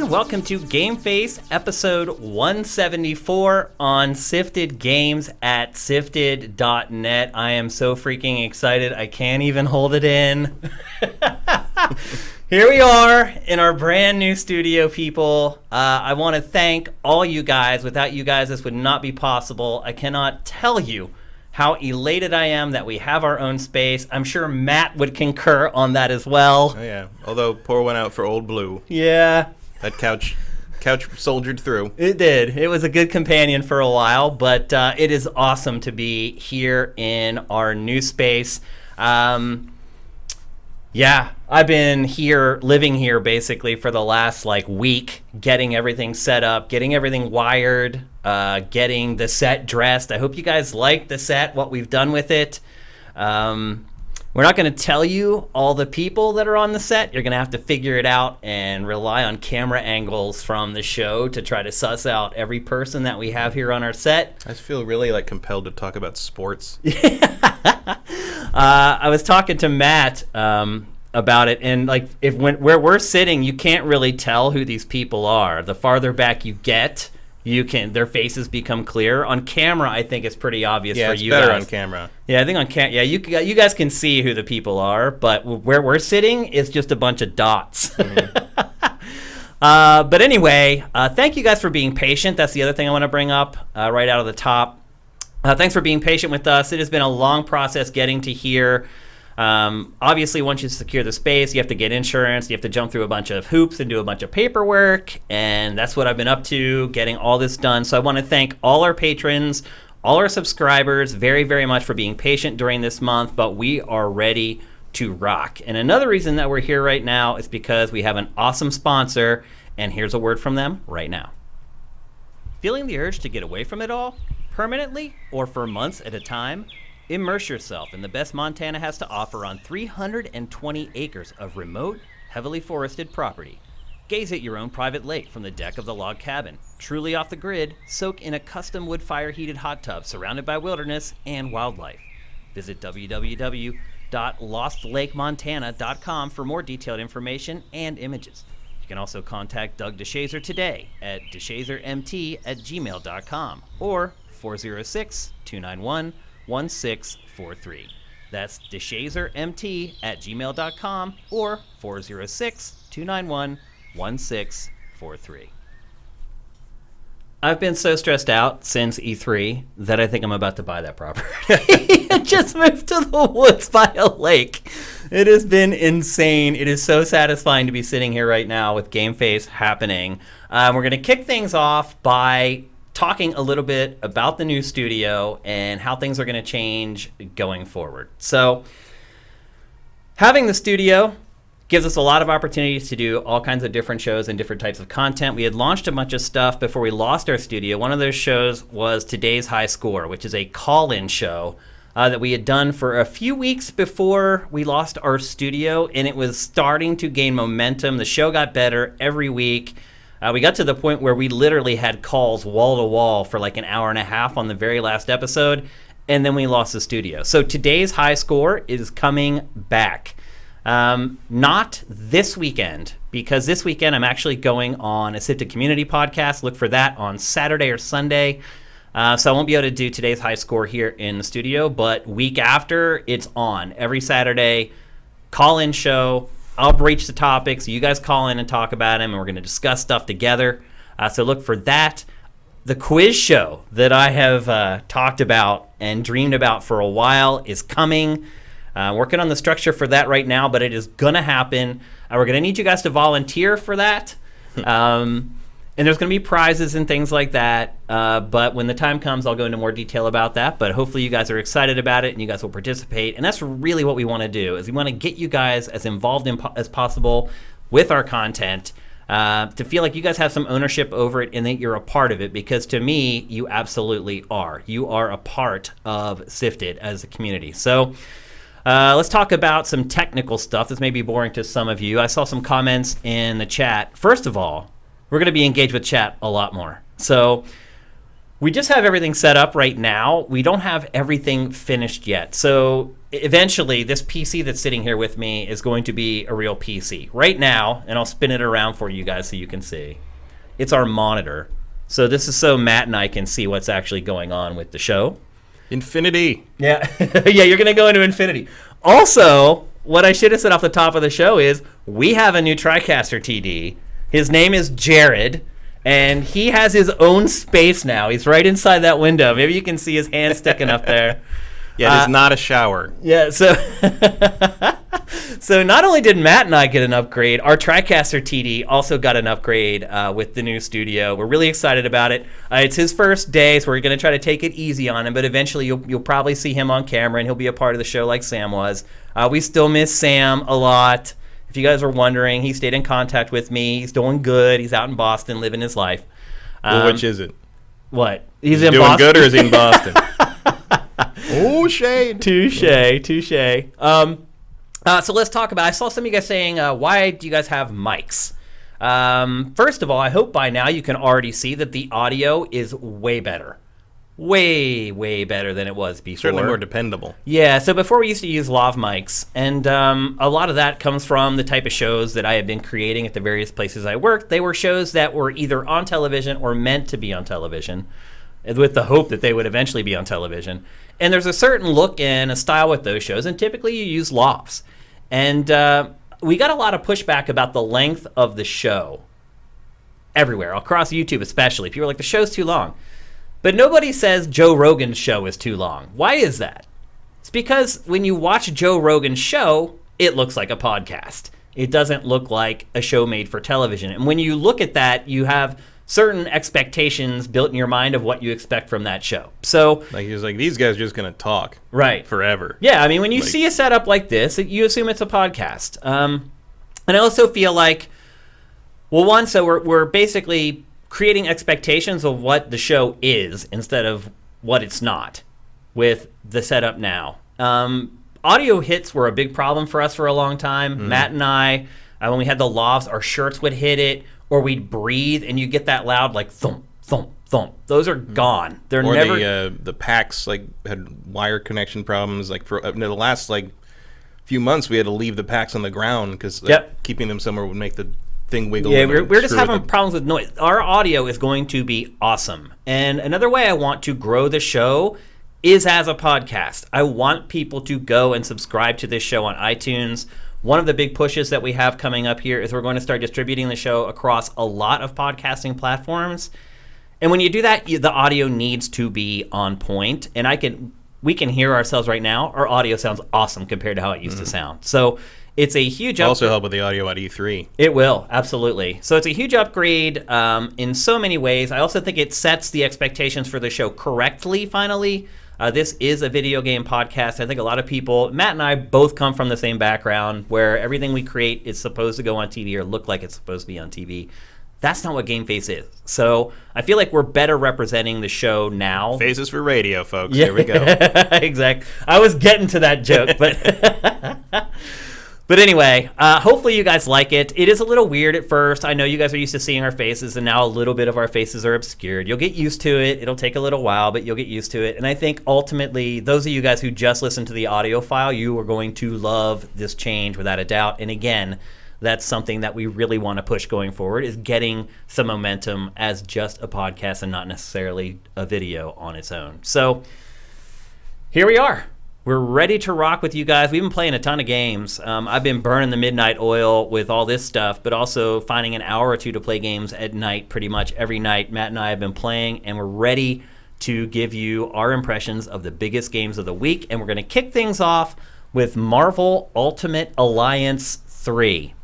Welcome to GameFace episode 174 on Sifted Games at sifted.net. I am so freaking excited. I can't even hold it in. Here we are in our brand new studio, people. I want to thank all you guys. Without you guys, this would not be possible. I cannot tell you how elated I am that we have our own space. I'm sure Matt would concur on that as well. Oh, yeah. Although, pour one out for Old Blue. Yeah. That couch soldiered through. It did. It was a good companion for a while, but it is awesome to be here in our new space. Yeah, I've been living here basically for the last week, getting everything set up, getting everything wired, getting the set dressed. I hope you guys like the set, what we've done with it. We're not going to tell you all the people that are on the set. You're going to have to figure it out and rely on camera angles from the show to try to suss out every person that we have here on our set. I just feel really compelled to talk about sports. I was talking to Matt about it, and where we're sitting, you can't really tell who these people are. The farther back you get, their faces become clear. On camera, I think it's pretty obvious for you guys. Yeah, it's better on camera. Yeah, I think on camera, yeah, you guys can see who the people are, but where we're sitting is just a bunch of dots. Mm-hmm. But anyway, thank you guys for being patient. That's the other thing I want to bring up right out of the top. Thanks for being patient with us. It has been a long process getting to here. Obviously, once you secure the space, you have to get insurance, you have to jump through a bunch of hoops and do a bunch of paperwork, and that's what I've been up to, getting all this done. So I want to thank all our patrons, all our subscribers, very, very much for being patient during this month, but we are ready to rock. And another reason that we're here right now is because we have an awesome sponsor, and here's a word from them right now. Feeling the urge to get away from it all, permanently or for months at a time? Immerse yourself in the best Montana has to offer on 320 acres of remote, heavily forested property. Gaze at your own private lake from the deck of the log cabin. Truly off the grid, soak in a custom wood fire-heated hot tub surrounded by wilderness and wildlife. Visit www.lostlakemontana.com for more detailed information and images. You can also contact Doug DeShazer today at deshazermt@gmail.com or 406-291-1643. That's deshazermt@gmail.com or 406-291-1643. I've been so stressed out since E3 that I think I'm about to buy that property. I just moved to the woods by a lake. It has been insane. It is so satisfying to be sitting here right now with GameFace happening. We're going to kick things off by talking a little bit about the new studio and how things are going to change going forward. So, having the studio gives us a lot of opportunities to do all kinds of different shows and different types of content. We had launched a bunch of stuff before we lost our studio. One of those shows was Today's High Score, which is a call-in show that we had done for a few weeks before we lost our studio, and it was starting to gain momentum. The show got better every week. We got to the point where we literally had calls wall to wall for an hour and a half on the very last episode, and then we lost the studio. So Today's High Score is coming back. Not this weekend, because this weekend I'm actually going on a SIFTD community podcast. Look for that on Saturday or Sunday. So I won't be able to do Today's High Score here in the studio, but week after, it's on. Every Saturday, call-in show. I'll breach the topics. You guys call in and talk about them, and we're going to discuss stuff together. So look for that. The quiz show that I have talked about and dreamed about for a while is coming. Working on the structure for that right now, but it is going to happen. We're going to need you guys to volunteer for that. And there's going to be prizes and things like that. But when the time comes, I'll go into more detail about that. But hopefully you guys are excited about it and you guys will participate. And that's really what we want to do, is we want to get you guys as involved as possible with our content, to feel like you guys have some ownership over it and that you're a part of it. Because to me, you absolutely are. You are a part of SIFTD as a community. So let's talk about some technical stuff. This may be boring to some of you. I saw some comments in the chat. First of all, we're going to be engaged with chat a lot more. So We just have everything set up right now. We don't have everything finished yet. So eventually, this PC that's sitting here with me is going to be a real PC. Right now, and I'll spin it around for you guys so you can see, it's our monitor. So this is so Matt and I can see what's actually going on with the show. Infinity. Yeah, yeah, you're going to go into infinity. Also, what I should have said off the top of the show is we have a new TriCaster TD. His name is Jared. And he has his own space now. He's right inside that window. Maybe you can see his hand sticking up there. Yeah, it is not a shower. Yeah, so so not only did Matt and I get an upgrade, our TriCaster TD also got an upgrade with the new studio. We're really excited about it. It's his first day, so we're going to try to take it easy on him, but eventually you'll probably see him on camera, and he'll be a part of the show like Sam was. We still miss Sam a lot. If you guys were wondering, he stayed in contact with me. He's doing good. He's out in Boston living his life. Well, which is it? What? He's in doing Boston? Good or is he in Boston? Oh, shade. Touche. So let's talk about, I saw some of you guys saying, why do you guys have mics? First of all, I hope by now you can already see that the audio is way better. Way better than it was before. Certainly more dependable. Yeah, so before we used to use lav mics, and a lot of that comes from the type of shows that I have been creating at the various places I worked. They were shows that were either on television or meant to be on television, with the hope that they would eventually be on television. And there's a certain look and a style with those shows, and typically you use lavs. And we got a lot of pushback about the length of the show everywhere, across YouTube especially. People are like, the show's too long. But nobody says Joe Rogan's show is too long. Why is that? It's because when you watch Joe Rogan's show, it looks like a podcast. It doesn't look like a show made for television. And when you look at that, you have certain expectations built in your mind of what you expect from that show. So, like he's like, these guys are just going to talk forever. Yeah, I mean, when you see a setup like this, you assume it's a podcast. And I also feel like, well, one, so we're basically creating expectations of what the show is instead of what it's not with the setup now. Audio hits were a big problem for us for a long time. Mm-hmm. Matt and I, when we had the lavs, our shirts would hit it, or we'd breathe, and you get that loud, like thump, thump, thump. Those are gone. They're or never. The packs like had wire connection problems. Like for the last few months, we had to leave the packs on the ground because keeping them somewhere would make the thing wiggle. Yeah, we're just having problems with noise. Our audio is going to be awesome. And another way I want to grow the show is as a podcast. I want people to go and subscribe to this show on iTunes. One of the big pushes that we have coming up here is we're going to start distributing the show across a lot of podcasting platforms. And when you do that, the audio needs to be on point. And we can hear ourselves right now. Our audio sounds awesome compared to how it used to sound. So it's a huge upgrade. Also help with the audio at E3. It will, absolutely. So it's a huge upgrade in so many ways. I also think it sets the expectations for the show correctly, finally. This is a video game podcast. I think a lot of people, Matt and I both come from the same background where everything we create is supposed to go on TV or look like it's supposed to be on TV. That's not what GameFace is. So I feel like we're better representing the show now. Faces for radio, folks. Yeah. Here we go. Exactly. I was getting to that joke, but... But anyway, hopefully you guys like it. It is a little weird at first. I know you guys are used to seeing our faces, and now a little bit of our faces are obscured. You'll get used to it. It'll take a little while, but you'll get used to it. And I think ultimately, those of you guys who just listen to the audio file, you are going to love this change without a doubt. And again, that's something that we really want to push going forward, is getting some momentum as just a podcast and not necessarily a video on its own. So here we are. We're ready to rock with you guys. We've been playing a ton of games. I've been burning the midnight oil with all this stuff, but also finding an hour or two to play games at night pretty much every night. Matt and I have been playing, and we're ready to give you our impressions of the biggest games of the week. And we're going to kick things off with Marvel Ultimate Alliance 3.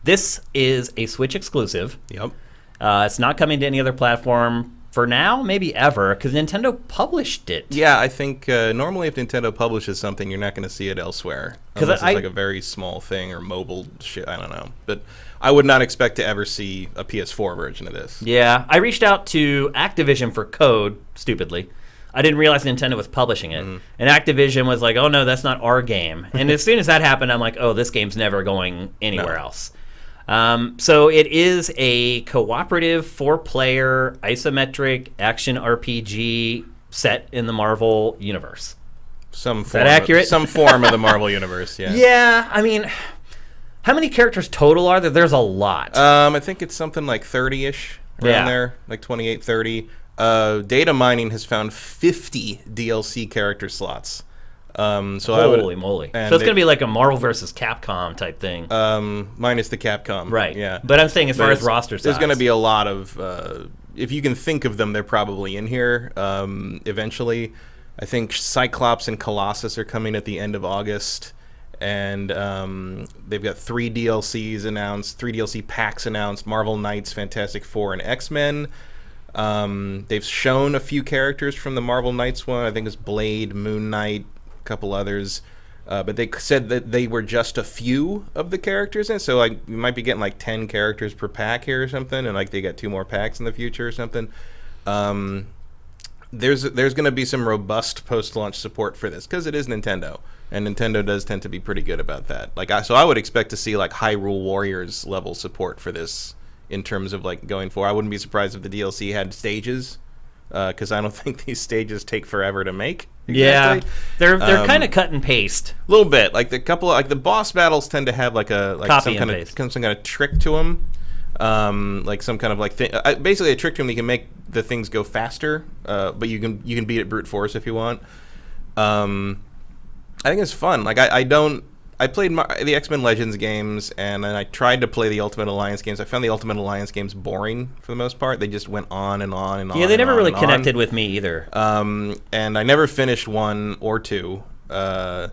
This is a Switch exclusive. Yep. It's not coming to any other platform for now, maybe ever, because Nintendo published it. Yeah, I think normally if Nintendo publishes something, you're not going to see it elsewhere. Unless it's like a very small thing or mobile shit, I don't know. But I would not expect to ever see a PS4 version of this. Yeah, I reached out to Activision for code, stupidly. I didn't realize Nintendo was publishing it. Mm-hmm. And Activision was like, oh no, that's not our game. And as soon as that happened, I'm like, oh, this game's never going anywhere else. So it is a cooperative 4-player isometric action RPG set in the Marvel universe. Is that accurate? Some form of the Marvel universe, yeah. Yeah, I mean, how many characters total are there? There's a lot. I think it's something like 30-ish around there, like 28, 30. Data mining has found 50 DLC character slots. Holy moly. So it's going to be like a Marvel versus Capcom type thing. Minus the Capcom. Right. Yeah. But I'm saying as far as roster size. There's going to be a lot of, if you can think of them, they're probably in here eventually. I think Cyclops and Colossus are coming at the end of August. And they've got 3 DLCs announced, 3 DLC packs announced, Marvel Knights, Fantastic Four, and X-Men. They've shown a few characters from the Marvel Knights one. I think it's Blade, Moon Knight, couple others, but they said that they were just a few of the characters, and so like you might be getting like 10 characters per pack here or something, and like they got 2 more packs in the future or something. There's going to be some robust post-launch support for this because it is Nintendo, and Nintendo does tend to be pretty good about that. So I would expect to see like Hyrule Warriors level support for this in terms of like going forward. I wouldn't be surprised if the DLC had stages, because I don't think these stages take forever to make. Exactly. Yeah, they're kind of cut and paste. A little bit, like the boss battles tend to have like some kind of trick to them, like some kind of like basically a trick to them. You can make the things go faster, but you can beat it brute force if you want. I think it's fun. Like I played the X-Men Legends games, and then I tried to play the Ultimate Alliance games. I found the Ultimate Alliance games boring for the most part. They just went on and on and on. Yeah, they never really connected with me either. And I never finished 1 or 2. I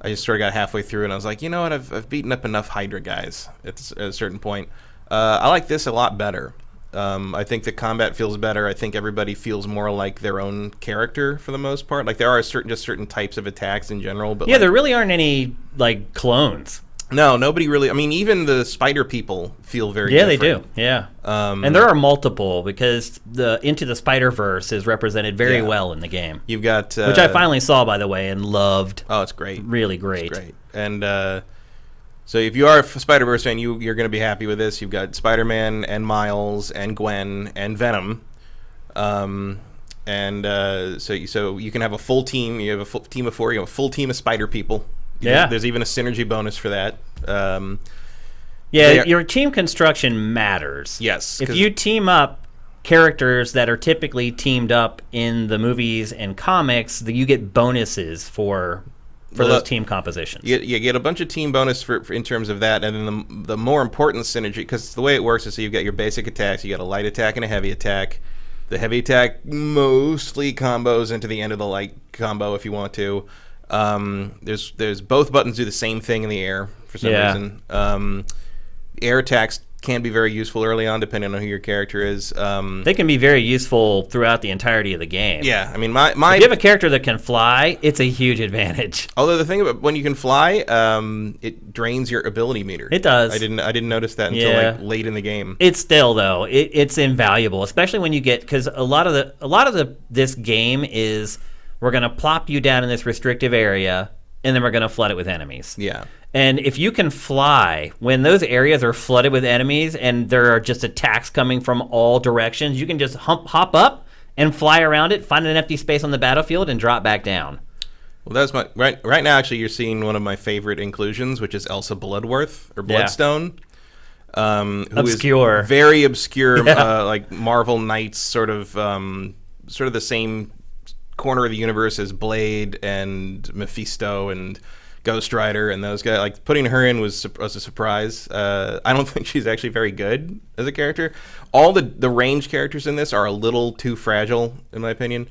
just sort of got halfway through, and I was like, you know what? I've beaten up enough Hydra guys at a certain point. I like this a lot better. I think the combat feels better. I think everybody feels more like their own character for the most part. Like there are certain types of attacks in general, but there really aren't any like clones. No, nobody really. I mean, even the spider people feel very different. They do. Yeah, and there are multiple because the Into the Spider-Verse is represented very well in the game. You've got which I finally saw, by the way, and loved. Oh, it's great. Really great. It's great. And so if you are a Spider-Verse fan, you're going to be happy with this. You've got Spider-Man and Miles and Gwen and Venom. So you can have a full team. You have a full team of 4. You have a full team of spider people. There's even a synergy bonus for that. Your team construction matters. Yes. If you team up characters that are typically teamed up in the movies and comics, you get bonuses for those team compositions. You get a bunch of team bonus for in terms of that, and then the more important synergy, because the way it works is so you've got your basic attacks, you got a light attack and a heavy attack. The heavy attack mostly combos into the end of the light combo if you want to. There's both buttons do the same thing in the air for some reason. Air attacks can be very useful early on depending on who your character is. They can be very useful throughout the entirety of the game. Yeah, I mean, if you have a character that can fly, it's a huge advantage. Although the thing about when you can fly, it drains your ability meter. It does. I didn't notice that until like late in the game. It's still though, it's invaluable, especially when you get, because a lot of this game is we're gonna plop you down in this restrictive area, and then we're gonna flood it with enemies. Yeah. And if you can fly, when those areas are flooded with enemies and there are just attacks coming from all directions, you can just hop up and fly around it, find an empty space on the battlefield, and drop back down. Well, that's my right now. Actually, you're seeing one of my favorite inclusions, which is Elsa Bloodworth or Bloodstone, who obscure, is very obscure, like Marvel Knights, sort of the same corner of the universe as Blade and Mephisto and Ghost Rider and those guys. Like putting her in was a surprise. I don't think she's actually very good as a character. All the range characters in this are a little too fragile, in my opinion.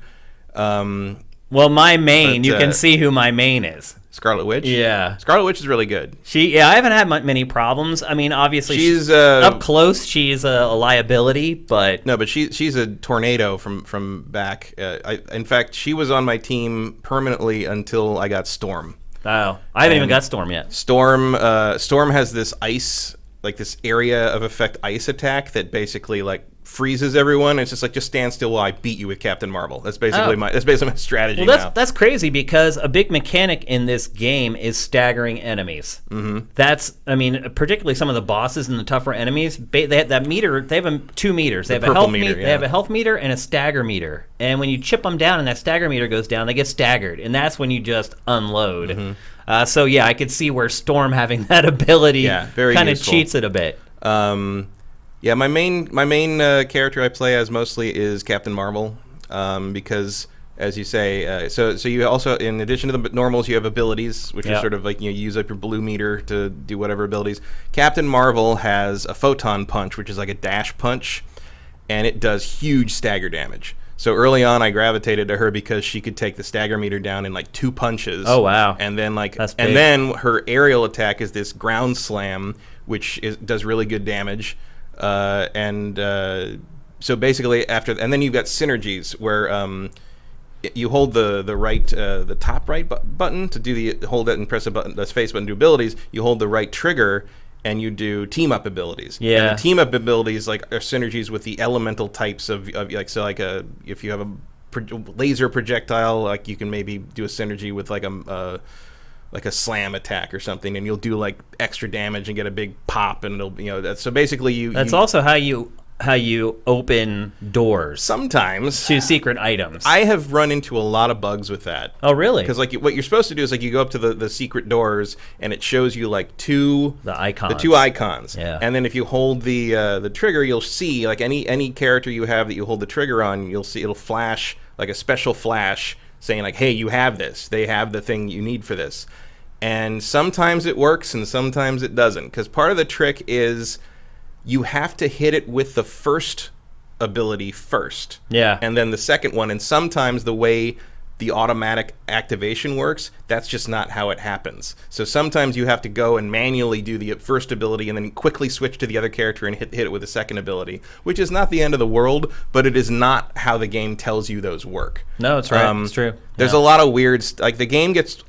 Well, my main, you can see who my main is. Scarlet Witch? Yeah. Scarlet Witch is really good. I haven't had many problems. I mean, obviously, she's up close, she's a liability, but... No, but she's a tornado from back. In fact, she was on my team permanently until I got Storm. Oh, I haven't even got Storm yet. Storm has this ice, like this area of effect ice attack that basically like freezes everyone. It's just like, just stand still while I beat you with Captain Marvel. That's basically my strategy. Well, that's crazy, because a big mechanic in this game is staggering enemies. Mm-hmm. Particularly some of the bosses and the tougher enemies. They have that meter. They have 2 meters. They have a health meter. They have a health meter and a stagger meter. And when you chip them down and that stagger meter goes down, they get staggered, and that's when you just unload. Mm-hmm. So yeah, I could see where Storm having that ability kind of cheats it a bit. Yeah, my main character I play as mostly is Captain Marvel, because, as you say, so you also, in addition to the normals, you have abilities, which are sort of like, you use up your blue meter to do whatever abilities. Captain Marvel has a photon punch, which is like a dash punch, and it does huge stagger damage. So early on, I gravitated to her because she could take the stagger meter down in like 2 punches. Oh wow! And then then her aerial attack is this ground slam, which does really good damage. So basically and then you've got synergies where you hold the top right button to hold it and press the space button to do abilities. You hold the right trigger and you do team up abilities. Yeah. And the team up abilities are synergies with the elemental types of if you have a laser projectile, like you can maybe do a synergy with like a slam attack or something, and you'll do like extra damage and get a big pop, and it'll so basically that's also how you open doors sometimes to secret items. I have run into a lot of bugs with that. Oh really? Because what you're supposed to do is you go up to the secret doors, and it shows you the two icons. Yeah. And then if you hold the trigger, you'll see any character you have that you hold the trigger on, you'll see it'll flash like a special flash saying hey, you have this. They have the thing you need for this. And sometimes it works and sometimes it doesn't, because part of the trick is you have to hit it with the first ability first. Yeah. And then the second one, and sometimes the way the automatic activation works, that's just not how it happens. So sometimes you have to go and manually do the first ability and then quickly switch to the other character and hit it with the second ability, which is not the end of the world, but it is not how the game tells you those work. No, it's right. It's true. There's a lot of weird the game gets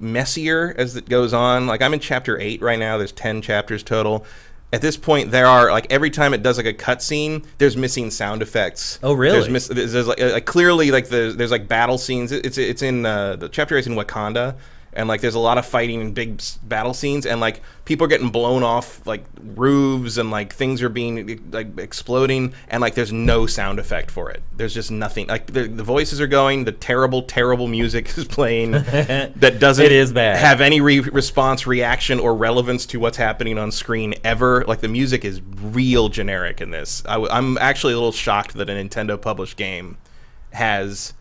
messier as it goes on. I'm in chapter 8 right now. There's 10 chapters total. At this point, there are every time it does a cutscene, there's missing sound effects. Oh, really? There's clearly there's battle scenes. It's in the chapter is in Wakanda, and there's a lot of fighting and big battle scenes, and people are getting blown off roofs, and things are being exploding, and there's no sound effect for it. There's just nothing. The voices are going, the terrible music is playing that doesn't it is bad. Have any response, reaction, or relevance to what's happening on screen ever. The music is real generic in this. I'm actually a little shocked that a Nintendo published game has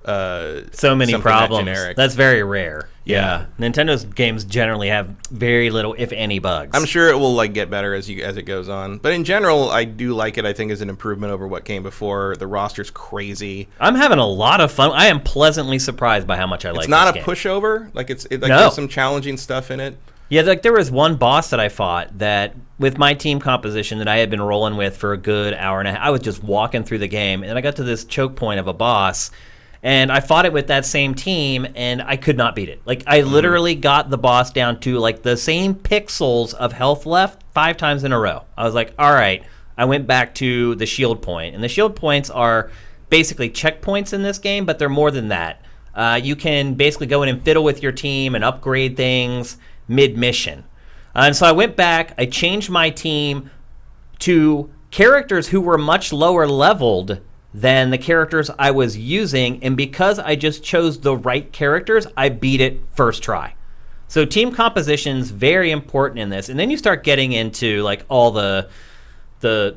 so many problems. That's very rare. Yeah. Nintendo's games generally have very little, if any, bugs. I'm sure it will get better as it goes on. But in general, I do like it. I think is an improvement over what came before. The roster's crazy. I'm having a lot of fun. I am pleasantly surprised by how much I like this game. It's not a pushover. There's some challenging stuff in it. Yeah, there was one boss that I fought that, with my team composition that I had been rolling with for a good hour and a half, I was just walking through the game, and I got to this choke point of a boss, and I fought it with that same team, and I could not beat it. I literally got the boss down to the same pixels of health left 5 times in a row. I was like, all right. I went back to the shield point, and the shield points are basically checkpoints in this game, but they're more than that. You can basically go in and fiddle with your team and upgrade things mid-mission. And so I went back, I changed my team to characters who were much lower leveled than the characters I was using, and because I just chose the right characters, I beat it first try. So team composition's very important in this, and then you start getting into all the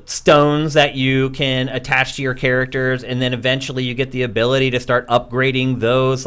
stones that you can attach to your characters, and then eventually you get the ability to start upgrading those.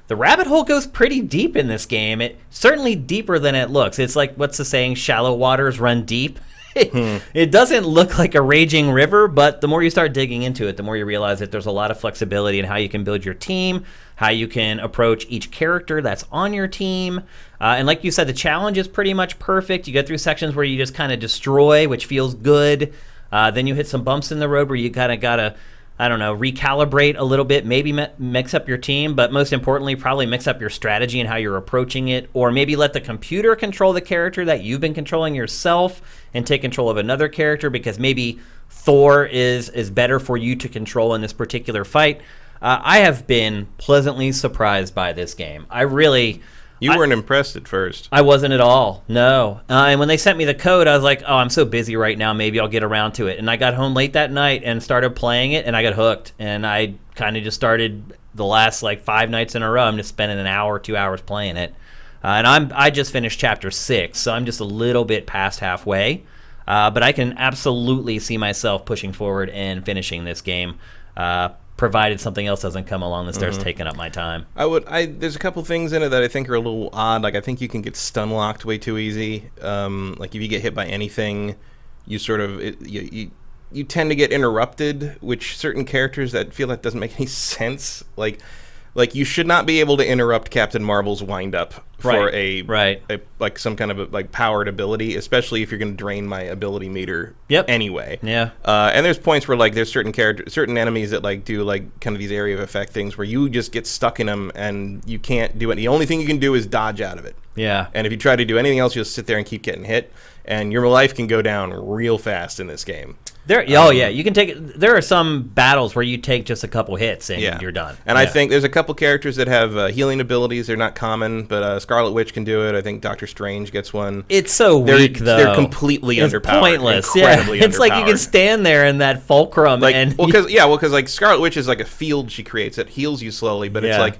The rabbit hole goes pretty deep in this game. It's certainly deeper than it looks. It's what's the saying, shallow waters run deep. It doesn't look like a raging river, but the more you start digging into it, the more you realize that there's a lot of flexibility in how you can build your team, how you can approach each character that's on your team. And like you said, the challenge is pretty much perfect. You get through sections where you just kind of destroy, which feels good. Then you hit some bumps in the road where you kind of got to, recalibrate a little bit, maybe mix up your team, but most importantly, probably mix up your strategy and how you're approaching it, or maybe let the computer control the character that you've been controlling yourself and take control of another character, because maybe Thor is better for you to control in this particular fight. I have been pleasantly surprised by this game. You weren't impressed at first. I wasn't at all, no. And when they sent me the code, I was like, oh, I'm so busy right now, maybe I'll get around to it. And I got home late that night and started playing it, and I got hooked. And I kind of just started the last, 5 nights in a row. I'm just spending an hour, 2 hours playing it. And I just finished Chapter 6, so I'm just a little bit past halfway. But I can absolutely see myself pushing forward and finishing this game, provided something else doesn't come along that starts taking up my time. There's a couple things in it that I think are a little odd. I think you can get stun locked way too easy. If you get hit by anything, you sort of you tend to get interrupted, which certain characters that feel that doesn't make any sense. Like you should not be able to interrupt Captain Marvel's wind up for some kind of powered ability, especially if you're going to drain my ability meter anyway. Yeah. And there's points where there's certain enemies that do kind of these area of effect things where you just get stuck in them and you can't do it. The only thing you can do is dodge out of it. Yeah. And if you try to do anything else, you'll sit there and keep getting hit, and your life can go down real fast in this game. You can take. There are some battles where you take just a couple hits and you're done. And I think there's a couple characters that have healing abilities. They're not common, but Scarlet Witch can do it. I think Doctor Strange gets one. It's so weak, though. They're completely underpowered. Pointless. Incredibly It's like you can stand there in that fulcrum because Scarlet Witch is like a field she creates that heals you slowly, but it's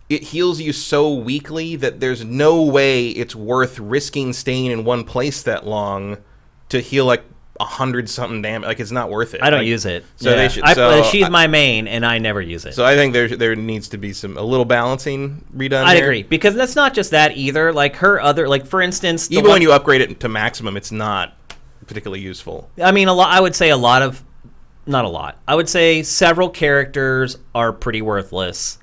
it heals you so weakly that there's no way it's worth risking staying in one place that long to heal 100-something damage. It's not worth it. I don't use it. So they should. She's my main, and I never use it. So I think there needs to be a little balancing redone. I agree, because that's not just that either. Her other, for instance, even when you upgrade it to maximum, it's not particularly useful. I mean, I would say not a lot. I would say several characters are pretty worthless.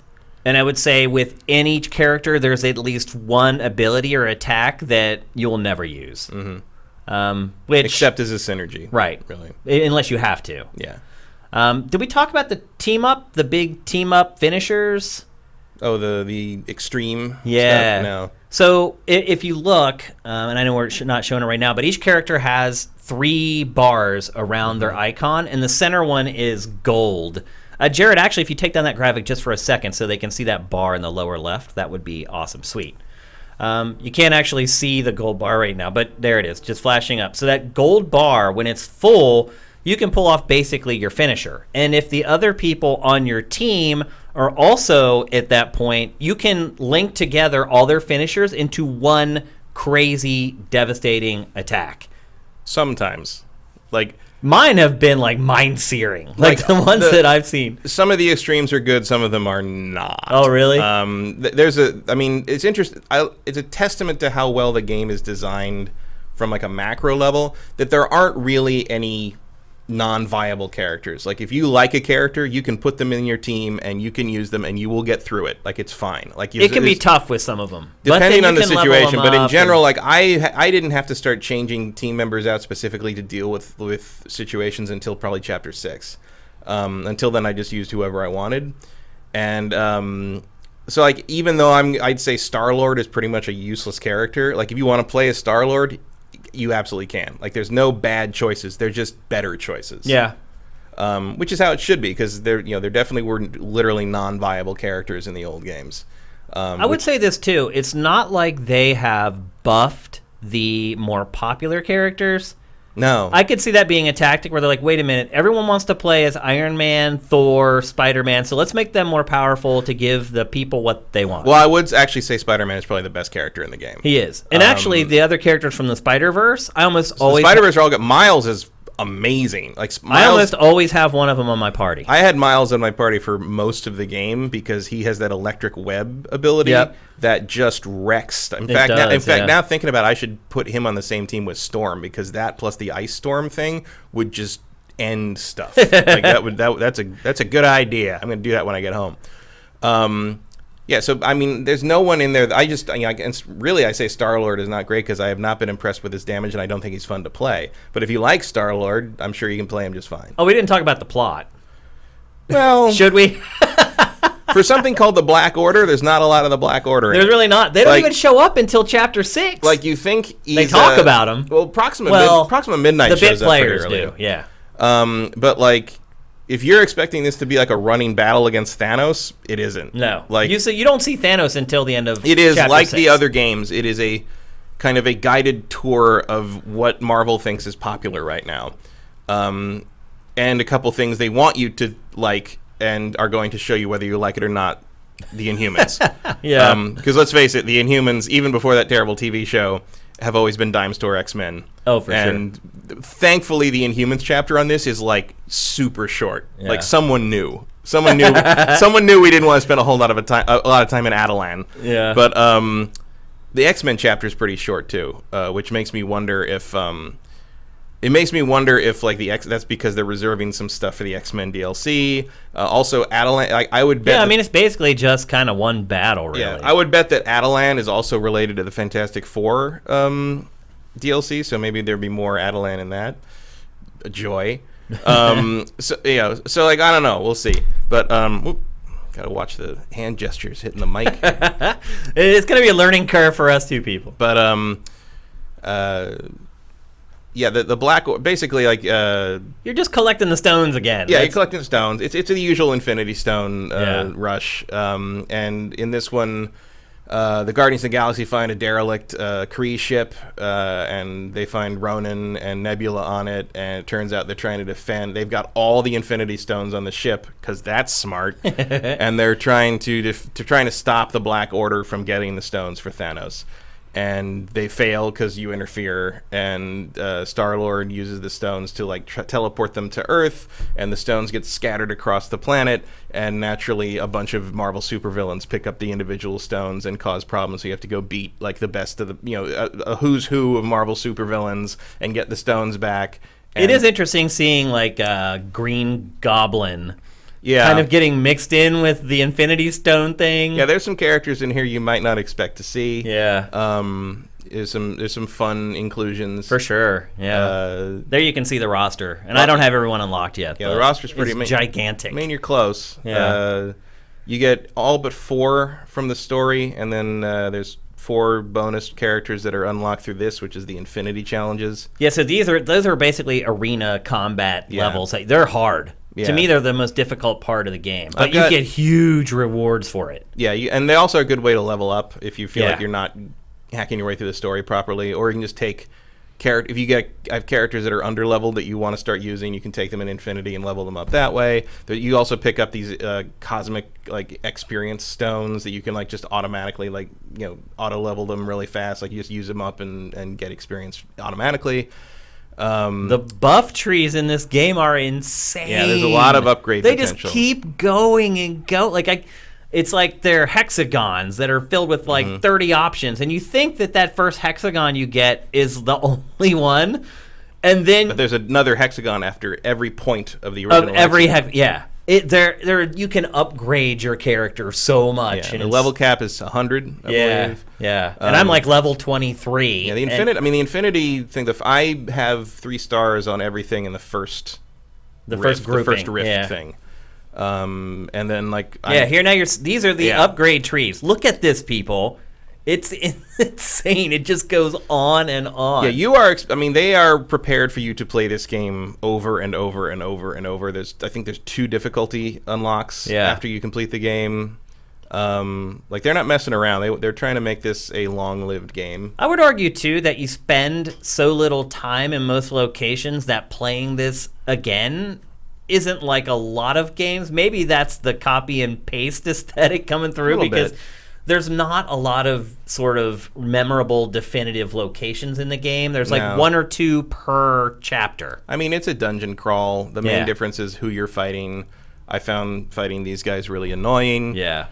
And I would say within each character, there's at least one ability or attack that you'll never use. Except as a synergy. Right. Really. Unless you have to. Yeah. Did we talk about the big team-up finishers? Oh, the extreme stuff? No. So if you look, and I know we're not showing it right now, but each character has 3 bars around their icon, and the center one is gold. Jared, actually, if you take down that graphic just for a second so they can see that bar in the lower left, that would be awesome. Sweet. You can't actually see the gold bar right now, but there it is, just flashing up. So that gold bar, when it's full, you can pull off basically your finisher. And if the other people on your team are also at that point, you can link together all their finishers into one crazy, devastating attack. Sometimes. Mine have been mind-searing, the ones that I've seen. Some of the extremes are good, some of them are not. Oh, really? It's interesting. It's a testament to how well the game is designed from a macro level that there aren't really any non-viable characters. If you like a character, you can put them in your team and you can use them and you will get through it. It's fine. It can be tough with some of them, depending on the situation. But in general, I didn't have to start changing team members out specifically to deal with situations until probably Chapter 6. Until then, I just used whoever I wanted, and so even though I'd say Star-Lord is pretty much a useless character. If you want to play as Star-Lord, you absolutely can. There's no bad choices. They're just better choices. Yeah. Which is how it should be, because there definitely were literally non-viable characters in the old games. I would say this too. It's not like they have buffed the more popular characters. No. I could see that being a tactic where they're like, wait a minute, everyone wants to play as Iron Man, Thor, Spider-Man, so let's make them more powerful to give the people what they want. Well, I would actually say Spider-Man is probably the best character in the game. He is. And actually, the other characters from the Spider-Verse, I almost always... The Spider-Verse are all good. Miles is amazing. I almost always have one of them on my party. I had Miles on my party for most of the game because he has that electric web ability that just wrecks. In fact, now thinking about it, I should put him on the same team with Storm, because that plus the Ice Storm thing would just end stuff. That's a good idea. I'm going to do that when I get home. Yeah, so there's no one in there. I say Star-Lord is not great because I have not been impressed with his damage, and I don't think he's fun to play. But if you like Star-Lord, I'm sure you can play him just fine. Oh, we didn't talk about the plot. Well, should we? For something called the Black Order, there's not a lot of the Black Order. There's really not. They don't even show up until Chapter 6. You think they talk about them. Well, Proxima Midnight the shows bit players up pretty early. do. Yeah. But like, if you're expecting this to be like a running battle against Thanos, it isn't. No. Like, you don't see Thanos until the end of it is Chapter like 6. the other games. It is a kind of a guided tour of what Marvel thinks is popular right now. And a couple things they want you to like and are going to show you whether you like it or not. The Inhumans. Yeah. Because let's face it, the Inhumans, even before that terrible TV show, have always been dime store X-Men. Oh, for sure. And thankfully, the Inhumans chapter on this is like super short. Yeah. Like someone knew. Someone knew we didn't want to spend a whole lot of time in Adelan. Yeah. But the X-Men chapter is pretty short too, which makes me wonder if like that's because they're reserving some stuff for the X-Men DLC. Also, Adelan, I would bet. Yeah, I mean it's basically just kind of one battle, really. Yeah, I would bet that Adelan is also related to the Fantastic Four DLC, so maybe there'd be more Adelan in that. Joy. So like I don't know, we'll see. But gotta watch the hand gestures hitting the mic. It's gonna be a learning curve for us two people. But yeah, the black basically like you're just collecting the stones again. Yeah, you're collecting stones. It's the usual Infinity Stone rush. And in this one, the Guardians of the Galaxy find a derelict Kree ship, and they find Ronan and Nebula on it. And it turns out they're trying to defend. They've got all the Infinity Stones on the ship because that's smart. And they're trying to stop the Black Order from getting the stones for Thanos. And they fail because you interfere, and Star-Lord uses the stones to like teleport them to Earth, and the stones get scattered across the planet, and naturally a bunch of Marvel supervillains pick up the individual stones and cause problems, so you have to go beat like the best of the, a who's who of Marvel supervillains and get the stones back. And it is interesting seeing like Green Goblin kind of getting mixed in with the Infinity Stone thing. Yeah, there's some characters in here you might not expect to see. Yeah. There's some fun inclusions. For sure, yeah. There you can see the roster. And I don't have everyone unlocked yet. Yeah, the roster's pretty gigantic. I mean, you're close. Yeah. You get all but 4 from the story, and then there's 4 bonus characters that are unlocked through this, which is the Infinity Challenges. Yeah, so those are basically arena combat levels. Like, they're hard. Yeah. To me, they're the most difficult part of the game. But you get huge rewards for it. Yeah, and they also are a good way to level up if you feel like you're not hacking your way through the story properly. Or you can just take if you have characters that are under-leveled that you want to start using, you can take them in Infinity and level them up that way. But you also pick up these cosmic like experience stones that you can like just automatically like auto-level them really fast. Like you just use them up and get experience automatically. The buff trees in this game are insane. Yeah, there's a lot of upgrade potential. They just keep going and go. It's like they're hexagons that are filled with like 30 options, and you think that first hexagon you get is the only one, and then but there's another hexagon after every point of the original. Of every you can upgrade your character so much. Yeah, and the level cap is 100. I believe. Yeah, and I'm like level 23. Yeah, the Infinity thing. I have 3 stars on everything in the first rift thing. And then like here now these are the upgrade trees. Look at this, people. It's insane. It just goes on and on. Yeah, they are prepared for you to play this game over and over and over and over. I think there's 2 difficulty unlocks after you complete the game. Like they're not messing around. They're trying to make this a long-lived game. I would argue too that you spend so little time in most locations that playing this again isn't like a lot of games. Maybe that's the copy and paste aesthetic coming through because there's not a lot of sort of memorable definitive locations in the game. There's like 1 or 2 per chapter. I mean, it's a dungeon crawl. The main difference is who you're fighting. I found fighting these guys really annoying. Yeah.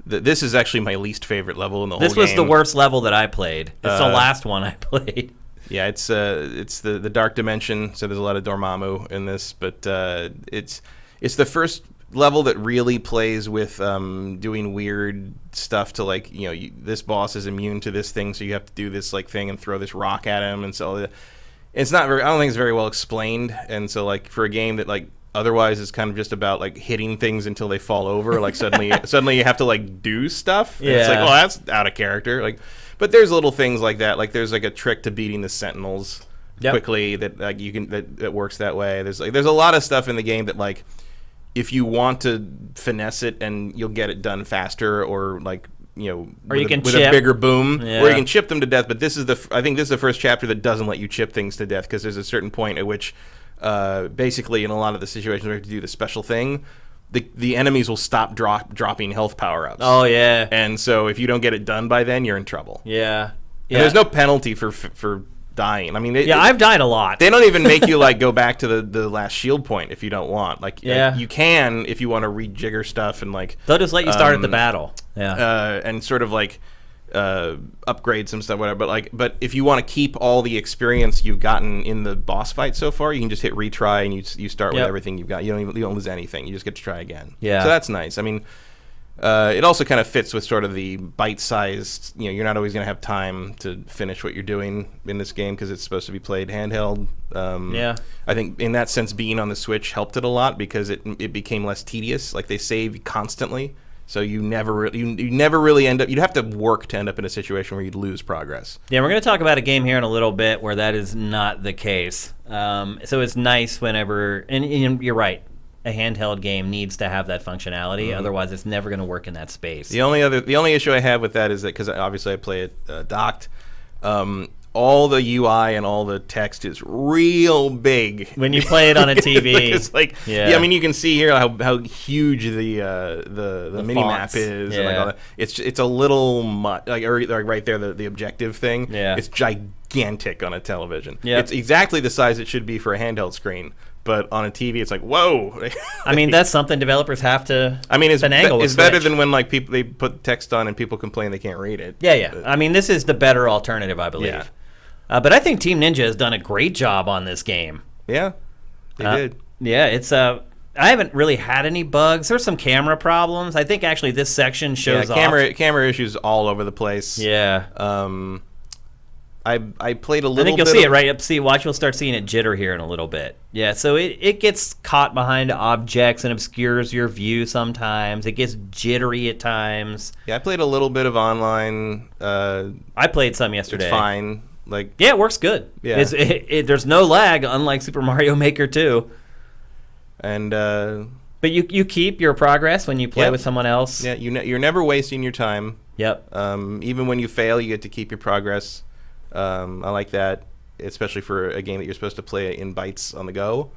This is actually my least favorite level in the whole game. This was the worst level that I played. It's the last one I played. Yeah, it's the Dark Dimension, so there's a lot of Dormammu in this, but it's the first level that really plays with doing weird stuff to like this boss is immune to this thing, so you have to do this like thing and throw this rock at him, and so it's not very. I don't think it's very well explained, and so like for a game that like otherwise is kind of just about like hitting things until they fall over, like suddenly you have to like do stuff. And it's like, well, that's out of character. Like, but there's little things like that. Like there's like a trick to beating the Sentinels. quickly that like you can that works that way. There's a lot of stuff in the game that like if you want to finesse it and you'll get it done faster or like or you can with chip. a bigger boom, Yeah. or you can chip them to death. But I think this is the first chapter that doesn't let you chip things to death because there's a certain point at which basically in a lot of the situations where you have to do the special thing, the enemies will stop dropping health power-ups. Oh, yeah. And so if you don't get it done by then, you're in trouble. Yeah. And there's no penalty for dying. I mean, I've died a lot. They don't even make you like go back to the last shield point if you don't want. Like, you can if you want to rejigger stuff and like they'll just let you start at the battle. Yeah. And sort of like upgrade some stuff, whatever. But if you want to keep all the experience you've gotten in the boss fight so far, you can just hit retry and you start with everything you've got. You don't lose anything. You just get to try again. Yeah. So that's nice. I mean, it also kind of fits with sort of the bite-sized. You're not always going to have time to finish what you're doing in this game because it's supposed to be played handheld. I think in that sense, being on the Switch helped it a lot because it became less tedious. Like they save constantly. So you never really end up. You'd have to work to end up in a situation where you'd lose progress. Yeah, we're going to talk about a game here in a little bit where that is not the case. So it's nice whenever, and you're right, a handheld game needs to have that functionality. Mm-hmm. Otherwise, it's never going to work in that space. The only issue I have with that is that because obviously I play it docked. All the UI and all the text is real big when you play it on a TV. It's like, I mean, you can see here how huge the mini map is. And like all that. It's a little much, like right there the objective thing. Yeah, it's gigantic on a television. Yeah, it's exactly the size it should be for a handheld screen. But on a TV, it's like, whoa. I mean, that's something developers have to. I mean, it's Switch. better than when like they put text on and people complain they can't read it. Yeah. I mean, this is the better alternative, I believe. Yeah. But I think Team Ninja has done a great job on this game. Yeah, they did. Yeah, it's I haven't really had any bugs. There's some camera problems. I think actually this section shows off. Camera issues all over the place. Yeah. I played a little bit. I think you'll see it right up. Watch, you'll start seeing it jitter here in a little bit. Yeah, so it gets caught behind objects and obscures your view sometimes. It gets jittery at times. Yeah, I played a little bit of online. I played some yesterday. It's fine. It works good. Yeah. There's no lag, unlike Super Mario Maker 2. And but you keep your progress when you play with someone else. Yeah, you're never wasting your time. Yep. Even when you fail, you get to keep your progress. I like that, especially for a game that you're supposed to play in bites on the go.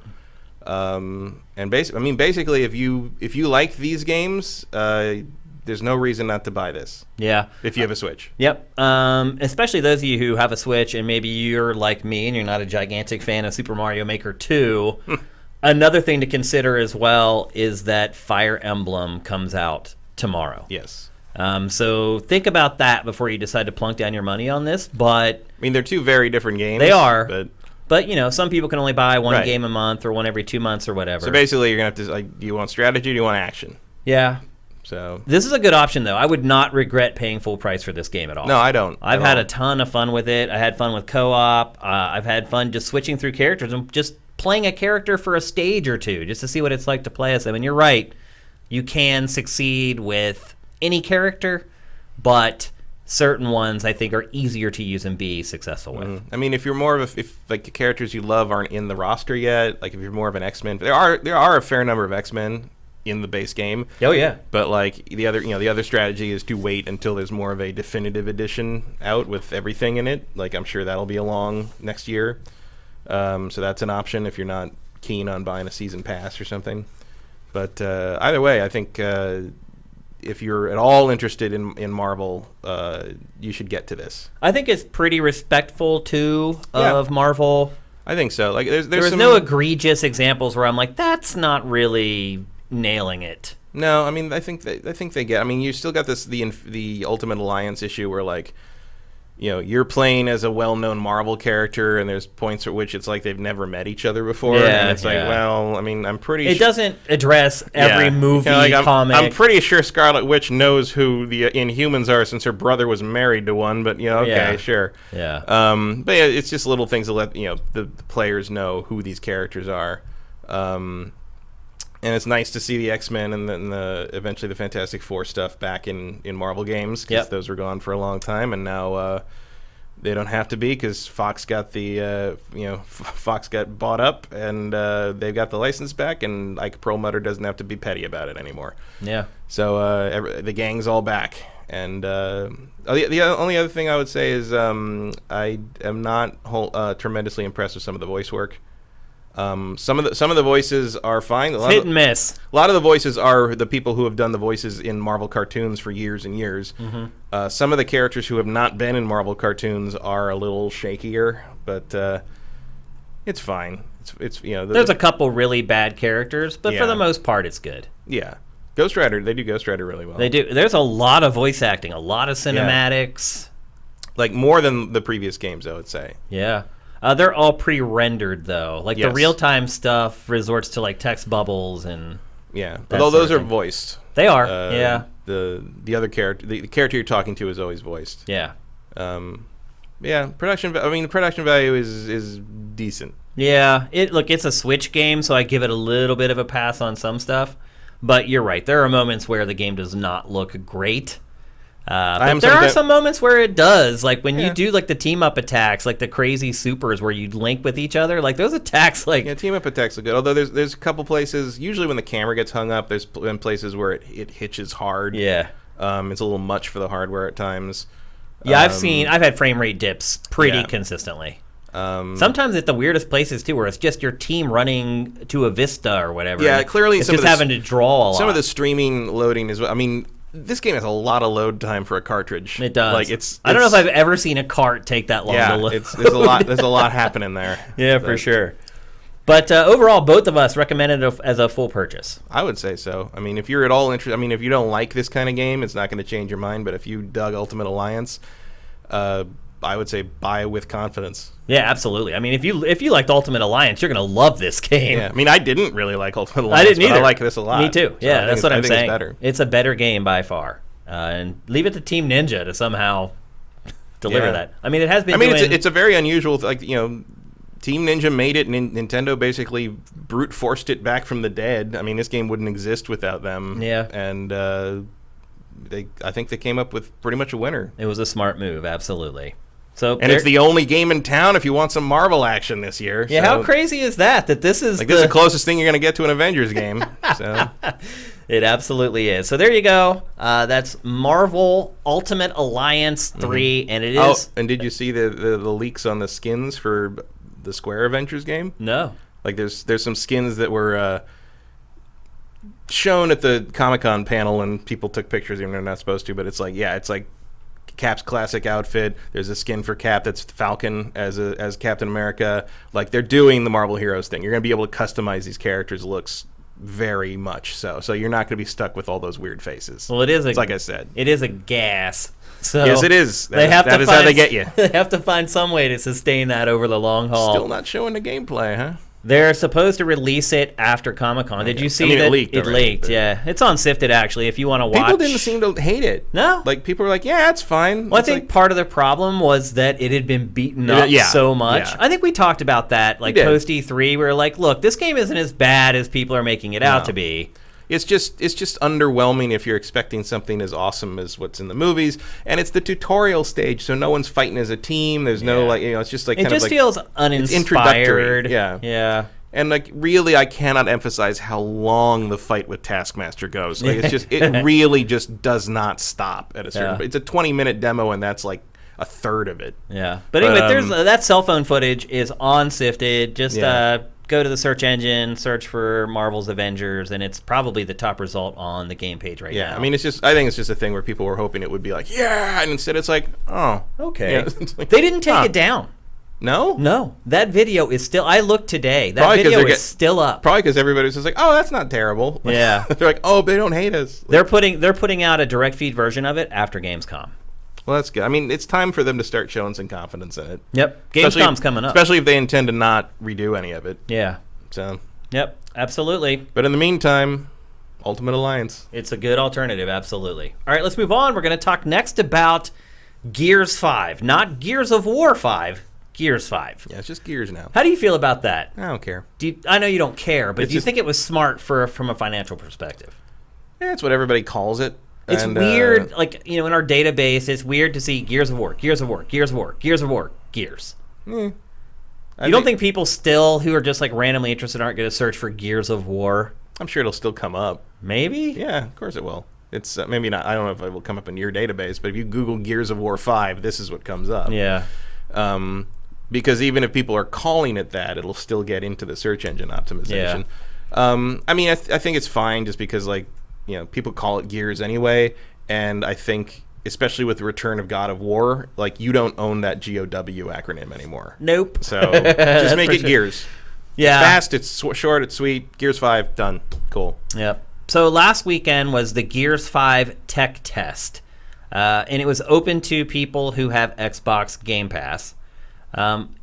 And basically, if you like these games, there's no reason not to buy this. Yeah. If you have a Switch. Yep. Especially those of you who have a Switch and maybe you're like me and you're not a gigantic fan of Super Mario Maker 2. Another thing to consider as well is that Fire Emblem comes out tomorrow. Yes. So think about that before you decide to plunk down your money on this. But I mean, they're two very different games. They are. But some people can only buy one game a month or one every 2 months or whatever. So basically, you're going to have to, do you want strategy or do you want action? Yeah. So this is a good option, though. I would not regret paying full price for this game at all. No, I don't. I've had a ton of fun with it. I had fun with co-op. I've had fun just switching through characters and just playing a character for a stage or two just to see what it's like to play as them. And you're right. You can succeed with any character, but certain ones I think are easier to use and be successful with. I mean, if you're more of if the characters you love aren't in the roster yet, like if you're more of an X-Men, there are a fair number of X-Men in the base game. Oh yeah. But like the other strategy is to wait until there's more of a definitive edition out with everything in it. Like I'm sure that'll be along next year. So that's an option if you're not keen on buying a season pass or something. But either way, I think if you're at all interested in Marvel, you should get to this. I think it's pretty respectful too of Marvel. I think so. Like there's no egregious examples where I'm like, that's not really nailing it. No, I mean I think they get. I mean you still got the Ultimate Alliance issue where like you're playing as a well-known Marvel character, and there's points at which it's like they've never met each other before, and it's like, well, I mean, I'm pretty. It doesn't address every movie, comic. I'm pretty sure Scarlet Witch knows who the Inhumans are since her brother was married to one, but okay, sure. Yeah. But yeah, it's just little things to let the players know who these characters are. And it's nice to see the X-Men and then eventually the Fantastic Four stuff back in Marvel games because those were gone for a long time, and now They don't have to be because Fox got Fox got bought up and they've got the license back, and Ike Perlmutter doesn't have to be petty about it anymore. Yeah. So the gang's all back. And the only other thing I would say is I am not tremendously impressed with some of the voice work. Some of the voices are fine. Hit and miss. A lot of the voices are the people who have done the voices in Marvel cartoons for years and years. Mm-hmm. Some of the characters who have not been in Marvel cartoons are a little shakier, but it's fine. It's there's a couple really bad characters, but for the most part, it's good. Yeah. Ghost Rider, they do Ghost Rider really well. They do. There's a lot of voice acting, a lot of cinematics. Like more than the previous games, I would say. Yeah. They're all pre-rendered, though. Like, the real-time stuff resorts to, like, text bubbles and... Yeah. Although those are voiced. They are, yeah. The other character... The character you're talking to is always voiced. Yeah. Yeah, the production value is decent. Yeah. It's a Switch game, so I give it a little bit of a pass on some stuff. But you're right. There are moments where the game does not look great. But there are some moments where it does, like when you do like the team up attacks, like the crazy supers where you link with each other, like those attacks, like team up attacks are good. Although there's a couple places, usually when the camera gets hung up, there's been places where it hitches hard. Yeah, it's a little much for the hardware at times. Yeah, I've had frame rate dips pretty consistently. Sometimes at the weirdest places too, where it's just your team running to a vista or whatever. Yeah, clearly it's just having to draw a lot. Some of the streaming loading is. I mean, this game has a lot of load time for a cartridge. It does. Like I don't know if I've ever seen a cart take that long to load. There's a lot. There's a lot happening there. Yeah, for sure. But overall, both of us recommend it as a full purchase. I would say so. I mean, if you're at all interested, I mean, if you don't like this kind of game, it's not going to change your mind. But if you dug Ultimate Alliance, I would say buy with confidence. Yeah, absolutely. I mean, if you liked Ultimate Alliance, you're going to love this game. Yeah, I mean, I didn't really like Ultimate Alliance. I didn't either. But I like this a lot. Me too. Yeah, that's what I'm saying. It's better. It's a better game by far. And leave it to Team Ninja to somehow deliver that. I mean, it has been. I mean, it's a very unusual. Like Team Ninja made it, and Nintendo basically brute forced it back from the dead. I mean, this game wouldn't exist without them. Yeah, and I think they came up with pretty much a winner. It was a smart move, absolutely. So, and it's the only game in town if you want some Marvel action this year. Yeah, how crazy is that? That this is this is the closest thing you're going to get to an Avengers game. So. It absolutely is. So there you go. That's Marvel Ultimate Alliance 3, and it is. Oh, and did you see the leaks on the skins for the Square Avengers game? No. Like there's some skins that were shown at the Comic-Con panel, and people took pictures even though they're not supposed to. But it's like Cap's classic outfit. There's a skin for Cap that's Falcon as Captain America. Like they're doing the Marvel Heroes thing. You're gonna be able to customize these characters' looks very much so. So you're not gonna be stuck with all those weird faces. Well, it's like I said, it is a gas. So yes, it is. That is how they get you. They have to find some way to sustain that over the long haul. Still not showing the gameplay, huh? They're supposed to release it after Comic-Con. Did you see that? It leaked. It leaked, yeah. It's on SIFTD, actually, if you want to watch. People didn't seem to hate it. No? Like, people were like, yeah, it's fine. Well, I think part of the problem was that it had been beaten up so much. Yeah. I think we talked about that, like, post E3. We were like, look, this game isn't as bad as people are making it out to be. It's just underwhelming if you're expecting something as awesome as what's in the movies, and it's the tutorial stage, so no one's fighting as a team. There's no it's just like it just feels uninspired. Yeah. And like really, I cannot emphasize how long the fight with Taskmaster goes. Like it really just does not stop at a certain. It's a 20-minute demo, and that's like a third of it. Yeah, but anyway, there's that cell phone footage is on SIFTD. Just go to the search engine, search for Marvel's Avengers, and it's probably the top result on the game page now. Yeah, I mean, I think it's just a thing where people were hoping it would be like, yeah, and instead it's like, oh, okay. Like, they didn't take it down. No? No. That video is still... I looked today. That video is still up. Probably because everybody's just like, oh, that's not terrible. Yeah. They're like, oh, they don't hate us. They're putting out a direct feed version of it after Gamescom. Well, that's good. I mean, it's time for them to start showing some confidence in it. Yep. Gamescom's coming up. Especially if they intend to not redo any of it. Yeah. So. Yep. Absolutely. But in the meantime, Ultimate Alliance. It's a good alternative. Absolutely. All right, let's move on. We're going to talk next about Gears 5. Not Gears of War 5. Gears 5. Yeah, it's just Gears now. How do you feel about that? I don't care. I know you don't care, but do you think it was smart from a financial perspective? Yeah, it's what everybody calls it. It's And, weird, like, in our database, it's weird to see Gears of War, Gears of War, Gears of War, Gears of War, Gears. You don't think people still who are just like randomly interested aren't going to search for Gears of War? I'm sure it'll still come up. Maybe? Yeah, of course it will. It's maybe not. I don't know if it will come up in your database, but if you Google Gears of War 5, this is what comes up. Yeah. Because even if people are calling it that, it'll still get into the search engine optimization. Yeah. I think it's fine just because, like, people call it Gears anyway, and I think, especially with the return of God of War, like, you don't own that GOW acronym anymore. Nope. So just make it Gears. Yeah. It's fast, it's short, it's sweet. Gears 5, done. Cool. Yep. So last weekend was the Gears 5 tech test, and it was open to people who have Xbox Game Pass.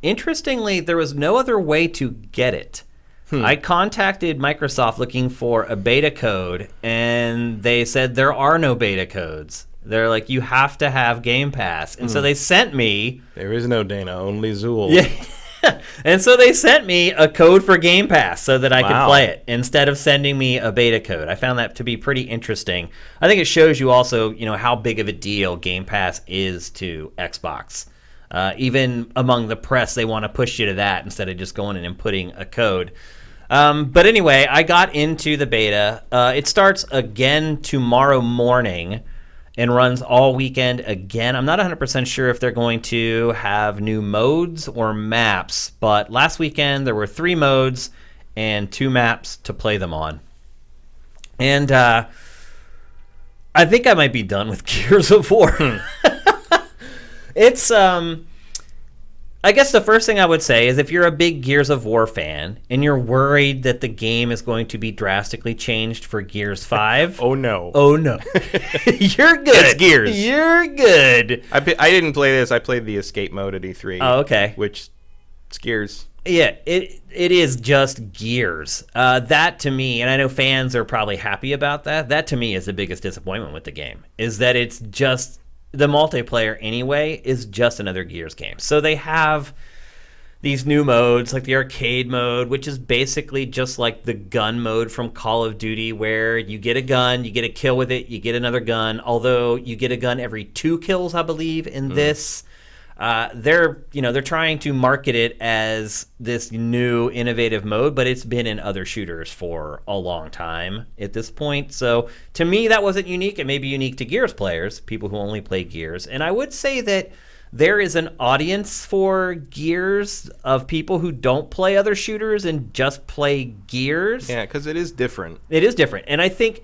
Interestingly, there was no other way to get it. I contacted Microsoft looking for a beta code, and they said there are no beta codes. They're like, you have to have Game Pass. And so they sent me... There is no Dana, only Zool. Yeah. And so they sent me a code for Game Pass so that I could play it instead of sending me a beta code. I found that to be pretty interesting. I think it shows you also, how big of a deal Game Pass is to Xbox. Even among the press, they want to push you to that instead of just going in and putting a code. But anyway, I got into the beta. It starts again tomorrow morning and runs all weekend again. I'm not 100% sure if they're going to have new modes or maps, but last weekend there were 3 modes and 2 maps to play them on. And I think I might be done with Gears of War. It's I guess the first thing I would say is if you're a big Gears of War fan and you're worried that the game is going to be drastically changed for Gears 5. Oh, no. You're good. It's Gears. You're good. I didn't play this. I played the escape mode at E3. Oh, okay. Which, it's Gears. Yeah, it is just Gears. That to me, and I know fans are probably happy about that, that to me is the biggest disappointment with the game, is that it's just... The multiplayer, anyway, is just another Gears game. So they have these new modes, like the arcade mode, which is basically just like the gun mode from Call of Duty, where you get a gun, you get a kill with it, you get another gun. Although you get a gun every 2 kills, I believe, in this. They're trying to market it as this new innovative mode, but it's been in other shooters for a long time at this point. So to me, that wasn't unique. It may be unique to Gears players, people who only play Gears. And I would say that there is an audience for Gears of people who don't play other shooters and just play Gears. Yeah, because it is different. It is different. And I think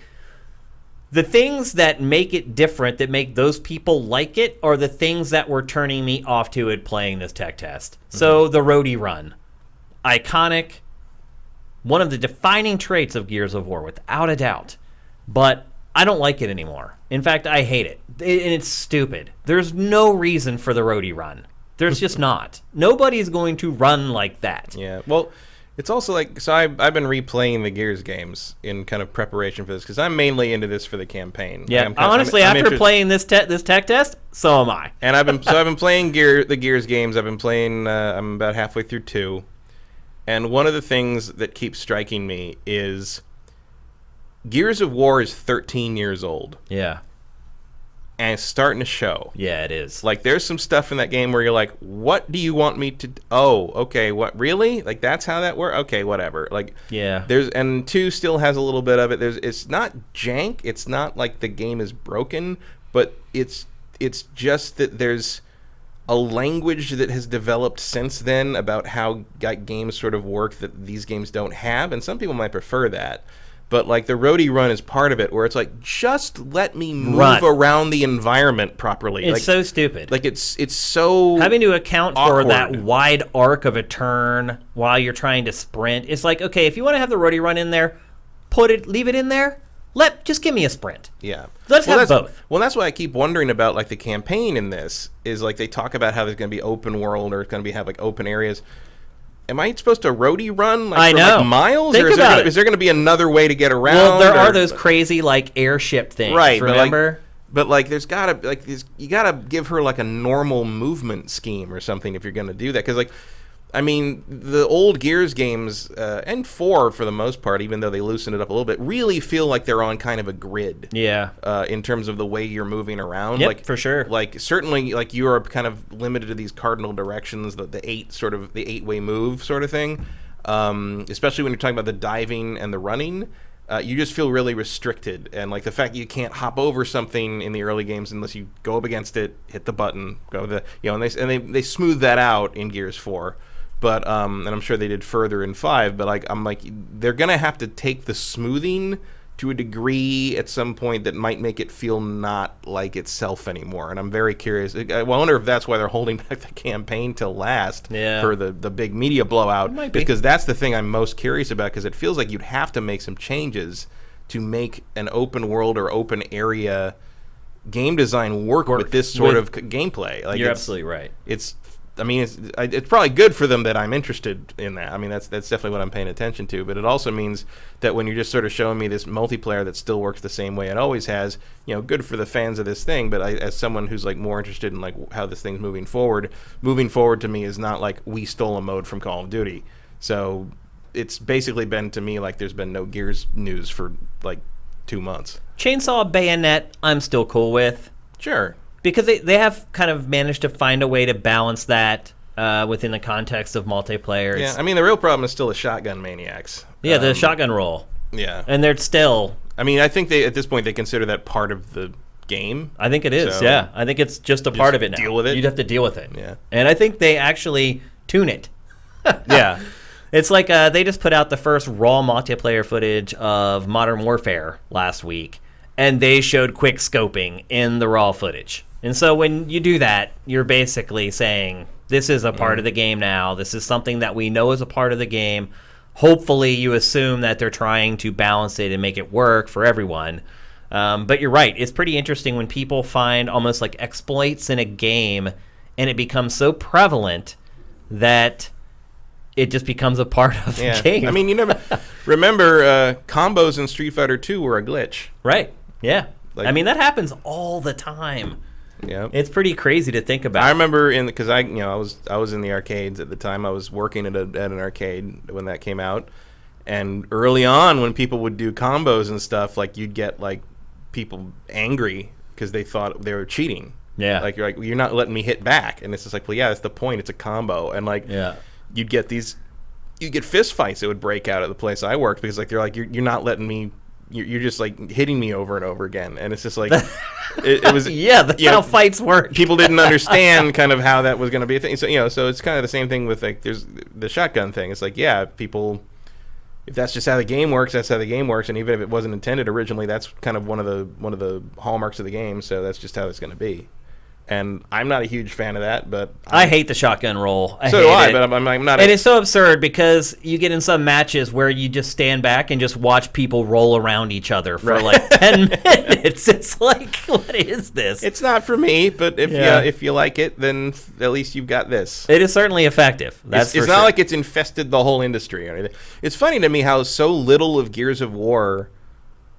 the things that make it different, that make those people like it, are the things that were turning me off to it playing this tech test. So the roadie run. Iconic. One of the defining traits of Gears of War, without a doubt. But I don't like it anymore. In fact, I hate it. And it's stupid. There's no reason for the roadie run. There's just not. Nobody's going to run like that. Yeah, well... It's also like, so I've been replaying the Gears games in kind of preparation for this, because I'm mainly into this for the campaign. Yeah, like honestly, after playing this tech test, so am I. And I've been playing the Gears games. I've been playing. I'm about halfway through 2, and one of the things that keeps striking me is Gears of War is 13 years old. Yeah. And it's starting to show. Yeah, it is. Like, there's some stuff in that game where you're like, what do you want me to... Oh, okay, what, really? Like, that's how that works? Okay, whatever. Like, yeah. And 2 still has a little bit of it. It's not jank. It's not like the game is broken, but it's just that there's a language that has developed since then about how games sort of work that these games don't have, and some people might prefer that. But, like, the roadie run is part of it, where it's like, just let me move around the environment properly. It's like, so stupid. Like, it's so having to account awkward for that wide arc of a turn while you're trying to sprint. It's like, okay, if you want to have the roadie run in there, leave it in there. Just give me a sprint. Yeah. Let's have both. Well, that's why I keep wondering about, like, the campaign in this, is, like, they talk about how there's going to be open world, or it's going to have, like, open areas. Am I supposed to roadie run for like miles? Think or is there going to be another way to get around? Well, there are those crazy like airship things, right? Remember? But there's gotta you gotta give her like a normal movement scheme or something if you're going to do that. Because like I mean, the old Gears games, and 4 for the most part, even though they loosened it up a little bit, really feel like they're on kind of a grid. Yeah. In terms of the way you're moving around. Yep, like, for sure. Like, certainly, like, you are kind of limited to these cardinal directions, the 8-way move sort of thing. Especially when you're talking about the diving and the running. You just feel really restricted, and like the fact you can't hop over something in the early games unless you go up against it, hit the button, and they smooth that out in Gears 4, but and I'm sure they did further in 5. But I'm like they're gonna have to take the smoothing to a degree at some point that might make it feel not like itself anymore. And I'm very curious. I wonder if that's why they're holding back the campaign till last for the big media blowout. Because that's the thing I'm most curious about, because it feels like you'd have to make some changes to make an open world or open area game design work with this sort of gameplay. Like, you're absolutely right. It's probably good for them that I'm interested in that. I mean, that's definitely what I'm paying attention to. But it also means that when you're just sort of showing me this multiplayer that still works the same way it always has, good for the fans of this thing. But as someone who's like more interested in like how this thing's moving forward to me is not like we stole a mode from Call of Duty. So it's basically been to me like there's been no Gears news for like 2 months. Chainsaw Bayonet, I'm still cool with. Sure. Because they have kind of managed to find a way to balance that within the context of multiplayer. Yeah, I mean, the real problem is still the shotgun maniacs. Yeah, the shotgun roll. Yeah. And they're still... I mean, I think at this point they consider that part of the game. I think it is, yeah. I think it's just a part of it now. Deal with it? You'd have to deal with it. Yeah. And I think they actually tune it. Yeah. It's like they just put out the first raw multiplayer footage of Modern Warfare last week, and they showed quick scoping in the raw footage. And so when you do that, you're basically saying, this is a part of the game now. This is something that we know is a part of the game. Hopefully you assume that they're trying to balance it and make it work for everyone. But you're right. It's pretty interesting when people find almost like exploits in a game, and it becomes so prevalent that it just becomes a part of the game. I mean, you never remember combos in Street Fighter 2 were a glitch. Right. Yeah. Like, I mean, that happens all the time. Yeah, it's pretty crazy to think about. I remember because I was in the arcades at the time. I was working at an arcade when that came out, and early on when people would do combos and stuff, like you'd get like people angry because they thought they were cheating. Yeah, like you're not letting me hit back, and it's just like, well, yeah, that's the point. It's a combo, and like you'd get fist fights that would break out at the place I worked because like they're like you're not letting me. You're just like hitting me over and over again, and it's just like it was. Yeah, that's how fights work. People didn't understand kind of how that was going to be a thing. So so it's kind of the same thing with like there's the shotgun thing. It's like people, if that's just how the game works, that's how the game works, and even if it wasn't intended originally, that's kind of one of the hallmarks of the game. So that's just how it's going to be. And I'm not a huge fan of that, but I hate the shotgun roll. So do I, but I'm not. And it's so absurd because you get in some matches where you just stand back and just watch people roll around each other for like 10 minutes. It's like, what is this? It's not for me, but if you like it, then at least you've got this. It is certainly effective. It's not like it's infested the whole industry or anything. It's funny to me how so little of Gears of War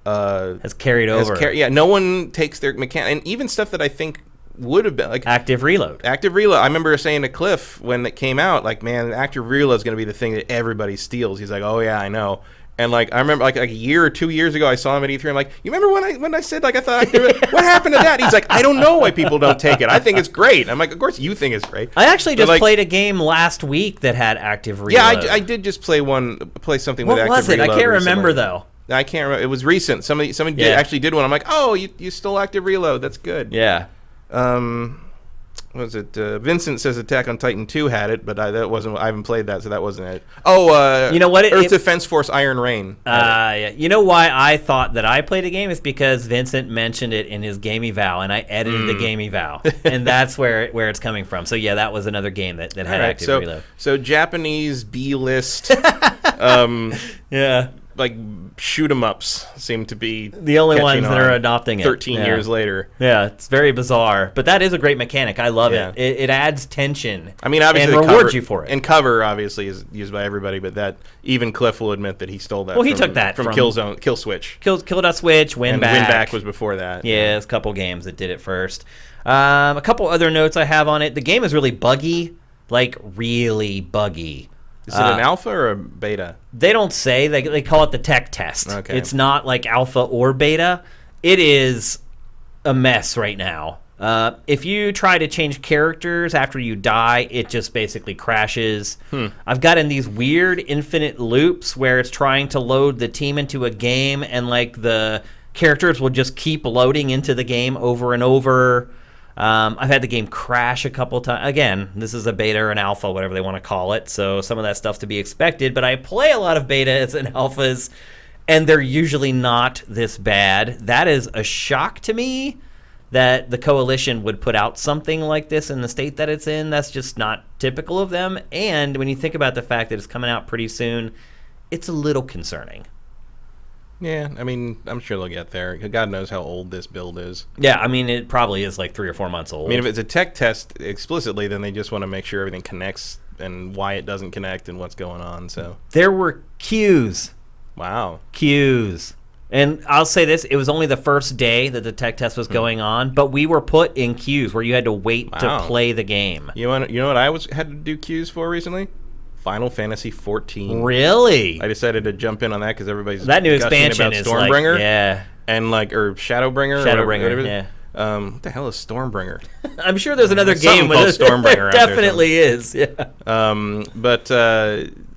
has carried over. No one takes their mechanic, and even stuff that I think would have been like active reload. I remember saying to Cliff when it came out, like, man, active reload is going to be the thing that everybody steals. He's like, oh yeah, I know. And like I remember like a year or 2 years ago I saw him at E3. I'm like, you remember when I said like I thought what happened to that? He's like, I don't know why people don't take it. I think it's great. I'm like, of course you think it's great. I actually just played a game last week that had active reload. Yeah, I did just play something with active reload. What was it? I can't remember though. I can't remember. It was recent. Somebody actually did one. I'm like, oh, you stole active reload. That's good. Yeah. What was it? Vincent says Attack on Titan 2 had it, but I haven't played that, so that wasn't it. Oh, you know what? Earth Defense Force Iron Rain. Yeah. You know why I thought that I played a game is because Vincent mentioned it in his game eval, and I edited the game eval, and that's where it's coming from. So yeah, that was another game that had active reload. So Japanese B-list, like shoot 'em ups seem to be the only ones that are adopting it 13 years later. Yeah, it's very bizarre, but that is a great mechanic. I love it. It adds tension. I mean, obviously, and rewards you for it. And cover obviously is used by everybody, but that even Cliff will admit that he stole that. Well, he took that from Killzone, Kill Switch. Kill.Switch, Win Back. Win Back was before that. Yeah, there's a couple games that did it first. A couple other notes I have on it. The game is really buggy. like really buggy. Is it an alpha or a beta? They don't say. They call it the tech test. Okay. It's not like alpha or beta. It is a mess right now. If you try to change characters after you die, it just basically crashes. I've got in these weird infinite loops where it's trying to load the team into a game, and like the characters will just keep loading into the game over and over. I've had the game crash a couple times. Again, this is a beta or an alpha, whatever they want to call it, so some of that stuff's to be expected, but I play a lot of betas and alphas, and they're usually not this bad. That is a shock to me that the Coalition would put out something like this in the state that it's in. That's just not typical of them, and when you think about the fact that it's coming out pretty soon, it's a little concerning. Yeah, I mean, I'm sure they'll get there. God knows how old this build is. Yeah, I mean, it probably is like 3 or 4 months old. I mean, if it's a tech test explicitly, then they just want to make sure everything connects and why it doesn't connect and what's going on. So there were queues. Wow. Queues. And I'll say this, it was only the first day that the tech test was going on, but we were put in queues where you had to wait to play the game. You know what I had to do queues for recently? Final Fantasy 14. Really? I decided to jump in on that because everybody's that new gushing expansion about is Stormbringer, like, yeah, and like or Shadowbringer. Shadowbringer, yeah. What the hell is Stormbringer? I'm sure there's another game with Stormbringer. There definitely is. Yeah. But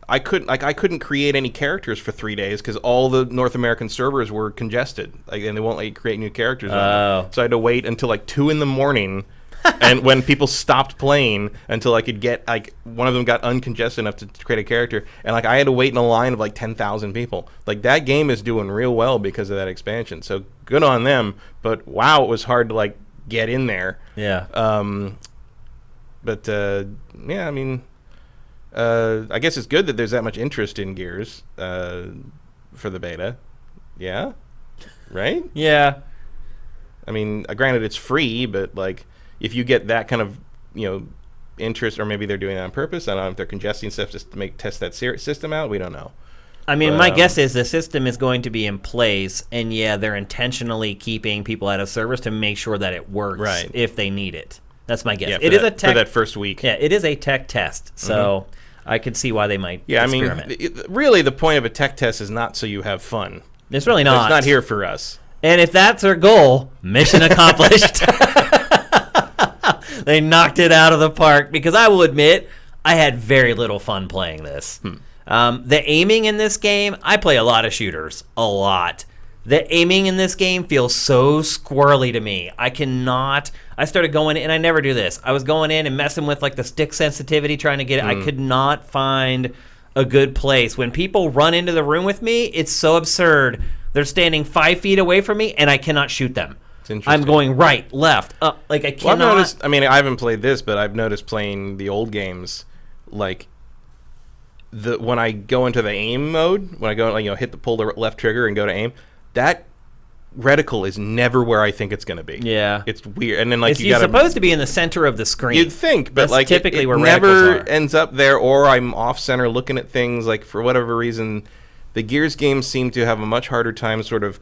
I couldn't create any characters for 3 days because all the North American servers were congested, and they won't let you create new characters. So I had to wait until like 2 a.m. and when people stopped playing until I could get like one of them got uncongested enough to create a character, and like I had to wait in a line of like 10,000 people. Like that game is doing real well because of that expansion. So good on them. But wow, it was hard to like get in there. Yeah. But yeah, I mean, I guess it's good that there's that much interest in Gears for the beta. Yeah. Right? Yeah. I mean, granted it's free, but like if you get that kind of, interest, or maybe they're doing it on purpose. I don't know if they're congesting stuff just to test that system out. We don't know. I mean, my guess is the system is going to be in place, and yeah, they're intentionally keeping people out of service to make sure that it works if they need it. That's my guess. Yeah, for that first week. Yeah, it is a tech test, so I could see why they might experiment. I mean, really the point of a tech test is not so you have fun. It's really not. It's not here for us. And if that's their goal, mission accomplished. They knocked it out of the park, because I will admit I had very little fun playing this. The aiming in this game, I play a lot of shooters, a lot. The aiming in this game feels so squirrely to me. I started going in, and I never do this. I was going in and messing with like the stick sensitivity, trying to get it. I could not find a good place. When people run into the room with me, it's so absurd. They're standing 5 feet away from me, and I cannot shoot them. I'm going right, left, up. Like I cannot. Well, I've noticed, I mean, I haven't played this, but I've noticed playing the old games, like when I go into the aim mode, when I go, pull the left trigger and go to aim, that reticle is never where I think it's going to be. Yeah, it's weird. And then like you're supposed to be in the center of the screen. You'd think, but that's like typically it where never reticles are. Ends up there, or I'm off center looking at things. Like for whatever reason, the Gears games seem to have a much harder time, sort of,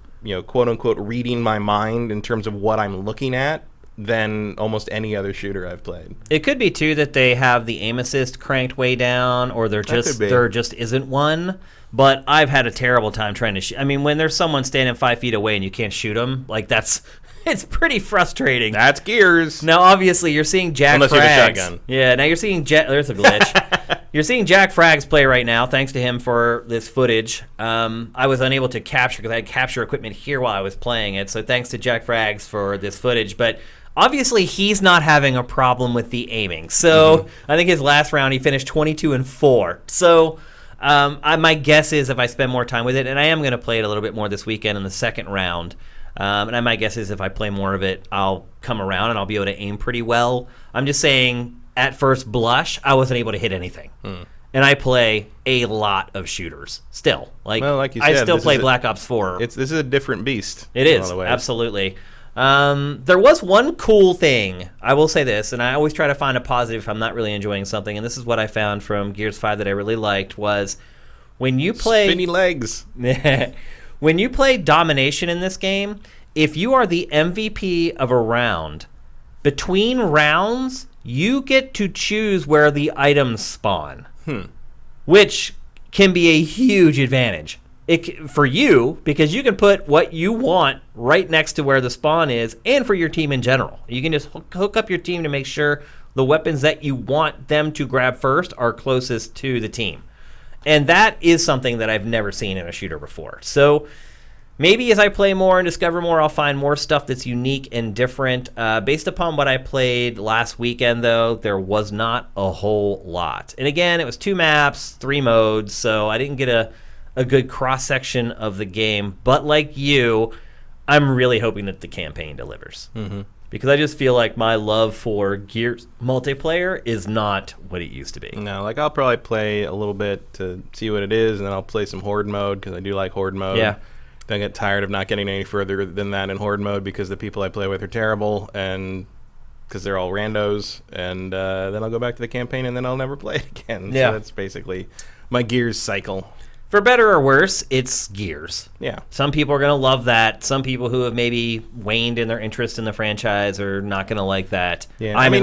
quote unquote, reading my mind in terms of what I'm looking at than almost any other shooter I've played. It could be too that they have the aim assist cranked way down, or there just isn't one. But I've had a terrible time trying to shoot. I mean, when there's someone standing 5 feet away and you can't shoot them, like it's pretty frustrating. That's Gears. Now, obviously, you're seeing Jack Unless Frags. you have a shotgun. Yeah, now you're seeing there's a glitch. You're seeing Jack Frags play right now, thanks to him for this footage. I was unable to capture because I had capture equipment here while I was playing it, so thanks to Jack Frags for this footage. But obviously, he's not having a problem with the aiming. So I think his last round, he finished 22-4. So my guess is if I spend more time with it, and I am going to play it a little bit more this weekend in the second round, and my guess is if I play more of it, I'll come around and I'll be able to aim pretty well. I'm just saying, at first blush, I wasn't able to hit anything. And I play a lot of shooters still. Like you said, I still play Black Ops 4. This is a different beast. It is, absolutely. There was one cool thing, I will say this, and I always try to find a positive if I'm not really enjoying something, and this is what I found from Gears 5 that I really liked, was when you play... Spinny legs. When you play Domination in this game, if you are the MVP of a round, between rounds, you get to choose where the items spawn, which can be a huge advantage for you, because you can put what you want right next to where the spawn is, and for your team in general. You can just hook up your team to make sure the weapons that you want them to grab first are closest to the team. And that is something that I've never seen in a shooter before. So maybe as I play more and discover more, I'll find more stuff that's unique and different. Based upon what I played last weekend, though, there was not a whole lot. And again, it was 2 maps, 3 modes, so I didn't get a good cross-section of the game. But like you, I'm really hoping that the campaign delivers. Mm-hmm. Because I just feel like my love for Gears multiplayer is not what it used to be. No, like I'll probably play a little bit to see what it is, and then I'll play some Horde mode because I do like Horde mode. Yeah. Then I get tired of not getting any further than that in Horde mode because the people I play with are terrible, and because they're all randos, and then I'll go back to the campaign, and then I'll never play it again. Yeah. So that's basically my Gears cycle. For better or worse, it's Gears. Yeah. Some people are going to love that. Some people who have maybe waned in their interest in the franchise are not going to like that. Yeah. I'm on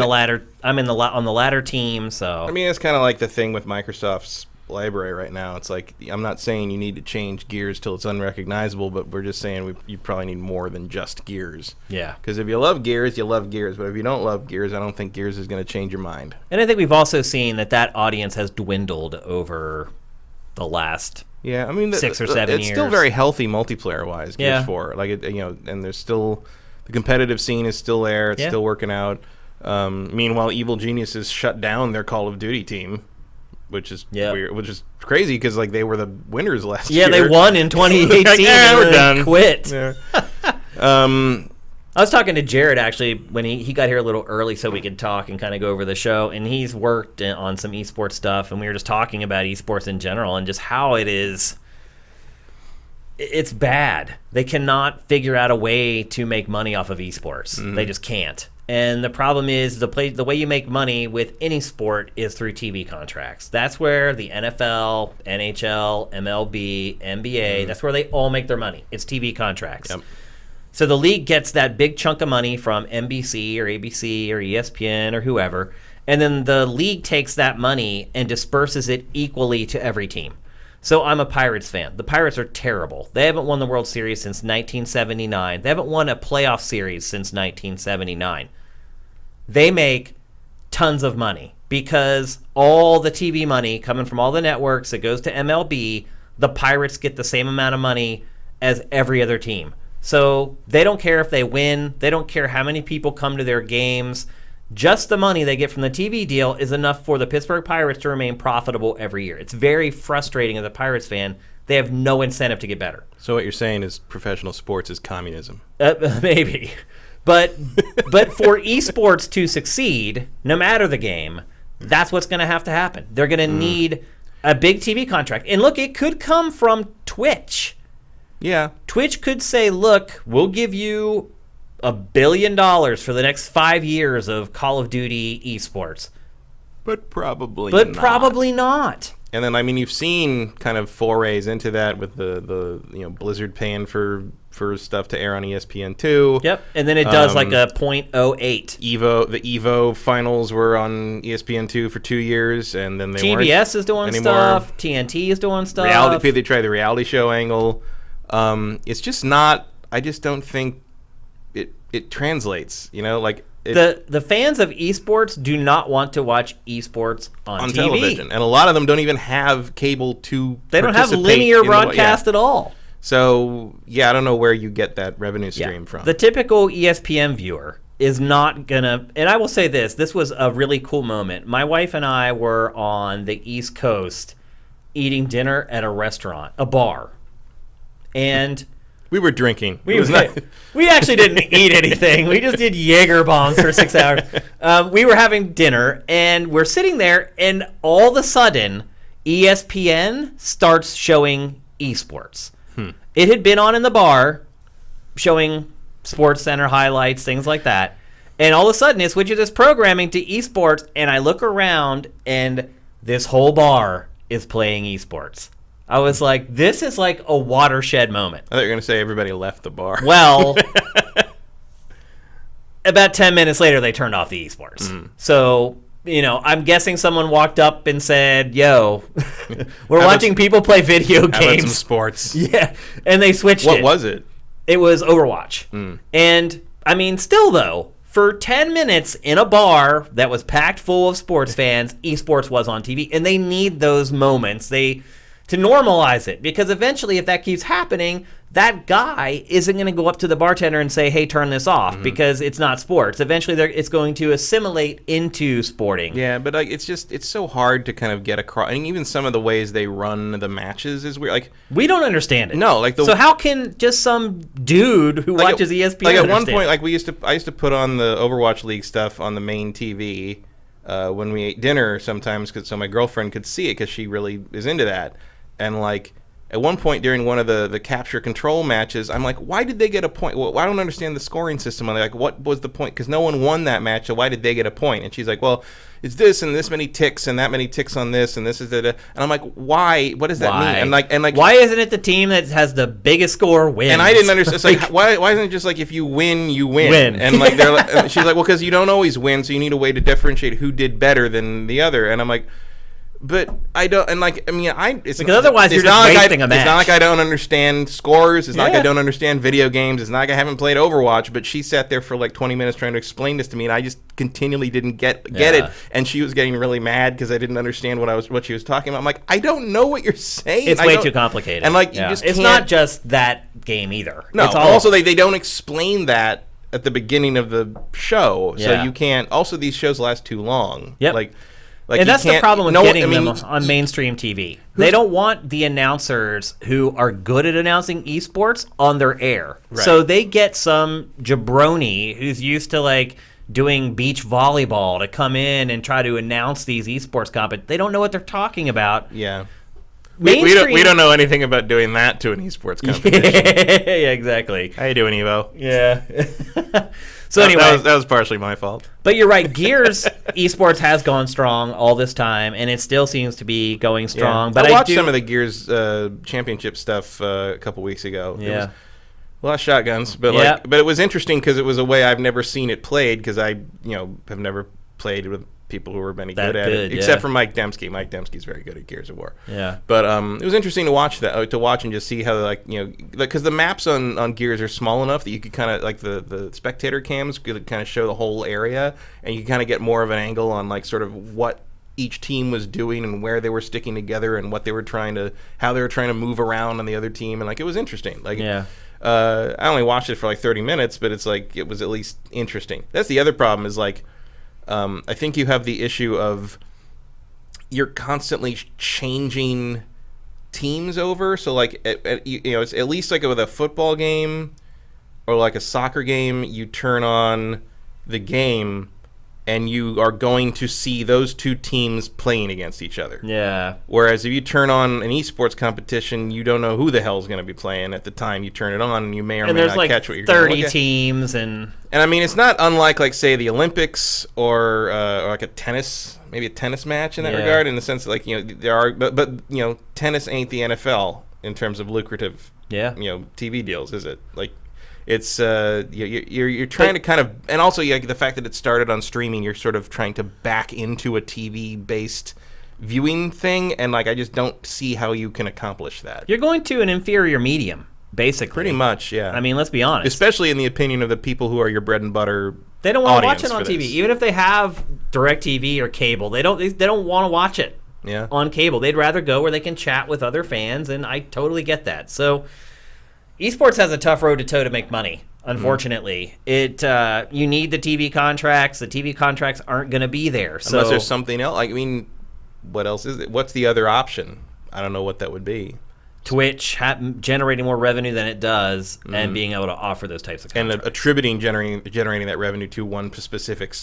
the latter team, so. I mean, it's kind of like the thing with Microsoft's library right now. It's like, I'm not saying you need to change Gears till it's unrecognizable, but we're just saying you probably need more than just Gears. Yeah. Because if you love Gears, you love Gears. But if you don't love Gears, I don't think Gears is going to change your mind. And I think we've also seen that audience has dwindled over the last 6 or 7 years. It's still very healthy multiplayer-wise, Gears Yeah. 4. Like, and there's still, the competitive scene is still there. It's still working out. Meanwhile, Evil Geniuses shut down their Call of Duty team, which is weird, which is crazy because like they were the winners last year. Yeah, they won in 2018 like, and we're then done. quit. Yeah. I was talking to Jared, actually, when he got here a little early so we could talk and kind of go over the show, and he's worked on some esports stuff, and we were just talking about esports in general and just how it's bad. They cannot figure out a way to make money off of esports. Mm-hmm. They just can't. And the problem is the way you make money with any sport is through TV contracts. That's where the NFL, NHL, MLB, NBA, that's where they all make their money. It's TV contracts. Yep. So the league gets that big chunk of money from NBC or ABC or ESPN or whoever, and then the league takes that money and disperses it equally to every team. So I'm a Pirates fan. The Pirates are terrible. They haven't won the World Series since 1979. They haven't won a playoff series since 1979. They make tons of money because all the TV money coming from all the networks that goes to MLB, the Pirates get the same amount of money as every other team. So they don't care if they win. They don't care how many people come to their games. Just the money they get from the TV deal is enough for the Pittsburgh Pirates to remain profitable every year. It's very frustrating as a Pirates fan. They have no incentive to get better. So what you're saying is professional sports is communism. Maybe. But for esports to succeed, no matter the game, that's what's going to have to happen. They're going to need a big TV contract. And look, it could come from Twitch. Yeah. Twitch could say, look, we'll give you $1 billion for the next 5 years of Call of Duty esports. But probably not. And then, I mean, you've seen kind of forays into that with the Blizzard paying for stuff to air on ESPN2. Yep, and then it does like a .08. The Evo finals were on ESPN2 for 2 years, and then they weren't TBS is doing anymore. stuff. TNT is doing stuff. They tried the reality show angle. It's just not. I just don't think it translates. Like the fans of esports do not want to watch esports on TV. Television, and a lot of them don't even have cable to. They don't have linear broadcast at all. So I don't know where you get that revenue stream from. The typical ESPN viewer is not gonna. And I will say this: this was a really cool moment. My wife and I were on the East Coast eating dinner at a restaurant, a bar. And we were drinking. We actually didn't eat anything. We just did Jaeger bombs for 6 hours. We were having dinner, and we're sitting there, and all of a sudden, ESPN starts showing esports. It had been on in the bar, showing Sports Center highlights, things like that. And all of a sudden, it switches its programming to esports, and I look around, and this whole bar is playing esports. I was like, this is like a watershed moment. I thought you were going to say everybody left the bar. Well, about 10 minutes later, they turned off the esports. So, I'm guessing someone walked up and said, yo, we're watching people play video games. How about some sports? Yeah, and they switched it. What was it? It was Overwatch. And, still, though, for 10 minutes in a bar that was packed full of sports fans, esports was on TV. And they need those moments to normalize it. Because eventually, if that keeps happening, that guy isn't going to go up to the bartender and say, hey, turn this off, because it's not sports. Eventually, it's going to assimilate into sporting. Yeah, but it's so hard to kind of get across. And even some of the ways they run the matches is weird. We don't understand it. No, so how can just some dude who watches ESPN at understand one point, it? I used to put on the Overwatch League stuff on the main TV when we ate dinner sometimes, so my girlfriend could see it because she really is into that. And at one point during one of the capture control matches, I'm like, why did they get a point? Well, I don't understand the scoring system. I'm like, what was the point? Because no one won that match, so why did they get a point? And she's like, well, it's this and this many ticks and that many ticks on this and this is that. And I'm like, why? What does that mean? And why isn't it the team that has the biggest score wins? And I didn't understand. It's like, why isn't it just like if you win, you win? And and she's like, well, because you don't always win, so you need a way to differentiate who did better than the other. And I'm like, but I don't, and because otherwise you're just wasting a match. It's not like I don't understand scores. It's not like I don't understand video games. It's not like I haven't played Overwatch. But she sat there for 20 minutes trying to explain this to me, and I just continually didn't get it. And she was getting really mad because I didn't understand what she was talking about. I'm like, I don't know what you're saying. It's way too complicated. And you just it's not just that game either. No. It's also, they don't explain that at the beginning of the show, so you can't. Also, these shows last too long. Yep. And that's the problem with getting them on mainstream TV. They don't want the announcers who are good at announcing esports on their air. Right. So they get some jabroni who's used to doing beach volleyball to come in and try to announce these esports competitions. They don't know what they're talking about. Yeah. We don't know anything about doing that to an esports competition. Yeah, exactly. How you doing, Evo? Yeah. So anyway, that was partially my fault. But you're right. Gears esports has gone strong all this time, and it still seems to be going strong. Yeah. But I watched some of the Gears championship stuff a couple weeks ago. Yeah. It was a lot of shotguns, but but it was interesting because it was a way I've never seen it played because I have never played with people who were any good at it, except for Mike Dembski. Mike Dembski's very good at Gears of War. Yeah. But it was interesting to watch and just see how because the maps on Gears are small enough that you could kind of the spectator cams could kind of show the whole area, and you could kind of get more of an angle on sort of what each team was doing and where they were sticking together and what they were how they were trying to move around on the other team, and it was interesting. I only watched it for 30 minutes, but it's it was at least interesting. That's the other problem is I think you have the issue of you're constantly changing teams over. So it's at least with a football game or a soccer game, you turn on the game and you are going to see those two teams playing against each other. Yeah. Whereas if you turn on an esports competition, you don't know who the hell is going to be playing at the time you turn it on, and you may or may not catch what you're going to look at. And there's 30 teams, and it's not unlike say the Olympics or a tennis, maybe a tennis match in that regard, in the sense that there are, but tennis ain't the NFL in terms of lucrative TV deals, is it? It's you're trying to kind of, and also the fact that it started on streaming, you're sort of trying to back into a TV based viewing thing, and I just don't see how you can accomplish that. You're going to an inferior medium, basically. Pretty much, yeah. Let's be honest. Especially in the opinion of the people who are your bread and butter. They don't want to watch it on TV, even if they have DirecTV or cable. They don't want to watch it on cable. They'd rather go where they can chat with other fans, and I totally get that. So. Esports has a tough road to toe to make money, unfortunately. You need the TV contracts. The TV contracts aren't going to be there. Unless there's something else. What else is it? What's the other option? I don't know what that would be. Twitch generating more revenue than it does, and being able to offer those types of contracts. And attributing generating that revenue to one specific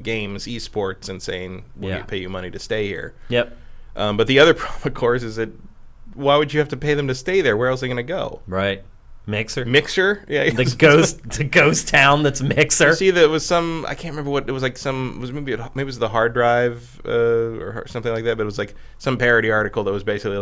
games, esports, and saying, we'll pay you money to stay here. Yep. But the other problem, of course, is that why would you have to pay them to stay there? Where else are they going to go? Right. Mixer, yeah. The ghost town that's Mixer. You see, there was some, I can't remember what it was maybe it was the hard drive or something like that. But it was some parody article that was basically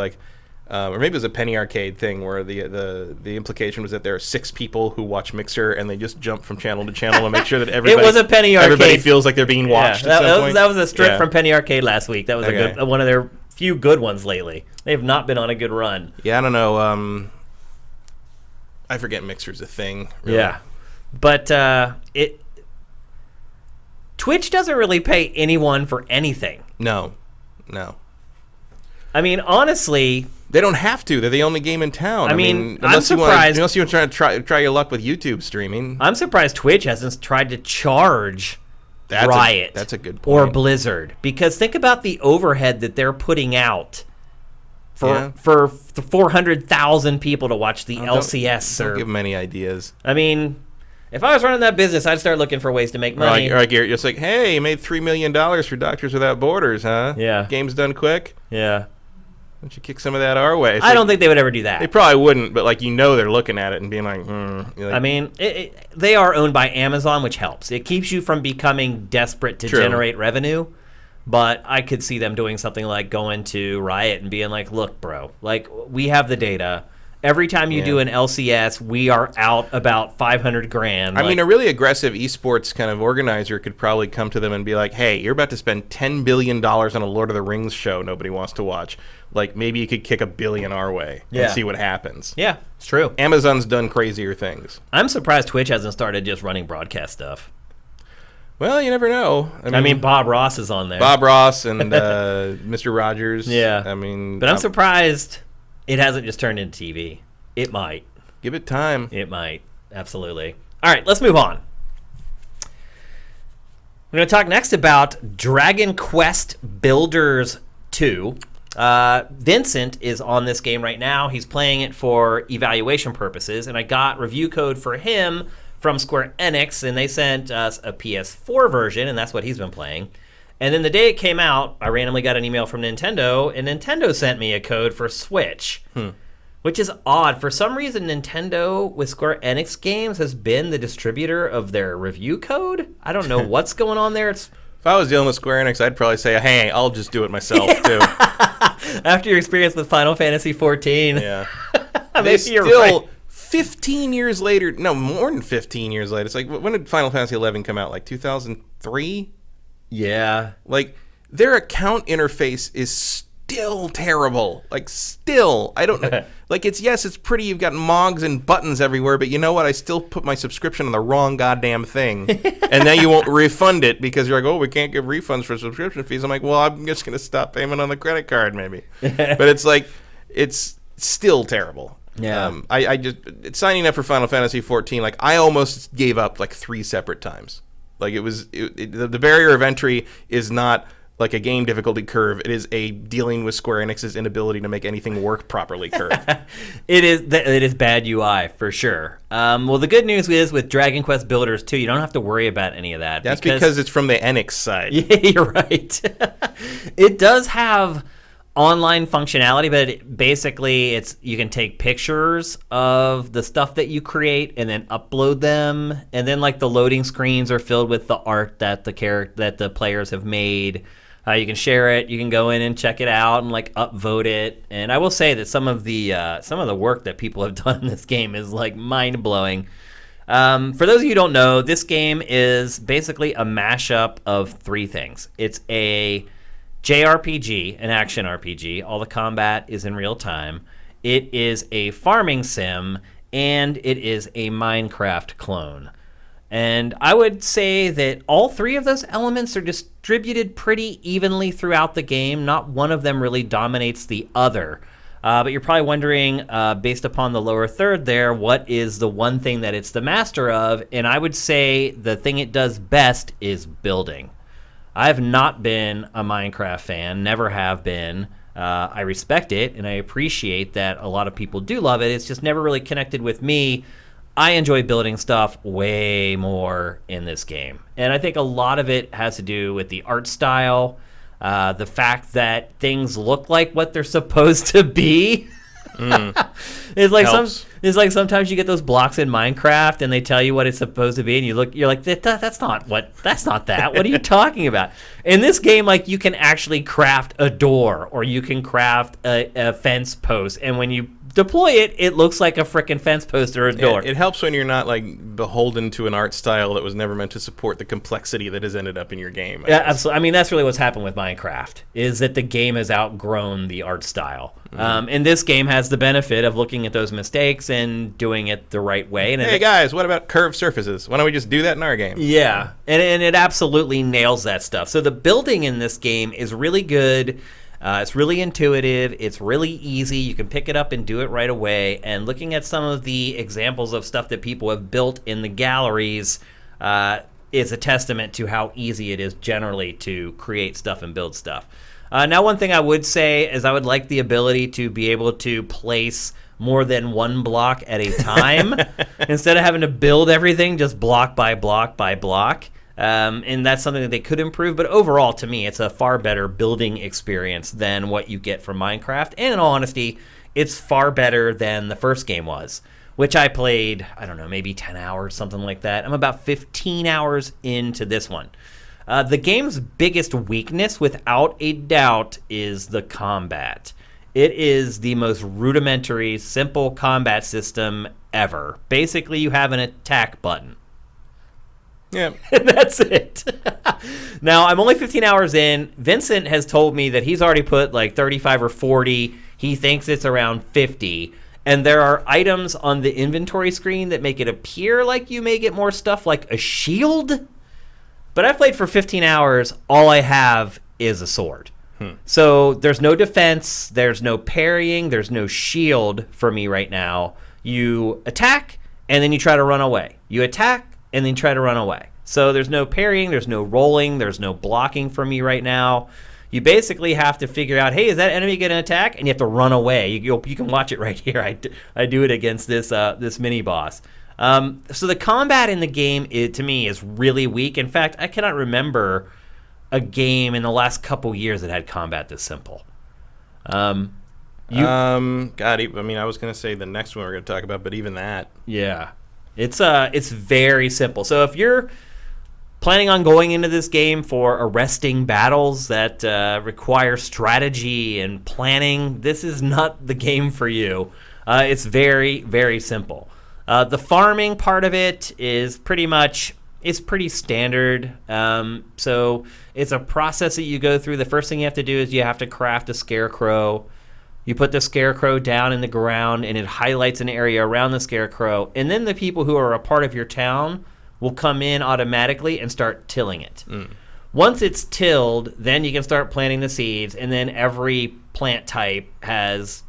or maybe it was a Penny Arcade thing where the implication was that there are 6 people who watch Mixer and they just jump from channel to channel to make sure that everybody It was a Penny Arcade. Everybody feels like they're being watched at some point. That was a strip from Penny Arcade last week. That was one of their few good ones lately. They have not been on a good run. Yeah, I don't know. I forget Mixer's a thing. Really. Yeah, but Twitch doesn't really pay anyone for anything. No. I mean, honestly, they don't have to. They're the only game in town. I mean, unless I'm surprised. Unless you want to try your luck with YouTube streaming. I'm surprised Twitch hasn't tried to charge Riot. That's a good point. Or Blizzard, because think about the overhead that they're putting out for 400,000 people to watch the LCS. Don't give them any ideas. I mean, if I was running that business, I'd start looking for ways to make money. Or Garrett, just like, hey, you made $3 million for Doctors Without Borders, huh? Yeah. Game's done quick. Yeah. Why don't you kick some of that our way? I don't think they would ever do that. They probably wouldn't, but they're looking at it and being like, I mean, they are owned by Amazon, which helps. It keeps you from becoming desperate to generate revenue. But I could see them doing something like going to Riot and being like, look, bro, like, we have the data. Every time you do an LCS, we are out about $500,000. I mean, a really aggressive esports kind of organizer could probably come to them and be like, hey, you're about to spend $10 billion on a Lord of the Rings show nobody wants to watch. Like, maybe you could kick $1 billion our way and see what happens. Yeah, it's true. Amazon's done crazier things. I'm surprised Twitch hasn't started just running broadcast stuff. Well, you never know. I mean, Bob Ross is on there. Bob Ross and Mr. Rogers. Yeah. I mean... But I'm surprised it hasn't just turned into TV. It might. Give it time. It might. Absolutely. All right, let's move on. We're going to talk next about Dragon Quest Builders 2. Vincent is on this game right now. He's playing it for evaluation purposes, and I got review code for him from Square Enix, and they sent us a PS4 version, and that's what he's been playing. And then the day it came out, I randomly got an email from Nintendo, and Nintendo sent me a code for Switch, which is odd. For some reason, Nintendo with Square Enix games has been the distributor of their review code. I don't know what's going on there. If I was dealing with Square Enix, I'd probably say, hey, I'll just do it myself, too. After your experience with Final Fantasy XIV. Yeah. Maybe you're right. 15 years later, no, more than 15 years later. It's like, when did Final Fantasy XI come out? Like 2003? Yeah. Like, their account interface is still terrible. Like, still. I don't know. Like, it's pretty. You've got mogs and buttons everywhere, but you know what? I still put my subscription on the wrong goddamn thing. And then you won't refund it because you're like, oh, we can't give refunds for subscription fees. I'm like, well, I'm just going to stop payment on the credit card, maybe. But it's like, it's still terrible. Yeah. I just signing up for Final Fantasy XIV, like, I almost gave up like 3 separate times. Like, the barrier of entry is not like a game difficulty curve. It is a dealing with Square Enix's inability to make anything work properly curve. It is bad UI for sure. Well, the good news is with Dragon Quest Builders 2, you don't have to worry about any of that. That's because it's from the Enix side. Yeah, you're right. It does have online functionality, but basically you can take pictures of the stuff that you create and then upload them, and then like the loading screens are filled with the art that the players have made. You can share it, you can go in and check it out and like upvote it. And I will say that some of the work that people have done in this game is like mind-blowing. For those of you who don't know, this game is basically a mashup of 3 things. It's a JRPG, an action RPG. All the combat is in real time. It is a farming sim, and it is a Minecraft clone. And I would say that all 3 of those elements are distributed pretty evenly throughout the game. Not one of them really dominates the other. But you're probably wondering, based upon the lower third there, what is the one thing that it's the master of? And I would say the thing it does best is building. I've not been a Minecraft fan, never have been. I respect it, and I appreciate that a lot of people do love it. It's just never really connected with me. I enjoy building stuff way more in this game. And I think a lot of it has to do with the art style, the fact that things look like what they're supposed to be. It's like It's like sometimes you get those blocks in Minecraft and they tell you what it's supposed to be, and you're like, that's not that. What are you talking about? In this game, like, you can actually craft a door, or you can craft a fence post, and when you deploy it, it looks like a frickin' fence post or a door. It helps when you're not like beholden to an art style that was never meant to support the complexity that has ended up in your game. Yeah, absolutely. I mean, that's really what's happened with Minecraft, is that the game has outgrown the art style. And this game has the benefit of looking at those mistakes and doing it the right way. And hey guys, what about curved surfaces? Why don't we just do that in our game? Yeah, and it absolutely nails that stuff. So the building in this game is really good. It's really intuitive. It's really easy. You can pick it up and do it right away. And looking at some of the examples of stuff that people have built in the galleries is a testament to how easy it is generally to create stuff and build stuff. Now, one thing I would say is I would like the ability to be able to place more than one block at a time instead of having to build everything just block by block by block. And that's something that they could improve, but overall, to me, it's a far better building experience than what you get from Minecraft. And in all honesty, it's far better than the first game was, which I played, I don't know, maybe 10 hours, something like that. I'm about 15 hours into this one. The game's biggest weakness, without a doubt, is the combat. It is the most rudimentary, simple combat system ever. Basically, you have an attack button. Yeah. And that's it. Now, I'm only 15 hours in. Vincent has told me that he's already put like 35 or 40. He thinks it's around 50. And there are items on the inventory screen that make it appear like you may get more stuff, like a shield. But I've played for 15 hours. All I have is a sword. So there's no defense. There's no parrying. There's no shield for me right now. You attack, and then you try to run away. You attack, and then try to run away. So there's no parrying, there's no rolling, there's no blocking for me right now. You basically have to figure out, hey, is that enemy going to attack? And you have to run away. You can watch it right here. I do it against this mini boss. So the combat in the game, to me, is really weak. In fact, I cannot remember a game in the last couple years that had combat this simple. God, I mean, I was going to say the next one we're going to talk about, but even that. Yeah. It's very simple. So if you're planning on going into this game for arresting battles that require strategy and planning, this is not the game for you. It's very, very simple. The farming part of it is pretty standard. So it's a process that you go through. The first thing you have to do is you have to craft a scarecrow. You put the scarecrow down in the ground, and it highlights an area around the scarecrow. And then the people who are a part of your town will come in automatically and start tilling it. Once it's tilled, then you can start planting the seeds, and then every plant type has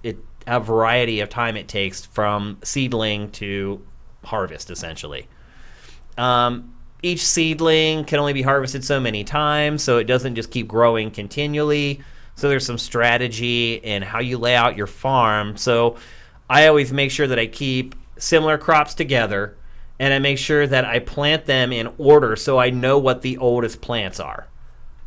a variety of time it takes from seedling to harvest, essentially. Each seedling can only be harvested so many times, so it doesn't just keep growing continually. So there's some strategy in how you lay out your farm. So I always make sure that I keep similar crops together, and I make sure that I plant them in order so I know what the oldest plants are.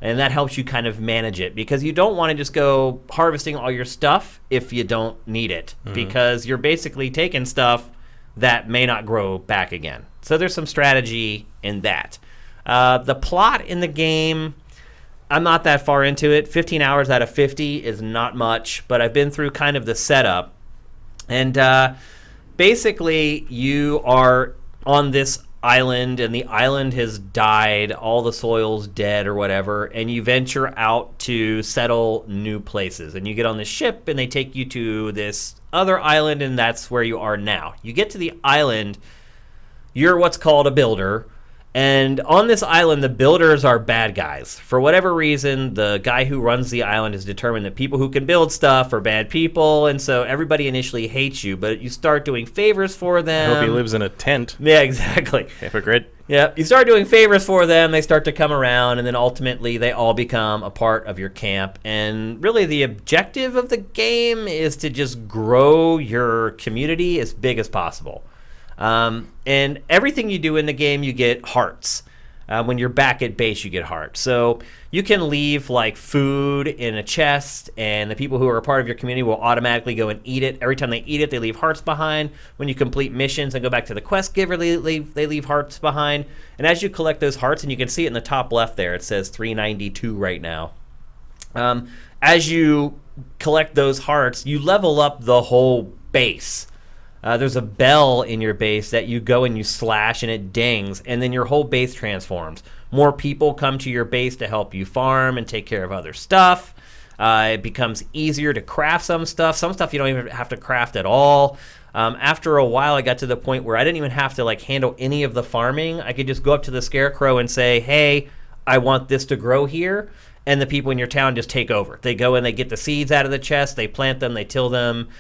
And that helps you kind of manage it, because you don't want to just go harvesting all your stuff if you don't need it, because you're basically taking stuff that may not grow back again. So there's some strategy in that. The plot in the game, I'm not that far into it. 15 hours out of 50 is not much, but I've been through kind of the setup. And basically, you are on this island, and the island has died, all the soil's dead or whatever, and you venture out to settle new places. And you get on this ship, and they take you to this other island, and that's where you are now. You get to the island, you're what's called a builder. And on this island, the builders are bad guys. For whatever reason, the guy who runs the island has determined that people who can build stuff are bad people, and so everybody initially hates you, but you start doing favors for them. I hope he lives in a tent. Yeah, exactly. Hypocrite. Yeah, you start doing favors for them, they start to come around, and then ultimately they all become a part of your camp. And really the objective of the game is to just grow your community as big as possible. And everything you do in the game, you get hearts. When you're back at base, you get hearts. So you can leave like food in a chest, and the people who are a part of your community will automatically go and eat it. Every time they eat it, they leave hearts behind. When you complete missions and go back to the quest giver, they leave hearts behind. And as you collect those hearts, and you can see it in the top left there, it says 392 right now. As you collect those hearts, you level up the whole base. There's a bell in your base that you go and you slash and it dings, and then your whole base transforms. More people come to your base to help you farm and take care of other stuff. It becomes easier to craft some stuff. Some stuff you don't even have to craft at all. After a while, I got to the point where I didn't even have to like handle any of the farming. I could just go up to the scarecrow and say, hey, I want this to grow here. And the people in your town just take over. They go and they get the seeds out of the chest, they plant them, they till them.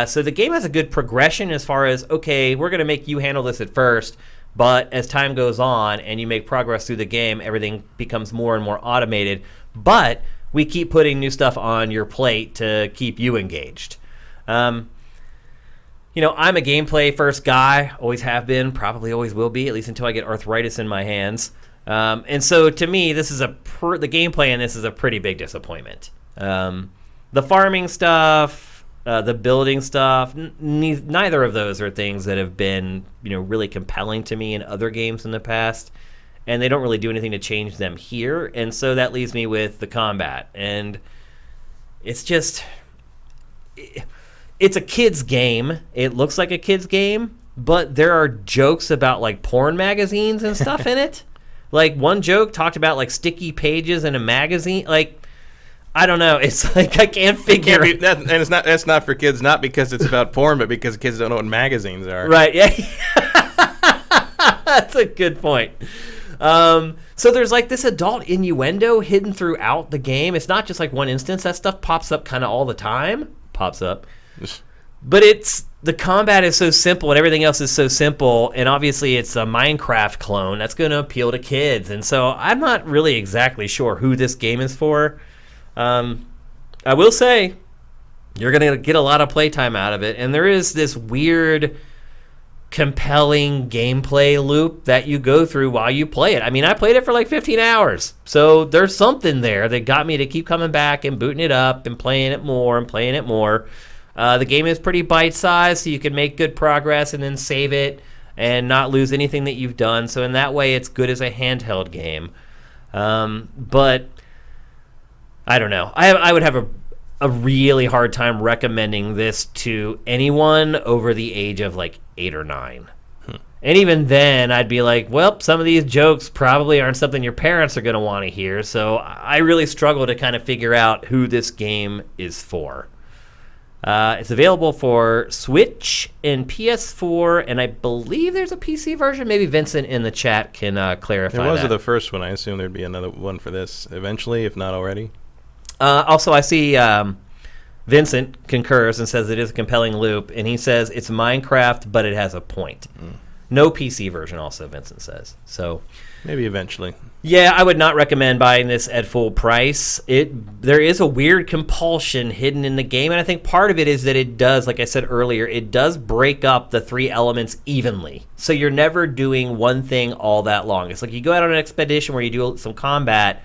So the game has a good progression as far as, okay, we're going to make you handle this at first, but as time goes on and you make progress through the game, everything becomes more and more automated. But we keep putting new stuff on your plate to keep you engaged. I'm a gameplay first guy, always have been, probably always will be, at least until I get arthritis in my hands. And so to me, this is the gameplay in this is a pretty big disappointment. The farming stuff, the building stuff, neither of those are things that have been, really compelling to me in other games in the past, and they don't really do anything to change them here. And so that leaves me with the combat, and it's just, it's a kid's game. It looks like a kid's game, but there are jokes about like porn magazines and stuff in it. Like, one joke talked about, like, sticky pages in a magazine. Like, I don't know. It's like I can't figure it out. And that's not for kids, not because it's about porn, but because kids don't know what magazines are. Right, yeah. That's a good point. So there's, like, this adult innuendo hidden throughout the game. It's not just, like, one instance. That stuff pops up kind of all the time. Pops up. But the combat is so simple and everything else is so simple, and obviously it's a Minecraft clone that's going to appeal to kids. And so I'm not really exactly sure who this game is for. I will say you're going to get a lot of playtime out of it, and there is this weird, compelling gameplay loop that you go through while you play it. I mean, I played it for like 15 hours, so there's something there that got me to keep coming back and booting it up and playing it more and playing it more. The game is pretty bite-sized, so you can make good progress and then save it and not lose anything that you've done. So in that way, it's good as a handheld game. But I don't know. I would have a really hard time recommending this to anyone over the age of like 8 or 9. And even then, I'd be like, well, some of these jokes probably aren't something your parents are going to want to hear. So I really struggle to kind of figure out who this game is for. It's available for Switch and PS4, and I believe there's a PC version. Maybe Vincent in the chat can clarify that. There was the first one. I assume there'd be another one for this eventually, if not already. Also, I see Vincent concurs and says it is a compelling loop, and he says it's Minecraft, but it has a point. No PC version, also, Vincent says. So maybe eventually. Yeah, I would not recommend buying this at full price. There is a weird compulsion hidden in the game, and I think part of it is that it does, like I said earlier, it does break up the 3 elements evenly. So you're never doing one thing all that long. It's like you go out on an expedition where you do some combat,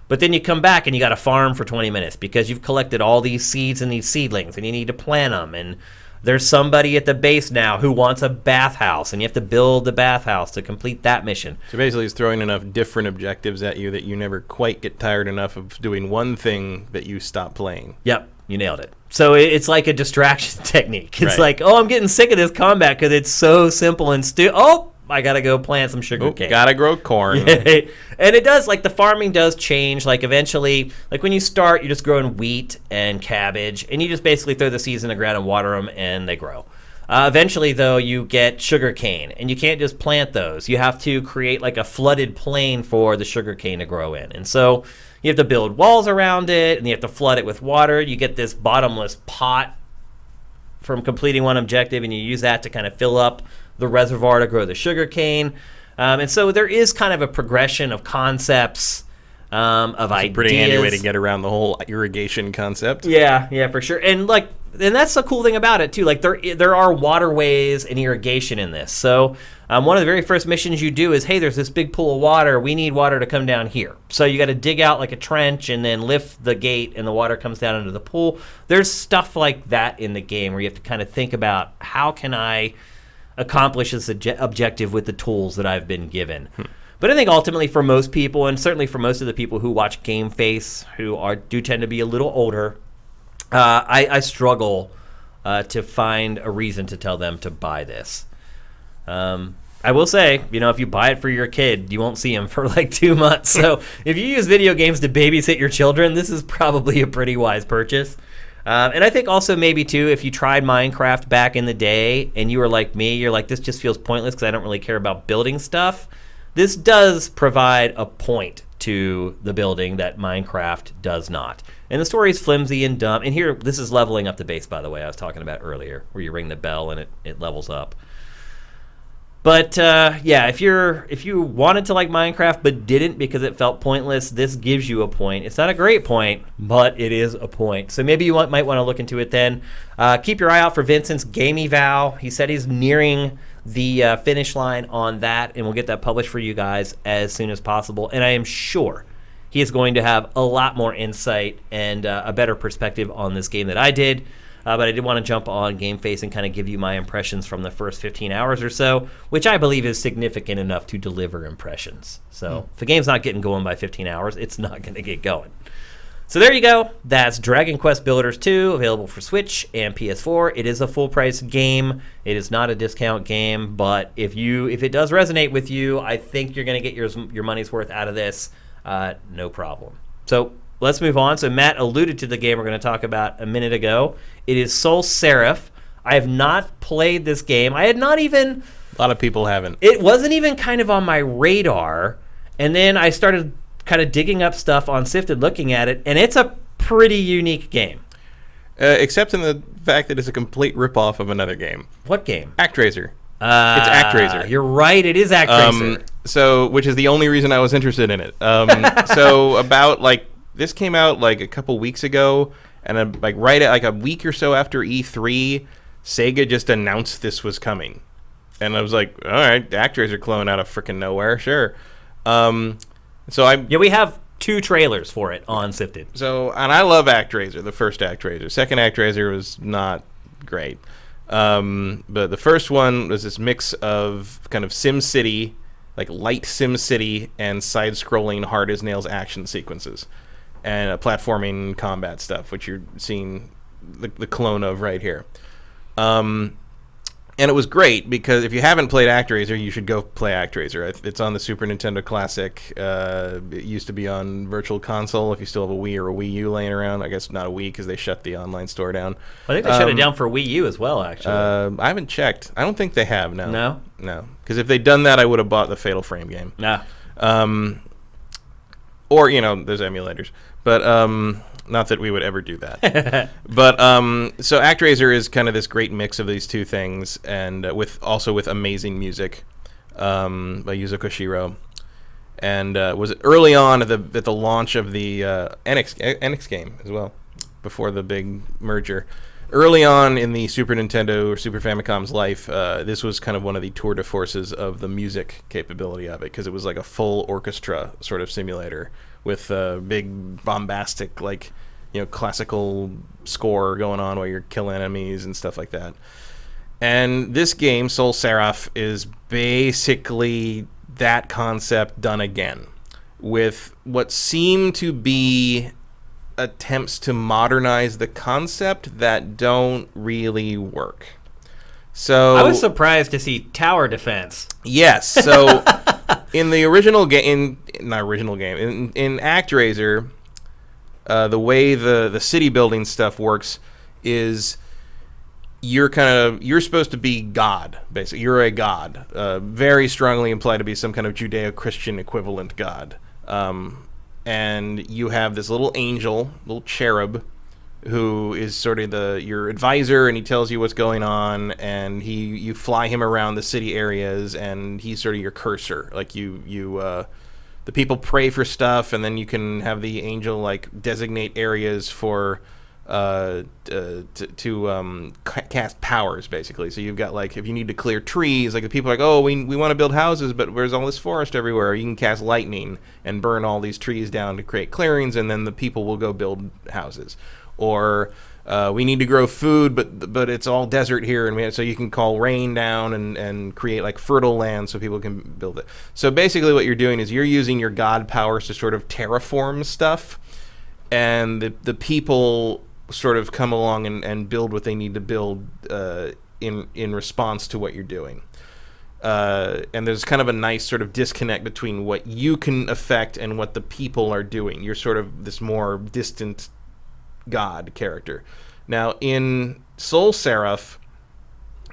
but then you come back and you got to farm for 20 minutes because you've collected all these seeds and these seedlings, and you need to plant them, and there's somebody at the base now who wants a bathhouse, and you have to build the bathhouse to complete that mission. So basically it's throwing enough different objectives at you that you never quite get tired enough of doing one thing that you stop playing. Yep, you nailed it. So it's like a distraction technique. It's right. like, oh, I'm getting sick of this combat because it's so simple and oh, I got to go plant some sugar cane. Gotta grow corn. And it does, like, the farming does change. Like, eventually, like, when you start, you're just growing wheat and cabbage, and you just basically throw the seeds in the ground and water them, and they grow. Eventually, though, you get sugar cane, and you can't just plant those. You have to create, like, a flooded plain for the sugar cane to grow in. And so you have to build walls around it, and you have to flood it with water. You get this bottomless pot from completing one objective, and you use that to kind of fill up the reservoir to grow the sugar cane. And so there is kind of a progression of concepts, of ideas. It's a pretty handy way to get around the whole irrigation concept. Yeah, for sure. And, like, And that's the cool thing about it, too. Like, there are waterways and irrigation in this. So one of the very first missions you do is, hey, there's this big pool of water. We need water to come down here. So you got to dig out like a trench and then lift the gate, and the water comes down into the pool. There's stuff like that in the game where you have to kind of think about, how can I accomplish this objective with the tools that I've been given? But I think ultimately for most people, and certainly for most of the people who watch GameFace, who do tend to be a little older, I struggle to find a reason to tell them to buy this. I will say, if you buy it for your kid, you won't see him for like 2 months. So if you use video games to babysit your children, this is probably a pretty wise purchase. And I think also maybe, too, if you tried Minecraft back in the day and you were like me, you're like, this just feels pointless because I don't really care about building stuff. This does provide a point to the building that Minecraft does not. And the story is flimsy and dumb. And here, this is leveling up the base, by the way, I was talking about earlier, where you ring the bell and it levels up. But yeah, if you wanted to like Minecraft but didn't because it felt pointless, this gives you a point. It's not a great point, but it is a point. So maybe you might want to look into it then. Keep your eye out for Vincent's game eval. He said he's nearing the finish line on that, and we'll get that published for you guys as soon as possible. And I am sure he is going to have a lot more insight and a better perspective on this game than I did. But I did want to jump on GameFace and kind of give you my impressions from the first 15 hours or so, which I believe is significant enough to deliver impressions. So if the game's not getting going by 15 hours, it's not going to get going. So there you go. That's Dragon Quest Builders 2, available for Switch and PS4. It is a full-price game. It is not a discount game, but if it does resonate with you, I think you're going to get your money's worth out of this. No problem. So let's move on. So Matt alluded to the game we're going to talk about a minute ago. It is SolSeraph. I have not played this game. I had not even... A lot of people haven't. It wasn't even kind of on my radar. And then I started kind of digging up stuff on SIFTD, looking at it, and it's a pretty unique game. Except in the fact that it's a complete ripoff of another game. What game? ActRaiser. It's ActRaiser. You're right, it is ActRaiser. So, which is the only reason I was interested in it. So about this came out like a couple weeks ago, and right at a week or so after E3, Sega just announced this was coming, and I was like, all right, ActRaiser clone out of freaking nowhere, sure. We have 2 trailers for it on SIFTD. So, and I love ActRaiser, the first ActRaiser. Second ActRaiser was not great. But the first one was this mix of kind of SimCity, like light SimCity, and side-scrolling hard-as-nails action sequences, and platforming combat stuff, which you're seeing the clone of right here. And it was great because if you haven't played ActRaiser, you should go play ActRaiser. It's on the Super Nintendo Classic. It used to be on Virtual Console if you still have a Wii or a Wii U laying around. I guess not a Wii because they shut the online store down. I think they shut it down for Wii U as well, actually. I haven't checked. I don't think they have, no. No? No. Because if they'd done that, I would have bought the Fatal Frame game. Nah. Or, there's emulators. But... not that we would ever do that. But so ActRaiser is kind of this great mix of these two things, and with amazing music by Yuzo Koshiro. And was early on at the launch of the NX game as well, before the big merger. Early on in the Super Nintendo or Super Famicom's life, this was kind of one of the tour de forces of the music capability of it, because it was like a full orchestra sort of simulator with a big bombastic classical score going on while you're killing enemies and stuff like that. And this game, SolSeraph, is basically that concept done again, with what seem to be attempts to modernize the concept that don't really work. So I was surprised to see tower defense. Yes. So in the original game, in ActRaiser, the way the city building stuff works is you're supposed to be God, basically. You're a god, very strongly implied to be some kind of Judeo-Christian equivalent god. And you have this little angel, little cherub, who is sort of your advisor, and he tells you what's going on, and you fly him around the city areas, and he's sort of your cursor. Like the people pray for stuff, and then you can have the angel designate areas for cast powers, basically. So you've got, like, if you need to clear trees, like, the people are like, oh, we want to build houses, but there's all this forest everywhere. You can cast lightning and burn all these trees down to create clearings, and then the people will go build houses. Or we need to grow food, but it's all desert here, and so you can call rain down and create, like, fertile land so people can build it. So basically what you're doing is you're using your god powers to sort of terraform stuff, and the people sort of come along and build what they need to build in response to what you're doing. And there's kind of a nice sort of disconnect between what you can affect and what the people are doing. You're sort of this more distant god character. Now, in SolSeraph,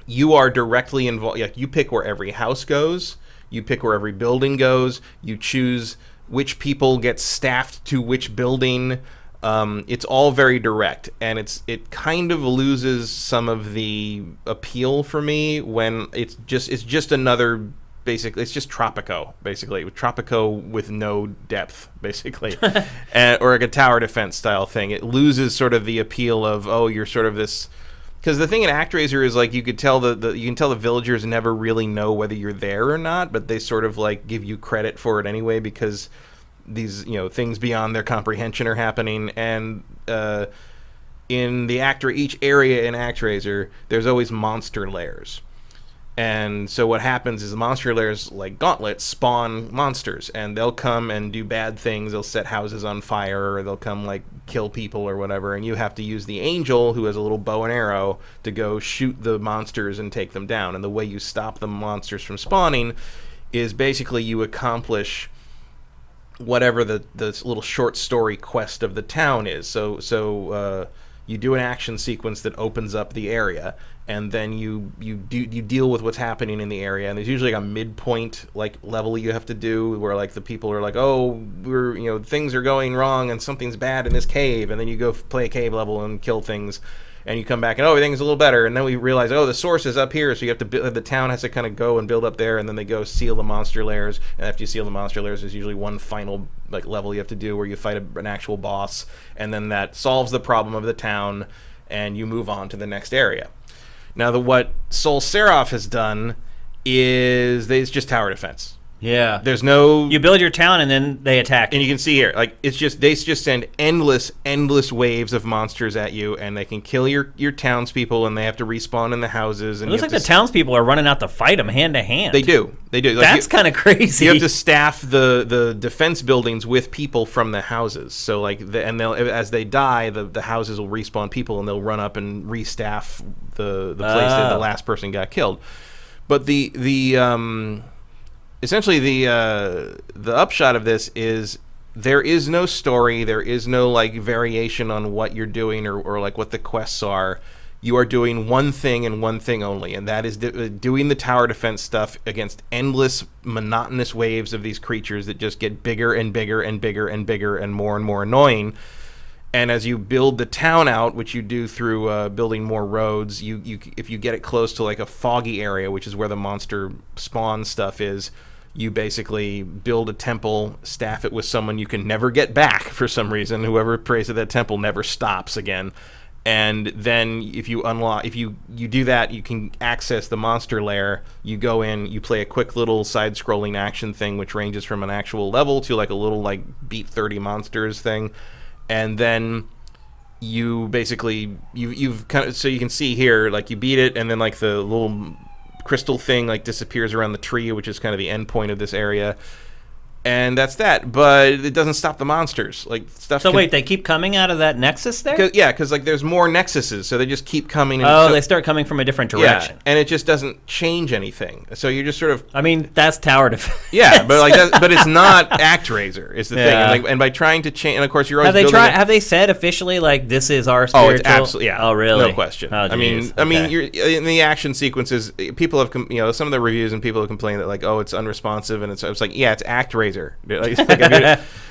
you are directly involved. Like, you pick where every house goes. You pick where every building goes. You choose which people get staffed to which building. It's all very direct, and it kind of loses some of the appeal for me when it's just another, basically it's just Tropico, basically Tropico with no depth, basically, or like a tower defense style thing. It loses sort of the appeal of, oh, you're sort of this, because the thing in ActRaiser is, like, you can tell the villagers never really know whether you're there or not, but they sort of, like, give you credit for it anyway, because these, things beyond their comprehension are happening. And in each area in ActRaiser, there's always monster lairs. And so what happens is the monster lairs, like gauntlets, spawn monsters, and they'll come and do bad things. They'll set houses on fire, or they'll come, like, kill people or whatever, and you have to use the angel, who has a little bow and arrow, to go shoot the monsters and take them down. And the way you stop the monsters from spawning is basically you accomplish whatever the little short story quest of the town is. So you do an action sequence that opens up the area, and then you deal with what's happening in the area. And there's usually like a midpoint, like, level you have to do, where, like, the people are like, oh, we're things are going wrong and something's bad in this cave, and then you go play a cave level and kill things. And you come back and, oh, everything's a little better. And then we realize, oh, the source is up here. So you have to the town has to kind of go and build up there. And then they go seal the monster lairs. And after you seal the monster lairs, there's usually one final, like, level you have to do where you fight an actual boss. And then that solves the problem of the town, and you move on to the next area. Now, what SolSeraph has done is it's just tower defense. Yeah. There's no... You build your town, and then they attack. And you can see here, like, they just send endless waves of monsters at you, and they can kill your townspeople, and they have to respawn in the houses. And it looks like the townspeople are running out to fight them hand to hand. They do. Like, that's kind of crazy. You have to staff the defense buildings with people from the houses. So, like, as they die, the houses will respawn people, and they'll run up and restaff the place that the last person got killed. But essentially, the upshot of this is there is no story, there is no, like, variation on what you're doing or like what the quests are. You are doing one thing and one thing only, and that is doing the tower defense stuff against endless, monotonous waves of these creatures that just get bigger and bigger and bigger and bigger and more annoying. And as you build the town out, which you do through building more roads, if you get it close to, like, a foggy area, which is where the monster spawn stuff is, you basically build a temple, staff it with someone you can never get back for some reason. Whoever prays at that temple never stops again. And then if you do that, you can access the monster lair. You go in, you play a quick little side-scrolling action thing, which ranges from an actual level to, like, a little, like, beat 30 monsters thing. And then you basically you've kind of, so you can see here, like, you beat it, and then, like, the little crystal thing, like, disappears around the tree, which is kind of the end point of this area. And that's that, but it doesn't stop the monsters. Like, stuff. So wait, they keep coming out of that nexus there? Yeah, because, like, there's more nexuses, so they just keep coming. They start coming from a different direction. Yeah, and it just doesn't change anything. So you're just sort of. I mean, that's tower defense. Yeah, but but it's not ActRaiser is the thing, and by trying to change, and of course you're always have they said officially, like, this is our spiritual? Oh, it's absolutely, yeah. Oh, really? No question. Oh, I mean, you're in the action sequences. People have, some of the reviews and people have complained that, like, oh, it's unresponsive, and it's like, yeah, it's ActRaiser.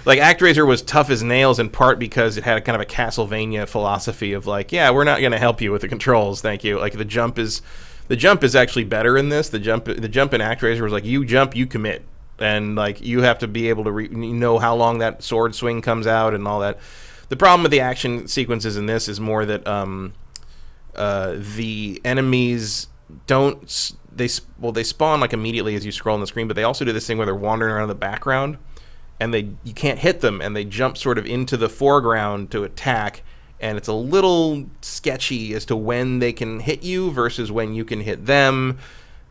Like, ActRaiser was tough as nails in part because it had a kind of a Castlevania philosophy of, like, yeah, we're not going to help you with the controls, thank you. Like, the jump is actually better in this. The jump in ActRaiser was like, you jump, you commit, and, like, you have to be able to know how long that sword swing comes out and all that. The problem with the action sequences in this is more that the enemies they spawn like immediately as you scroll on the screen, but they also do this thing where they're wandering around the background, and you can't hit them, and they jump sort of into the foreground to attack, and it's a little sketchy as to when they can hit you versus when you can hit them.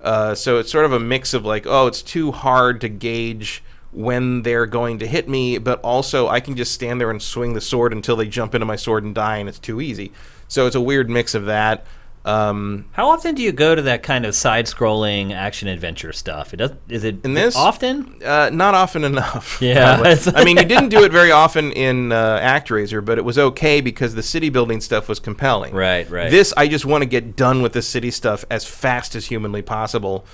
So it's sort of a mix of like, oh, it's too hard to gauge when they're going to hit me, but also I can just stand there and swing the sword until they jump into my sword and die, and it's too easy. So it's a weird mix of that. How often do you go to that kind of side-scrolling action-adventure stuff? Is it in this often? Not often enough. Yeah. I mean, you didn't do it very often in ActRaiser, but it was okay because the city-building stuff was compelling. Right. This, I just want to get done with the city stuff as fast as humanly possible.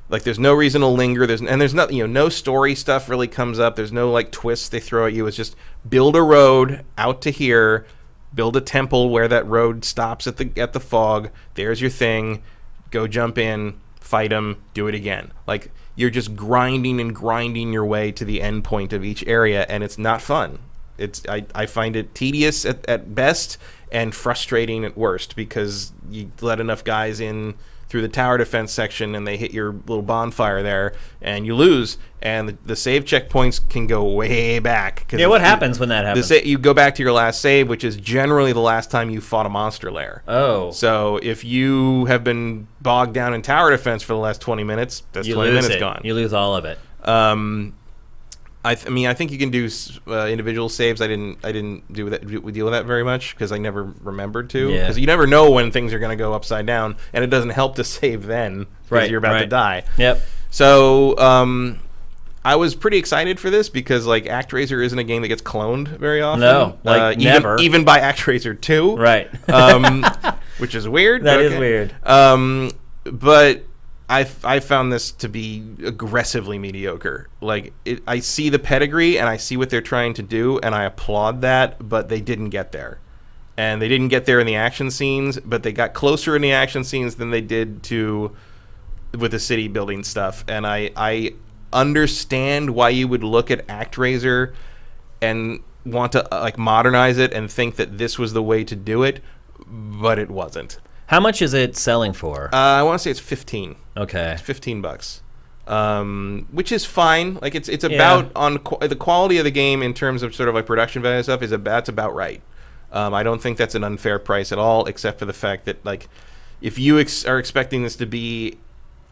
Like, there's no reason to linger. There's not, no story stuff really comes up. There's no, like, twists they throw at you. It's just build a road out to here. Build a temple where that road stops at the fog. There's your thing. Go jump in, fight them, do it again. Like, you're just grinding your way to the end point of each area, and it's not fun. I find it tedious at best and frustrating at worst because you let enough guys in through the tower defense section and they hit your little bonfire there and you lose, and the save checkpoints can go way back. Yeah, what happens when that happens? You go back to your last save, which is generally the last time you fought a monster lair. Oh. So if you have been bogged down in tower defense for the last 20 minutes, that's 20 minutes gone. You lose all of it. I think you can do individual saves. I didn't deal with that very much because I never remembered to. Because you never know when things are going to go upside down, and it doesn't help to save then because you're about to die. Yep. So I was pretty excited for this because like ActRaiser isn't a game that gets cloned very often. No, like never. Even by ActRaiser 2. Right. Which is weird. That is weird. But I found this to be aggressively mediocre. Like, I see the pedigree and I see what they're trying to do, and I applaud that, but they didn't get there. And they didn't get there in the action scenes, but they got closer in the action scenes than they did with the city building stuff. And I understand why you would look at ActRaiser and want to like modernize it and think that this was the way to do it, but it wasn't. How much is it selling for? I want to say it's 15. Okay. It's $15, which is fine. Like it's about the quality of the game in terms of sort of like production value and stuff that's about right. I don't think that's an unfair price at all, except for the fact that like if you are expecting this to be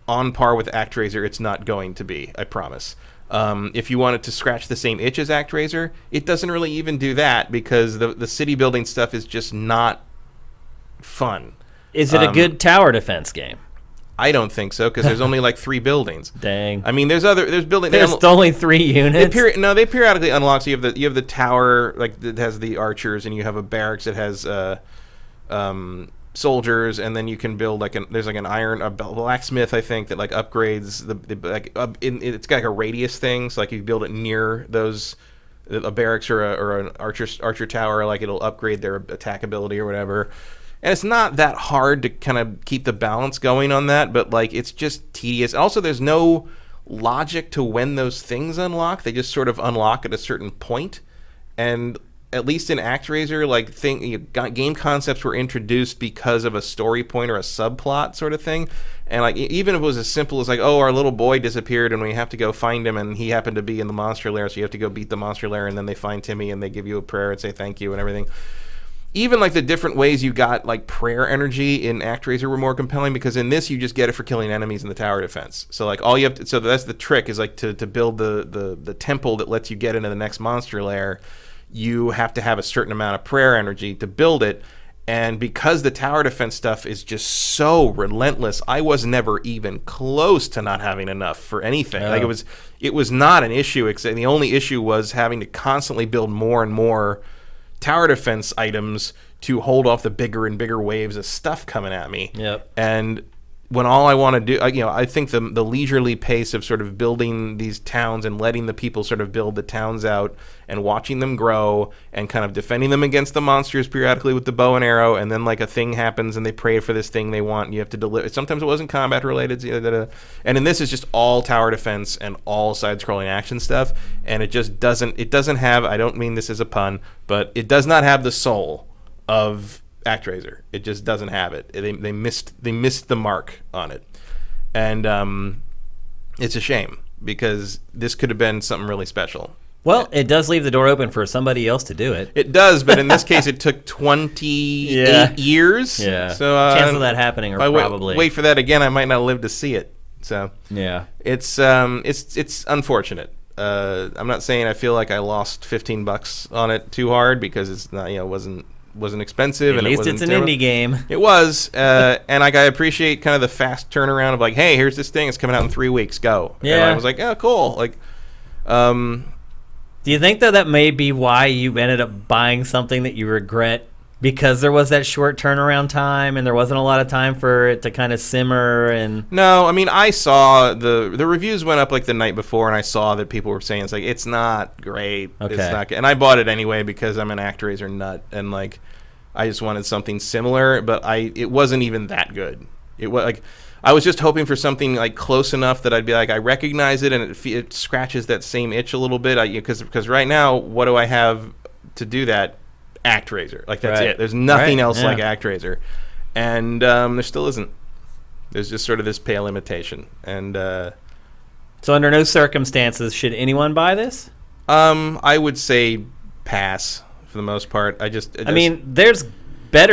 on par with ActRaiser, it's not going to be. I promise. If you want it to scratch the same itch as ActRaiser, it doesn't really even do that because the city building stuff is just not fun. Is it a good tower defense game? I don't think so because there's only like 3 buildings. Dang. I mean, there's buildings. There's only 3 units. They periodically unlock. So you have the tower like that has the archers, and you have a barracks that has soldiers, and then you can build there's like a blacksmith I think that like upgrades it's got like a radius thing. So like you build it near those a barracks or an archer tower, like it'll upgrade their attack ability or whatever. And it's not that hard to kind of keep the balance going on that, but like it's just tedious. Also, there's no logic to when those things unlock. They just sort of unlock at a certain point. And at least in ActRaiser, like game concepts were introduced because of a story point or a subplot sort of thing. And like even if it was as simple as like, oh, our little boy disappeared and we have to go find him, and he happened to be in the monster lair, so you have to go beat the monster lair, and then they find Timmy and they give you a prayer and say thank you and everything. Even like the different ways you got like prayer energy in ActRaiser were more compelling because in this you just get it for killing enemies in the tower defense. So like all you have to, so that's the trick is like to build the temple that lets you get into the next monster lair. You have to have a certain amount of prayer energy to build it, and because the tower defense stuff is just so relentless, I was never even close to not having enough for anything. Oh. Like it was not an issue, except the only issue was having to constantly build more and more tower defense items to hold off the bigger and bigger waves of stuff coming at me. Yep. And when all I want to do, I think the leisurely pace of sort of building these towns and letting the people sort of build the towns out and watching them grow and kind of defending them against the monsters periodically with the bow and arrow, and then like a thing happens and they pray for this thing they want and you have to deliver. Sometimes it wasn't combat related, and in this is just all tower defense and all side-scrolling action stuff, and it doesn't have, I don't mean this as a pun, but it does not have the soul of ActRaiser. It just doesn't have it. They missed the mark on it, and it's a shame because this could have been something really special. Well, it does leave the door open for somebody else to do it. It does, but in this case, it took 28 years. Yeah. So chance of that happening are probably wait for that again. I might not live to see it. So yeah, it's unfortunate. I'm not saying I feel like I lost $15 on it too hard because it's not wasn't expensive. At least it's an indie game. It was, and I appreciate kind of the fast turnaround of like, hey, here's this thing. It's coming out in 3 weeks. Go. Yeah. And I was like, oh, cool. Like, do you think though that may be why you ended up buying something that you regret? Because there was that short turnaround time, and there wasn't a lot of time for it to kind of simmer. And no, I mean, I saw the reviews went up like the night before, and I saw that people were saying it's like it's not great. Okay. It's not good. And I bought it anyway because I'm an ActRaiser nut, and like I just wanted something similar, but it wasn't even that good. It was like I was just hoping for something like close enough that I'd be like I recognize it, and it scratches that same itch a little bit. Because right now, what do I have to do that? ActRaiser, like that's it. There's nothing else like ActRaiser, and there still isn't. There's just sort of this pale imitation, and so under no circumstances should anyone buy this. I would say pass for the most part. I mean, there's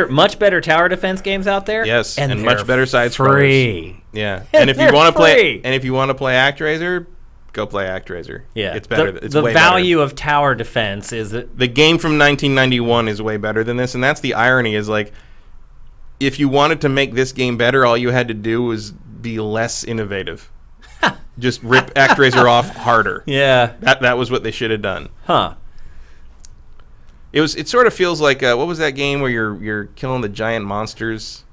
much better tower defense games out there. Yes, and much better side free. scrollers. Yeah, and if you want to play, ActRaiser. Go play ActRaiser. Yeah, it's better. It's the way value better. of tower defense is that the game from 1991 is way better than this, and that's the irony. Is like, if you wanted to make this game better, all you had to do was be less innovative. Just rip ActRaiser off harder. Yeah, that was what they should have done. Huh. It sort of feels like what was that game where you're killing the giant monsters?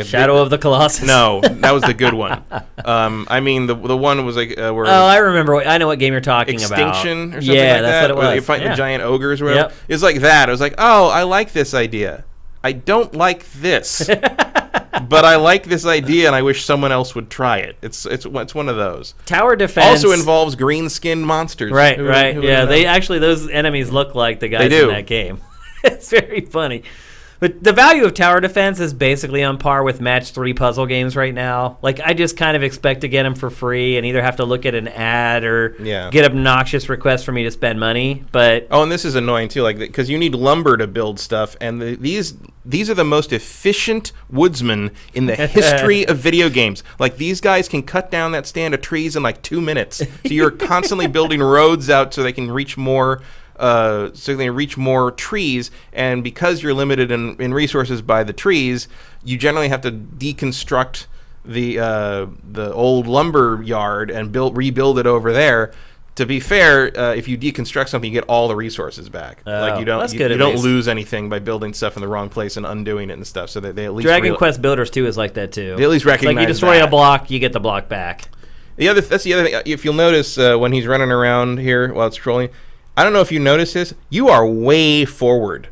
Shadow of the Colossus. No, that was the good one. I mean, the one was like where. Oh, I remember. I know what game you're talking about. Extinction or something yeah, like that's that. what it was. Where you're fighting the giant ogres or whatever. Yep. It's like that. I was like, oh, I like this idea. I don't like this, but I like this idea, and I wish someone else would try it. It's one of those. Tower defense also involves green-skinned monsters. Right. Yeah, those enemies look like the guys in that game. It's very funny. But the value of tower defense is basically on par with match 3 puzzle games right now. Like, I just kind of expect to get them for free and either have to look at an ad or get obnoxious requests for me to spend money. But and this is annoying too, like because you need lumber to build stuff, and these are the most efficient woodsmen in the history of video games. Like these guys can cut down that stand of trees in like 2 minutes. So you're constantly building roads out so they can reach more. Trees, and because you're limited in resources by the trees, you generally have to deconstruct the old lumber yard and rebuild it over there. To be fair, if you deconstruct something, you get all the resources back. Like you don't lose anything by building stuff in the wrong place and undoing it and stuff. So that they at least Dragon Quest Builders 2 is like that too. They at least recognize like you destroy a block, you get the block back. That's the other thing. If you'll notice when he's running around here while it's scrolling. I don't know if you notice this. You are way forward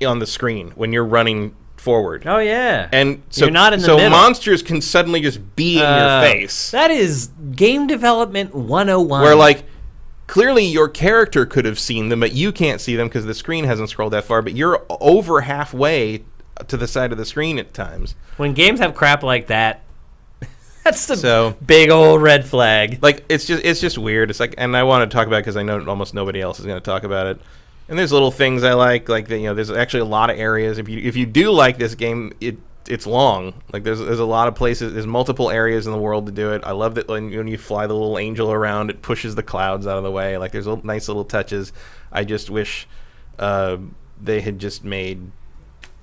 on the screen when you're running forward. Oh, yeah. And so, you're not in the middle. Monsters can suddenly just be in your face. That is game development 101. Where, like, clearly your character could have seen them, but you can't see them because the screen hasn't scrolled that far. But you're over halfway to the side of the screen at times. When games have crap like that, that's the big old red flag. Like it's just weird. It's like, and I want to talk about it because I know almost nobody else is going to talk about it. And there's little things I like there's actually a lot of areas. If you do like this game, it's long. Like there's a lot of places. There's multiple areas in the world to do it. I love that when you fly the little angel around, it pushes the clouds out of the way. Like there's nice little touches. I just wish they had just made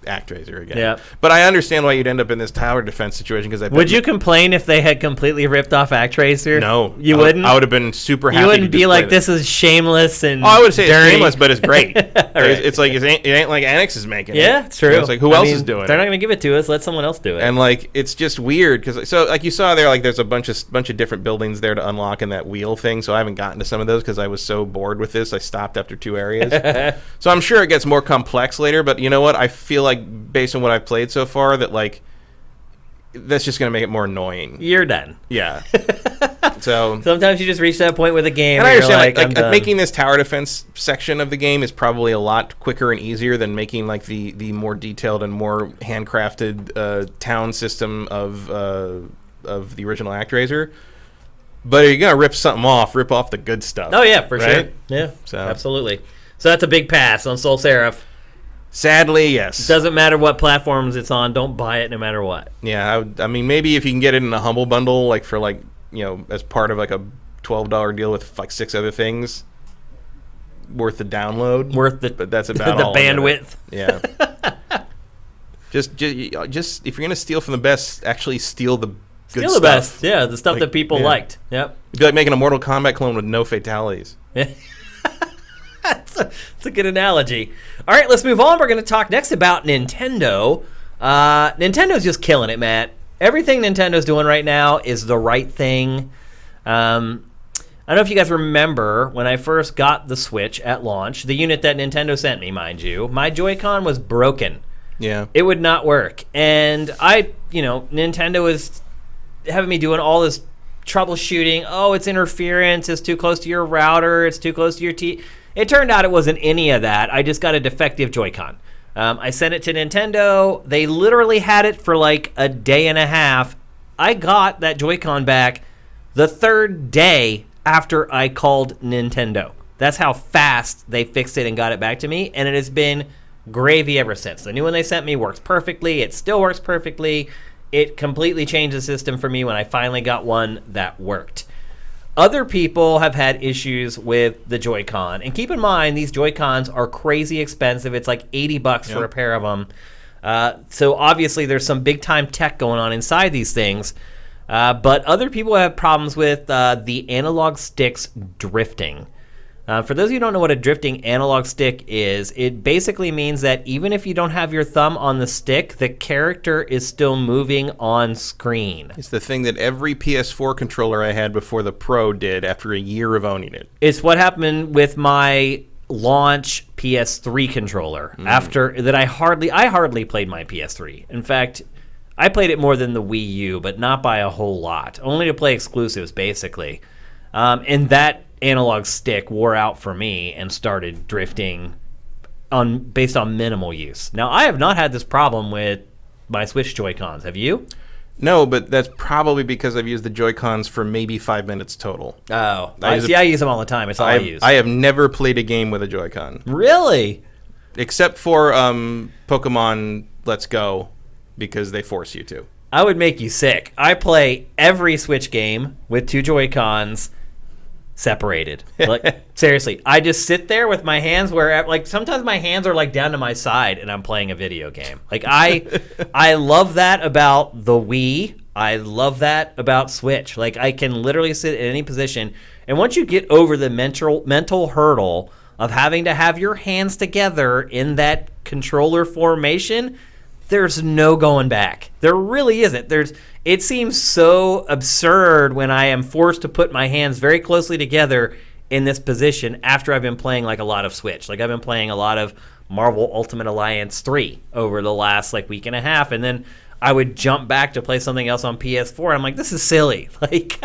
ActRaiser again. Yeah. But I understand why you'd end up in this tower defense situation because Would you complain if they had completely ripped off ActRaiser? No, you wouldn't. I would have been super happy. You wouldn't to be like, that. this is shameless and. Oh, I would say dirty. it's shameless, but it's great. Right. It's like it ain't like Annex is making it. Yeah, it's true. It's like who else is doing it? They're not going to give it to us. Let someone else do it. And like it's just weird because like you saw there, like there's a bunch of different buildings there to unlock in that wheel thing. So I haven't gotten to some of those because I was so bored with this. I stopped after 2 areas. So I'm sure it gets more complex later. But you know what? I feel like based on what I've played so far, that like that's just gonna make it more annoying. You're done. Yeah. So sometimes you just reach that point with a game. And I understand like making this tower defense section of the game is probably a lot quicker and easier than making like the more detailed and more handcrafted town system of the original ActRaiser. But if you're gonna rip something off, rip off the good stuff. Oh yeah, for right? sure. Yeah, so absolutely. So that's a big pass on SolSeraph. Sadly, yes. It doesn't matter what platforms it's on. Don't buy it no matter what. Yeah, I mean, maybe if you can get it in a humble bundle, like for like, you know, as part of like a $12 deal with like 6 other things, worth the download. But that's about the all bandwidth. Yeah. just if you're gonna steal from the best, actually steal the good Steal stuff. the best. Yeah, the stuff that people liked. Yep. It'd be like making a Mortal Kombat clone with no fatalities. Yeah. That's a good analogy. All right, let's move on. We're going to talk next about Nintendo. Nintendo's just killing it, Matt. Everything Nintendo's doing right now is the right thing. I don't know if you guys remember when I first got the Switch at launch, the unit that Nintendo sent me, mind you, my Joy-Con was broken. Yeah. It would not work. And Nintendo was having me doing all this troubleshooting. Oh, it's interference. It's too close to your router. It's too close to your It turned out it wasn't any of that. I just got a defective Joy-Con. I sent it to Nintendo. They literally had it for like a day and a half. I got that Joy-Con back the 3rd day after I called Nintendo. That's how fast they fixed it and got it back to me, and it has been gravy ever since. The new one they sent me works perfectly. It still works perfectly. It completely changed the system for me when I finally got one that worked. Other people have had issues with the Joy-Con. And keep in mind, these Joy-Cons are crazy expensive. It's like $80 for a pair of them. So obviously there's some big-time tech going on inside these things. But other people have problems with the analog sticks drifting. For those of you who don't know what a drifting analog stick is, it basically means that even if you don't have your thumb on the stick, the character is still moving on screen. It's the thing that every PS4 controller I had before the Pro did after a year of owning it. It's what happened with my launch PS3 controller. After that, I hardly played my PS3. In fact, I played it more than the Wii U, but not by a whole lot. Only to play exclusives, basically. And that analog stick wore out for me and started drifting based on minimal use. Now, I have not had this problem with my Switch Joy-Cons. Have you? No, but that's probably because I've used the Joy-Cons for maybe 5 minutes total. Oh, I use them all the time. It's all I use. I have never played a game with a Joy-Con. Really? Except for Pokemon Let's Go, because they force you to. I would make you sick. I play every Switch game with 2 Joy-Cons separated. Like, seriously, I just sit there with my hands where, like, sometimes my hands are like down to my side and I'm playing a video game. Like, I love that about the Wii. I love that about Switch. Like, I can literally sit in any position, and once you get over the mental hurdle of having to have your hands together in that controller formation, there's no going back. There really isn't. It seems so absurd when I am forced to put my hands very closely together in this position after I've been playing like a lot of Switch. Like, I've been playing a lot of Marvel Ultimate Alliance 3 over the last like week and a half, and then I would jump back to play something else on PS4. And I'm like, this is silly. Like,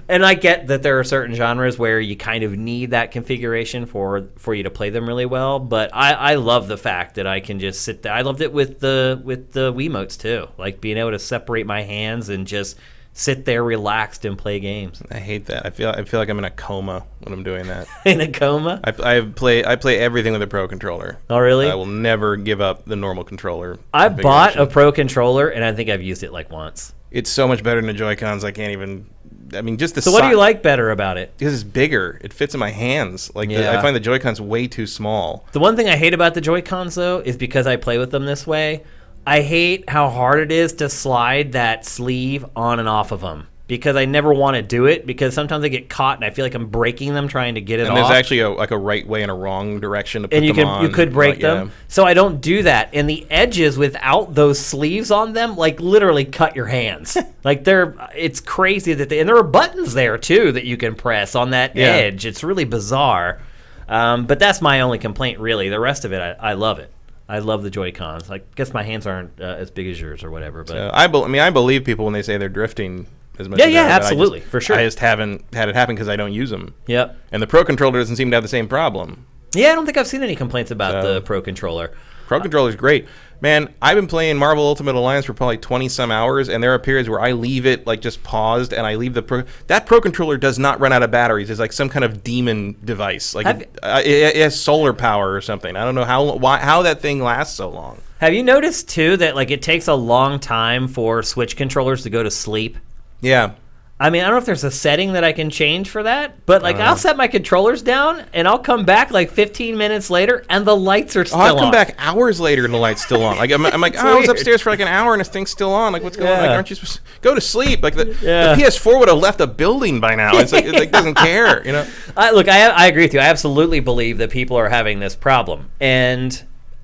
and I get that there are certain genres where you kind of need that configuration for you to play them really well, but I love the fact that I can just sit there. I loved it with the Wiimotes too, like being able to separate my hands and just sit there relaxed and play games. I hate that. I feel like I'm in a coma when I'm doing that. In a coma? I play everything with a Pro controller. Oh, really? I will never give up the normal controller. I bought a Pro controller, and I think I've used it like once. It's so much better than the Joy-Cons. I can't even I mean, just the. So what do you like better about it? Because it's bigger. It fits in my hands. Like Yeah. I find the Joy-Cons way too small. The one thing I hate about the Joy-Cons, though, is because I play with them this way, I hate how hard it is to slide that sleeve on and off of them. Because I never want to do it, because sometimes I get caught and I feel like I'm breaking them trying to get it off. And there's actually a right way and a wrong direction to put and them on. you could break them. So I don't do that. And the edges without those sleeves on them, like, literally cut your hands. Like, it's crazy that and there are buttons there too that you can press on that edge. It's really bizarre. But that's my only complaint, really. The rest of it, I love it. I love the Joy-Cons. I guess my hands aren't as big as yours or whatever. But so I believe people when they say they're drifting. As much as absolutely, for sure. I just haven't had it happen because I don't use them. Yep. And the Pro Controller doesn't seem to have the same problem. Yeah, I don't think I've seen any complaints about the Pro Controller. Pro Controller's great. Man, I've been playing Marvel Ultimate Alliance for probably 20-some hours, and there are periods where I leave it, like, just paused, and I leave that Pro Controller does not run out of batteries. It's like some kind of demon device. Like, it has solar power or something. I don't know how that thing lasts so long. Have you noticed, too, that, like, it takes a long time for Switch controllers to go to sleep? Yeah. I mean, I don't know if there's a setting that I can change for that, but, like, I'll set my controllers down, and I'll come back, like, 15 minutes later, and the lights are still on. I'll come back hours later, and the light's still on. Like, I'm like, I was upstairs for, like, an hour, and this thing's still on. Like, what's going on? Like, aren't you supposed to go to sleep? Like, the PS4 would have left a building by now. It's like, it doesn't care, you know? Look, I agree with you. I absolutely believe that people are having this problem, and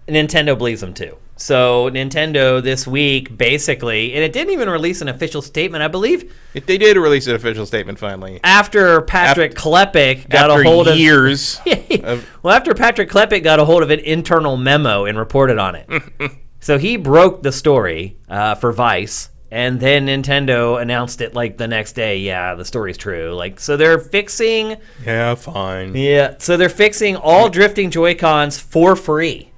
Nintendo believes them, too. So Nintendo this week, basically, and it didn't even release an official statement, I believe. They did release an official statement finally. After Patrick Klepek got a hold of years. Well, after Patrick Klepek got a hold of an internal memo and reported on it. So he broke the story for Vice, and then Nintendo announced it like the next day. Yeah, the story's true. Like, so they're fixing. Yeah, fine. Yeah, so they're fixing all drifting Joy-Cons for free.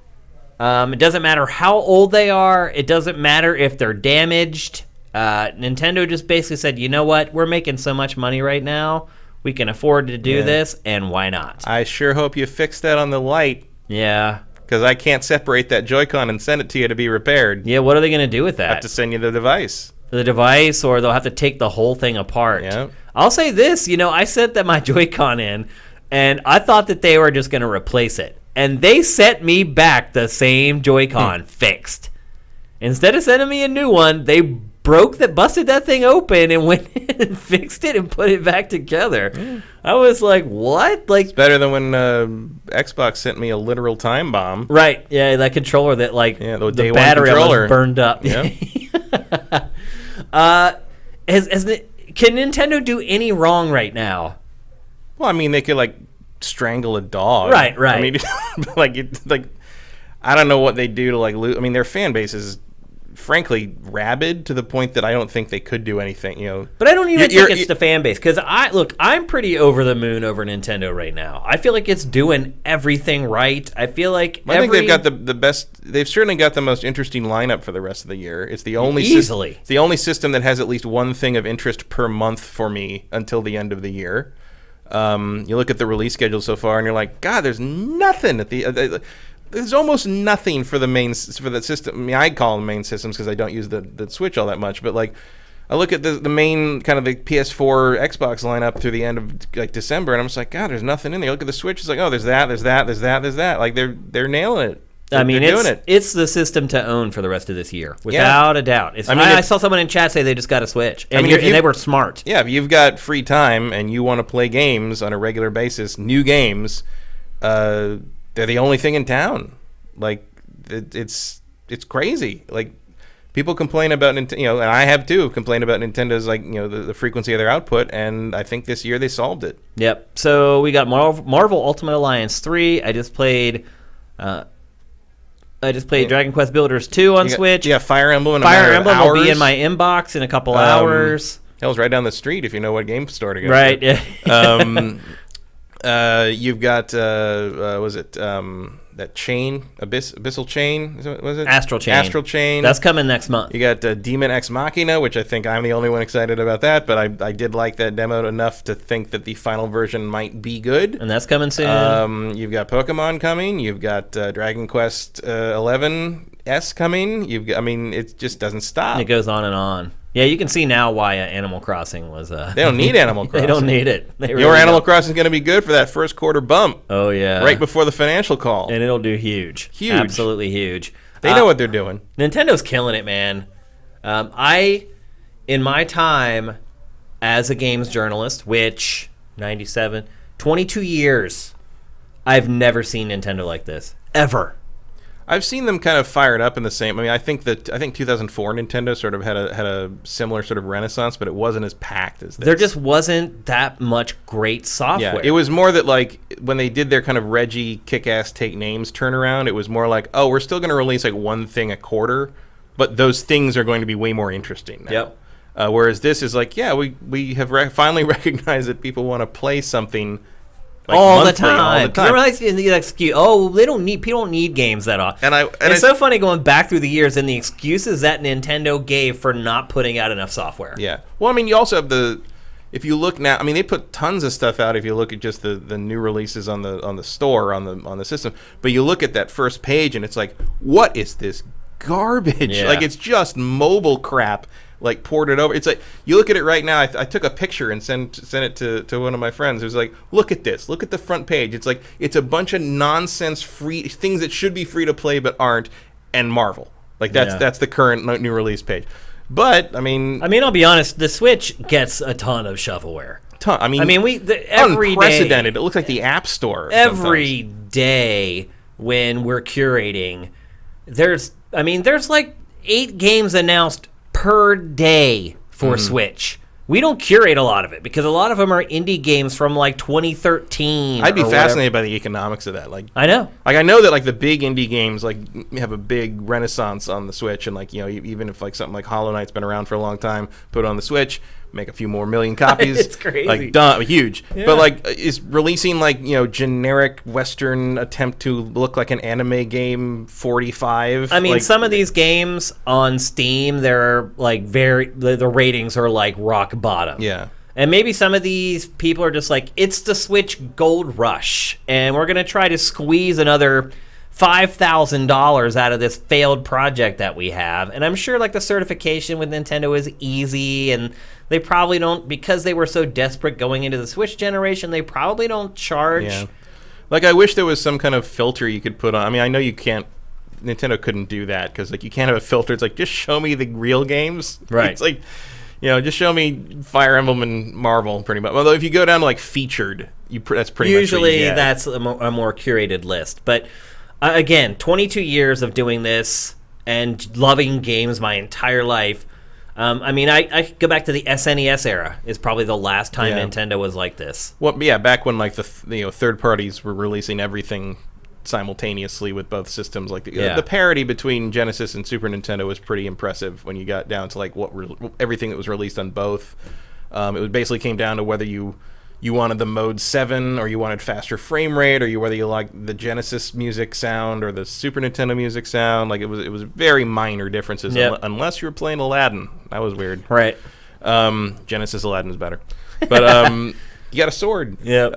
It doesn't matter how old they are. It doesn't matter if they're damaged. Nintendo just basically said, you know what? We're making so much money right now. We can afford to do this, and why not? I sure hope you fix that on the light. Yeah. Because I can't separate that Joy-Con and send it to you to be repaired. Yeah, what are they going to do with that? I have to send you the device. The device, or they'll have to take the whole thing apart. Yeah. I'll say this, I sent them my Joy-Con in, and I thought that they were just going to replace it. And they sent me back the same Joy-Con fixed. Instead of sending me a new one, they busted that thing open and went in and fixed it and put it back together. I was like, what? Like, it's better than when Xbox sent me a literal time bomb. Right. Yeah, that controller that, like, the day battery was burned up. Yeah. Can Nintendo do any wrong right now? Well, I mean, they could, like, strangle a dog. Right. I mean, I don't know what they do to, like, lose. I mean, their fan base is frankly rabid to the point that I don't think they could do anything, But I don't even think it's the fan base, because I'm pretty over the moon over Nintendo right now. I feel like it's doing everything right. I feel like I think they've got the best. They've certainly got the most interesting lineup for the rest of the year. It's the only easily the only system that has at least one thing of interest per month for me until the end of the year. You look at the release schedule so far, and you're like, God, there's nothing at the. There's almost nothing for the system. I mean, I call them main systems because I don't use the Switch all that much. But, like, I look at the main kind of the PS4, Xbox lineup through the end of, like, December, and I'm just like, God, there's nothing in there. Look at the Switch. It's like, oh, there's that. Like, they're nailing it. I mean, it's the system to own for the rest of this year, without a doubt. I saw someone in chat say they just got a Switch, and they were smart. Yeah, if you've got free time and you want to play games on a regular basis, new games, they're the only thing in town. Like, it's crazy. Like, people complain about Nintendo, and I have too, complained about Nintendo's, like, the frequency of their output, and I think this year they solved it. Yep. So we got Marvel Ultimate Alliance 3. I just played Dragon Quest Builders 2 on Switch. Yeah, Fire Emblem. Fire Emblem will be in my inbox in a couple hours. Hell's right down the street if you know what game store to go. Right. Yeah. You've got that chain, Abyssal Chain, was it? Astral Chain. Astral Chain. That's coming next month. You got Demon Ex Machina, which I think I'm the only one excited about that, but I did like that demo enough to think that the final version might be good. And that's coming soon. You've got Pokemon coming. You've got Dragon Quest 11 S coming. It just doesn't stop. It goes on and on. Yeah, you can see now why Animal Crossing was... They don't need Animal Crossing. They don't need it. Your Animal Crossing is going to be good for that first quarter bump. Oh, yeah. Right before the financial call. And it'll do huge. Huge. Absolutely huge. They know what they're doing. Nintendo's killing it, man. In my time as a games journalist, which, 97, 22 years, I've never seen Nintendo like this. Ever. I've seen them kind of fired up in the same. I mean, I think 2004 Nintendo sort of had a similar sort of renaissance, but it wasn't as packed as this. There just wasn't that much great software. Yeah, it was more that like when they did their kind of Reggie kick-ass take names turnaround, it was more like, oh, we're still going to release like one thing a quarter, but those things are going to be way more interesting now. Yep. Whereas this is like, yeah, we have finally recognized that people want to play something. Like all monthly, the time. all the time. Like the excuse, oh, people don't need games that often. And it's so funny going back through the years and the excuses that Nintendo gave for not putting out enough software. Yeah. Well, I mean, you also have if you look now, I mean, they put tons of stuff out. If you look at just the new releases on the store on the system, but you look at that first page and it's like, what is this garbage? Yeah. Like it's just mobile crap. Like poured it over. It's like you look at it right now. I took a picture and sent it to one of my friends. It was like, look at this. Look at the front page. It's like it's a bunch of nonsense free things that should be free to play but aren't, and Marvel. Like that's the current new release page. But I mean, I'll be honest. The Switch gets a ton of shovelware. Every day, unprecedented. It looks like the App Store. Every day when we're curating, there's like 8 games announced per day for Switch. We don't curate a lot of it because a lot of them are indie games from like 2013. I'd be fascinated by the economics of that. Like I know that like the big indie games like have a big renaissance on the Switch, and like even if like something like Hollow Knight's been around for a long time, put it on the Switch, make a few more million copies. It's crazy, like huge. Yeah. But like is releasing like generic Western attempt to look like an anime game 45. I mean, like, some of these games on Steam, they're like the ratings are like rock bottom. Yeah. And maybe some of these people are just like, it's the Switch Gold Rush, and we're going to try to squeeze another $5,000 out of this failed project that we have. And I'm sure like the certification with Nintendo is easy, and they probably don't, because they were so desperate going into the Switch generation, they probably don't charge. Yeah. Like I wish there was some kind of filter you could put on. I mean, I know you can't, Nintendo couldn't do that because like you can't have a filter. It's like, just show me the real games. Right. It's like, just show me Fire Emblem and Marvel pretty much. Although if you go down to like featured, that's pretty usually much that's a more curated list. But again, 22 years of doing this and loving games my entire life. I go back to the SNES era. Is probably the last time Nintendo was like this. Well, yeah, back when like the third parties were releasing everything simultaneously with both systems. Like the parity between Genesis and Super Nintendo was pretty impressive when you got down to like everything that was released on both. It basically came down to whether you wanted the mode 7 or you wanted faster frame rate, or whether you liked the Genesis music sound or the Super Nintendo music sound. Like it was very minor differences. Unless you were playing Aladdin. That was weird. Right. Genesis Aladdin is better. But you got a sword. Yeah.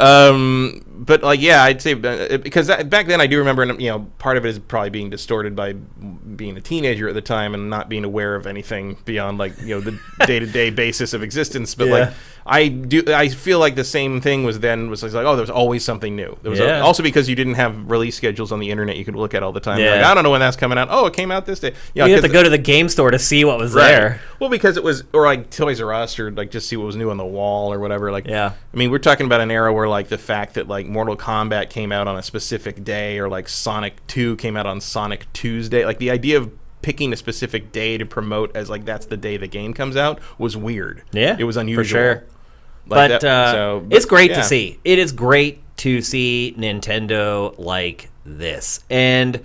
But like, yeah, I'd say because back then I do remember, part of it is probably being distorted by being a teenager at the time and not being aware of anything beyond like the day-to-day basis of existence. But like I feel like the same thing was like, oh, there was always something new. There was also because you didn't have release schedules on the internet you could look at all the time. Like, I don't know when that's coming out. Oh, it came out this day. You have to go to the game store to see what was there. Well, because it was, or like Toys R Us, or like just see what was new on the wall or whatever. Like, I mean, we're talking about an era where like the fact that like Mortal Kombat came out on a specific day, or like Sonic 2 came out on Sonic Tuesday, like the idea of picking a specific day to promote as like that's the day the game comes out was weird. Yeah, it was unusual. For sure. Like but it's great to see. It is great to see Nintendo like this. And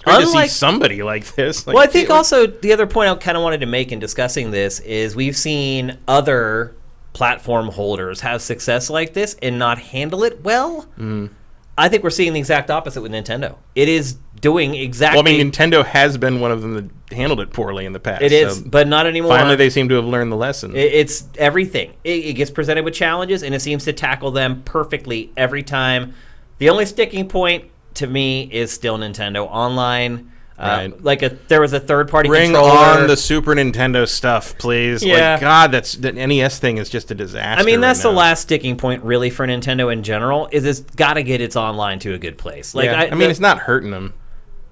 great to see somebody like this. Like, well, I think also the other point I kind of wanted to make in discussing this is we've seen other platform holders have success like this and not handle it well. I think we're seeing the exact opposite with Nintendo. It is doing exactly... Well, I mean, Nintendo has been one of them that handled it poorly in the past. It is, but not anymore. Finally, they seem to have learned the lesson. It's everything. It gets presented with challenges, and it seems to tackle them perfectly every time. The only sticking point, to me, is still Nintendo Online. Right. There was a third-party Bring controller. on the Super Nintendo stuff, please. Yeah. God, that NES thing is just a disaster. I mean, that's right the now. last sticking point, really, for Nintendo in general, is it's got to get its online to a good place. It's not hurting them.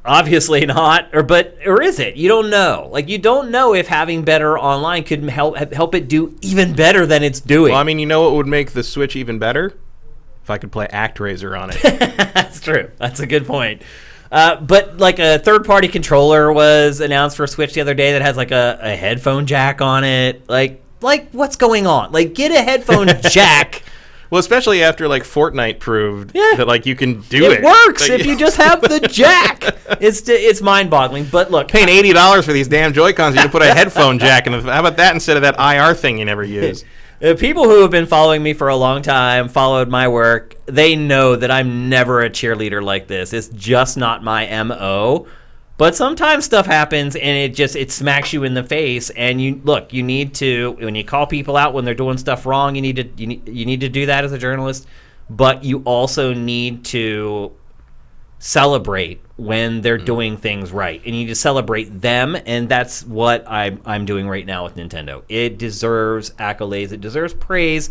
Obviously not, or is it? You don't know. You don't know if having better online could help it do even better than it's doing. Well, I mean, you know what would make the Switch even better? If I could play ActRaiser on it. That's true. That's a good point. But a third-party controller was announced for Switch the other day that has a headphone jack on it. What's going on? Get a headphone jack. Well, especially after Fortnite proved that you can do it. It works if you just have the jack. It's mind-boggling. But look, paying $80 for these damn Joy-Cons, you can put a headphone jack in. How about that instead of that IR thing you never use? People who have been following me for a long time, followed my work, they know that I'm never a cheerleader like this. It's just not my MO. But sometimes stuff happens and it smacks you in the face. And you need to, when you call people out when they're doing stuff wrong, you need to do that as a journalist. But you also need to celebrate when they're doing things right, and you need to celebrate them, and that's what I'm doing right now with Nintendo. It deserves accolades. It deserves praise.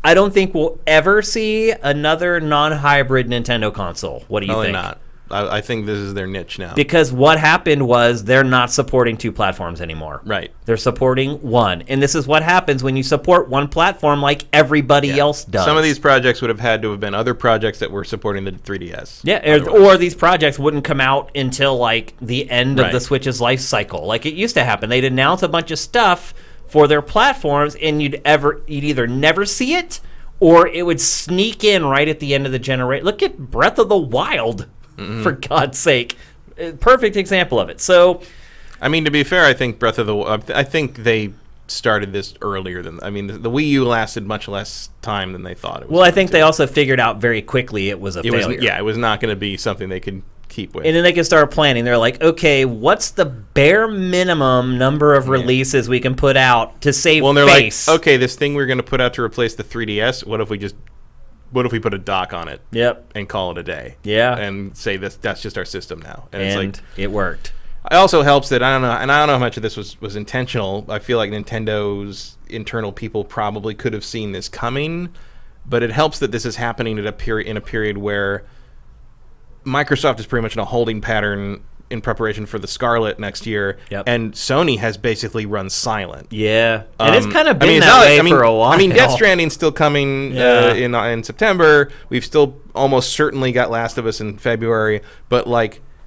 I don't think we'll ever see another non-hybrid Nintendo console. What do you think? Probably not. I think this is their niche now. Because what happened was they're not supporting two platforms anymore. Right. They're supporting one. And this is what happens when you support one platform like everybody else does. Some of these projects would have had to have been other projects that were supporting the 3DS. Yeah, or these projects wouldn't come out until the end of the Switch's life cycle. Like it used to happen. They'd announce a bunch of stuff for their platforms and you'd either never see it or it would sneak in right at the end of the generation. Look at Breath of the Wild. For God's sake. Perfect example of it. So, I mean, to be fair, I think I think they started this earlier than... I mean, the Wii U lasted much less time than they thought it was. Well, I think they also figured out very quickly it was a failure. It was not going to be something they could keep with. And then they can start planning. They're like, okay, what's the bare minimum number of releases we can put out to save face? Well, and they're like, okay, this thing we're going to put out to replace the 3DS, what if we put a dock on it? Yep. And call it a day? Yeah. And say that's just our system now. And it worked. It also helps that I don't know how much of this was intentional. I feel like Nintendo's internal people probably could have seen this coming, but it helps that this is happening in a period where Microsoft is pretty much in a holding pattern in preparation for the Scarlet next year, and Sony has basically run silent. Yeah, and it's kind of been that way for a while. I mean, Death Stranding's still coming in September. We've still almost certainly got Last of Us in February, but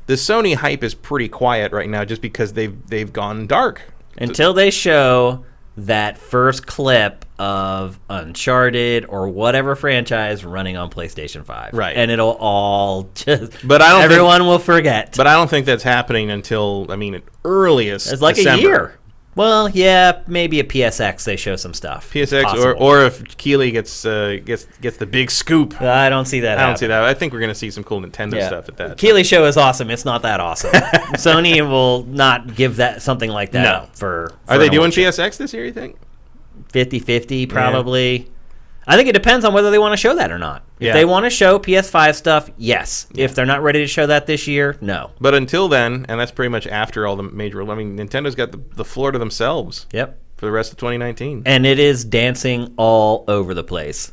the Sony hype is pretty quiet right now, just because they've gone dark until they show that first clip of Uncharted or whatever franchise running on PlayStation 5. Right. And it'll all just... But everyone will forget. But I don't think that's happening until, at earliest it's like December. A year. Well, yeah, maybe a PSX they show some stuff. PSX, or if Keighley gets the big scoop. I don't see that. I don't see that. I think we're going to see some cool Nintendo stuff at that. Keighley show is awesome. It's not that awesome. Sony will not give that something like that out for Are they doing PSX this year, you think? 50-50 probably. Yeah. I think it depends on whether they want to show that or not. If they want to show PS5 stuff, yes. Yeah. If they're not ready to show that this year, no. But until then, and that's pretty much after all the major... Nintendo's got the floor to themselves. Yep. For the rest of 2019. And it is dancing all over the place.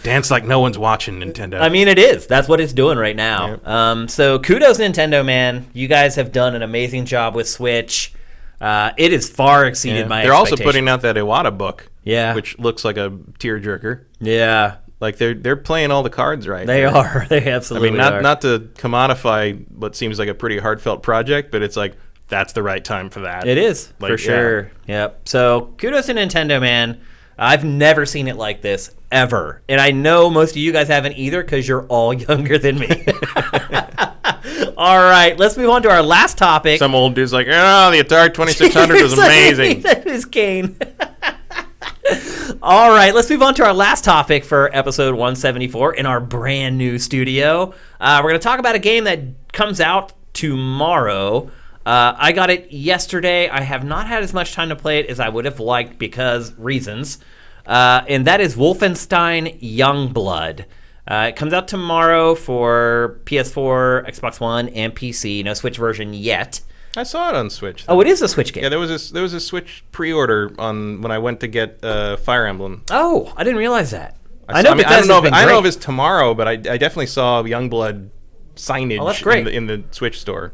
Dance like no one's watching, Nintendo. I mean, it is. That's what it's doing right now. Yep. So kudos, Nintendo, man. You guys have done an amazing job with Switch. It has far exceeded my expectations. They're also putting out that Iwata book. Yeah. Which looks like a tearjerker. Yeah. They're playing all the cards right. They are. They absolutely are. Not to commodify what seems like a pretty heartfelt project, but it's that's the right time for that. It is, for sure. Yep. So kudos to Nintendo, man. I've never seen it like this, ever. And I know most of you guys haven't either because you're all younger than me. All right, let's move on to our last topic. Some old dude's like, the Atari 2600 was amazing. That is Kane. All right, let's move on to our last topic for episode 174 in our brand new studio. We're going to talk about a game that comes out tomorrow. I got it yesterday. I have not had as much time to play it as I would have liked because reasons. And that is Wolfenstein Youngblood. It comes out tomorrow for PS4, Xbox One, and PC. No Switch version yet. I saw it on Switch, though. Oh, it is a Switch game. Yeah, there was a Switch pre-order when I went to get Fire Emblem. Oh, I didn't realize that. I don't know if it's tomorrow, but I definitely saw Youngblood signage that's great. in the Switch store.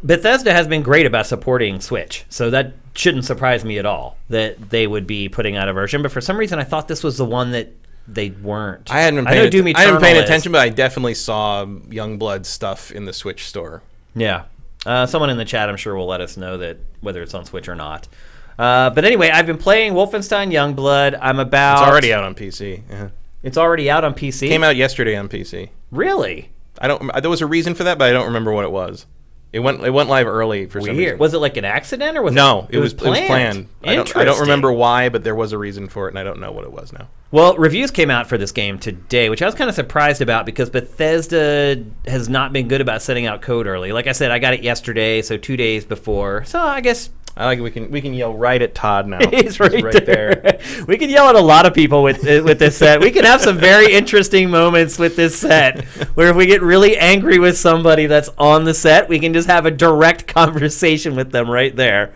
Bethesda has been great about supporting Switch, so that shouldn't surprise me at all that they would be putting out a version. But for some reason, I thought this was the one that they weren't. I hadn't been paying attention, but I definitely saw Youngblood stuff in the Switch store. Yeah. Someone in the chat, I'm sure, will let us know that whether it's on Switch or not. But anyway, I've been playing Wolfenstein Youngblood. It's already out on PC. Yeah. It's already out on PC? Came out yesterday on PC. Really? There was a reason for that, but I don't remember what it was. It went live early for some reason. Was it like an accident or was it was planned. I don't remember why, but there was a reason for it, and I don't know what it was now. Well, reviews came out for this game today, which I was kind of surprised about because Bethesda has not been good about setting out code early. Like I said, I got it yesterday, so 2 days before. So I guess I like it. We can yell right at Todd now. He's right there. We can yell at a lot of people with this set. We can have some very interesting moments with this set where if we get really angry with somebody that's on the set, we can just have a direct conversation with them right there.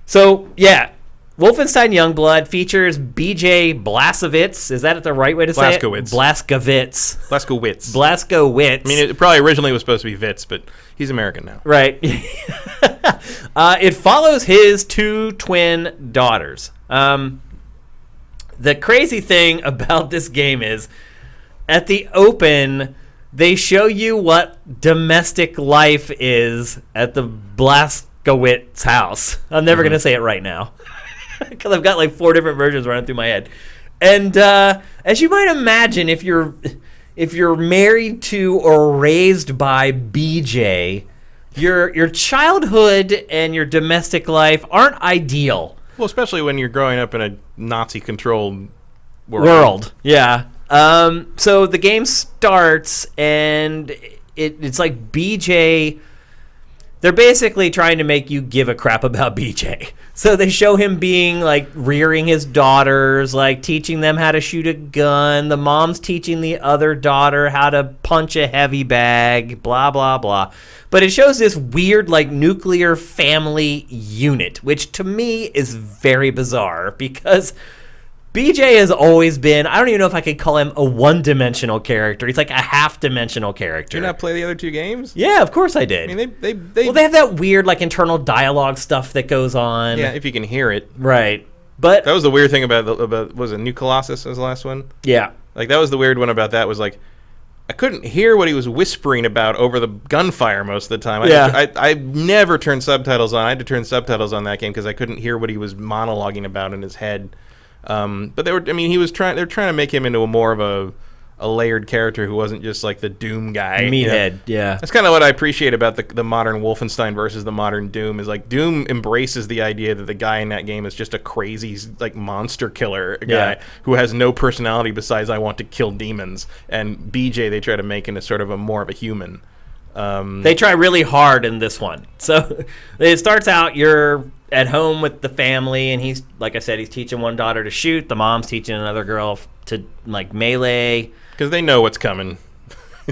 So, yeah. Wolfenstein Youngblood features BJ Blazkowicz. Is that the right way to say it? Blazkowicz. I mean, it probably originally was supposed to be Vitz, but he's American now. Right. It follows his 2 twin daughters. The crazy thing about this game is, at the open, they show you what domestic life is at the Blazkowicz house. I'm never going to say it right now. Because I've got like 4 different versions running through my head. And as you might imagine, if you're married to or raised by BJ, your childhood and your domestic life aren't ideal. Well, especially when you're growing up in a Nazi-controlled world. Yeah. So the game starts, and it's like BJ... They're basically trying to make you give a crap about BJ. So they show him being like rearing his daughters, like teaching them how to shoot a gun. The mom's teaching the other daughter how to punch a heavy bag, blah, blah, blah. But it shows this weird like nuclear family unit, which to me is very bizarre because BJ has always been, I don't even know if I could call him a one-dimensional character. He's like a half-dimensional character. Did you not play the other 2 games? Yeah, of course I did. I mean, they have that weird like internal dialogue stuff that goes on. Yeah, if you can hear it. Right. But that was the weird thing about was it New Colossus was the last one? Yeah. Like that was the weird one about that was like I couldn't hear what he was whispering about over the gunfire most of the time. I never turned subtitles on. I had to turn subtitles on that game because I couldn't hear what he was monologuing about in his head. But they're trying to make him into a more of a layered character who wasn't just like the Doom guy. Meathead, yeah. That's kind of what I appreciate about the modern Wolfenstein versus the modern Doom is like Doom embraces the idea that the guy in that game is just a crazy like monster killer guy who has no personality besides I want to kill demons. And BJ they try to make into sort of a more of a human. They try really hard in this one. So it starts out you're at home with the family, and he's like I said, he's teaching one daughter to shoot. The mom's teaching another girl to like melee because they know what's coming.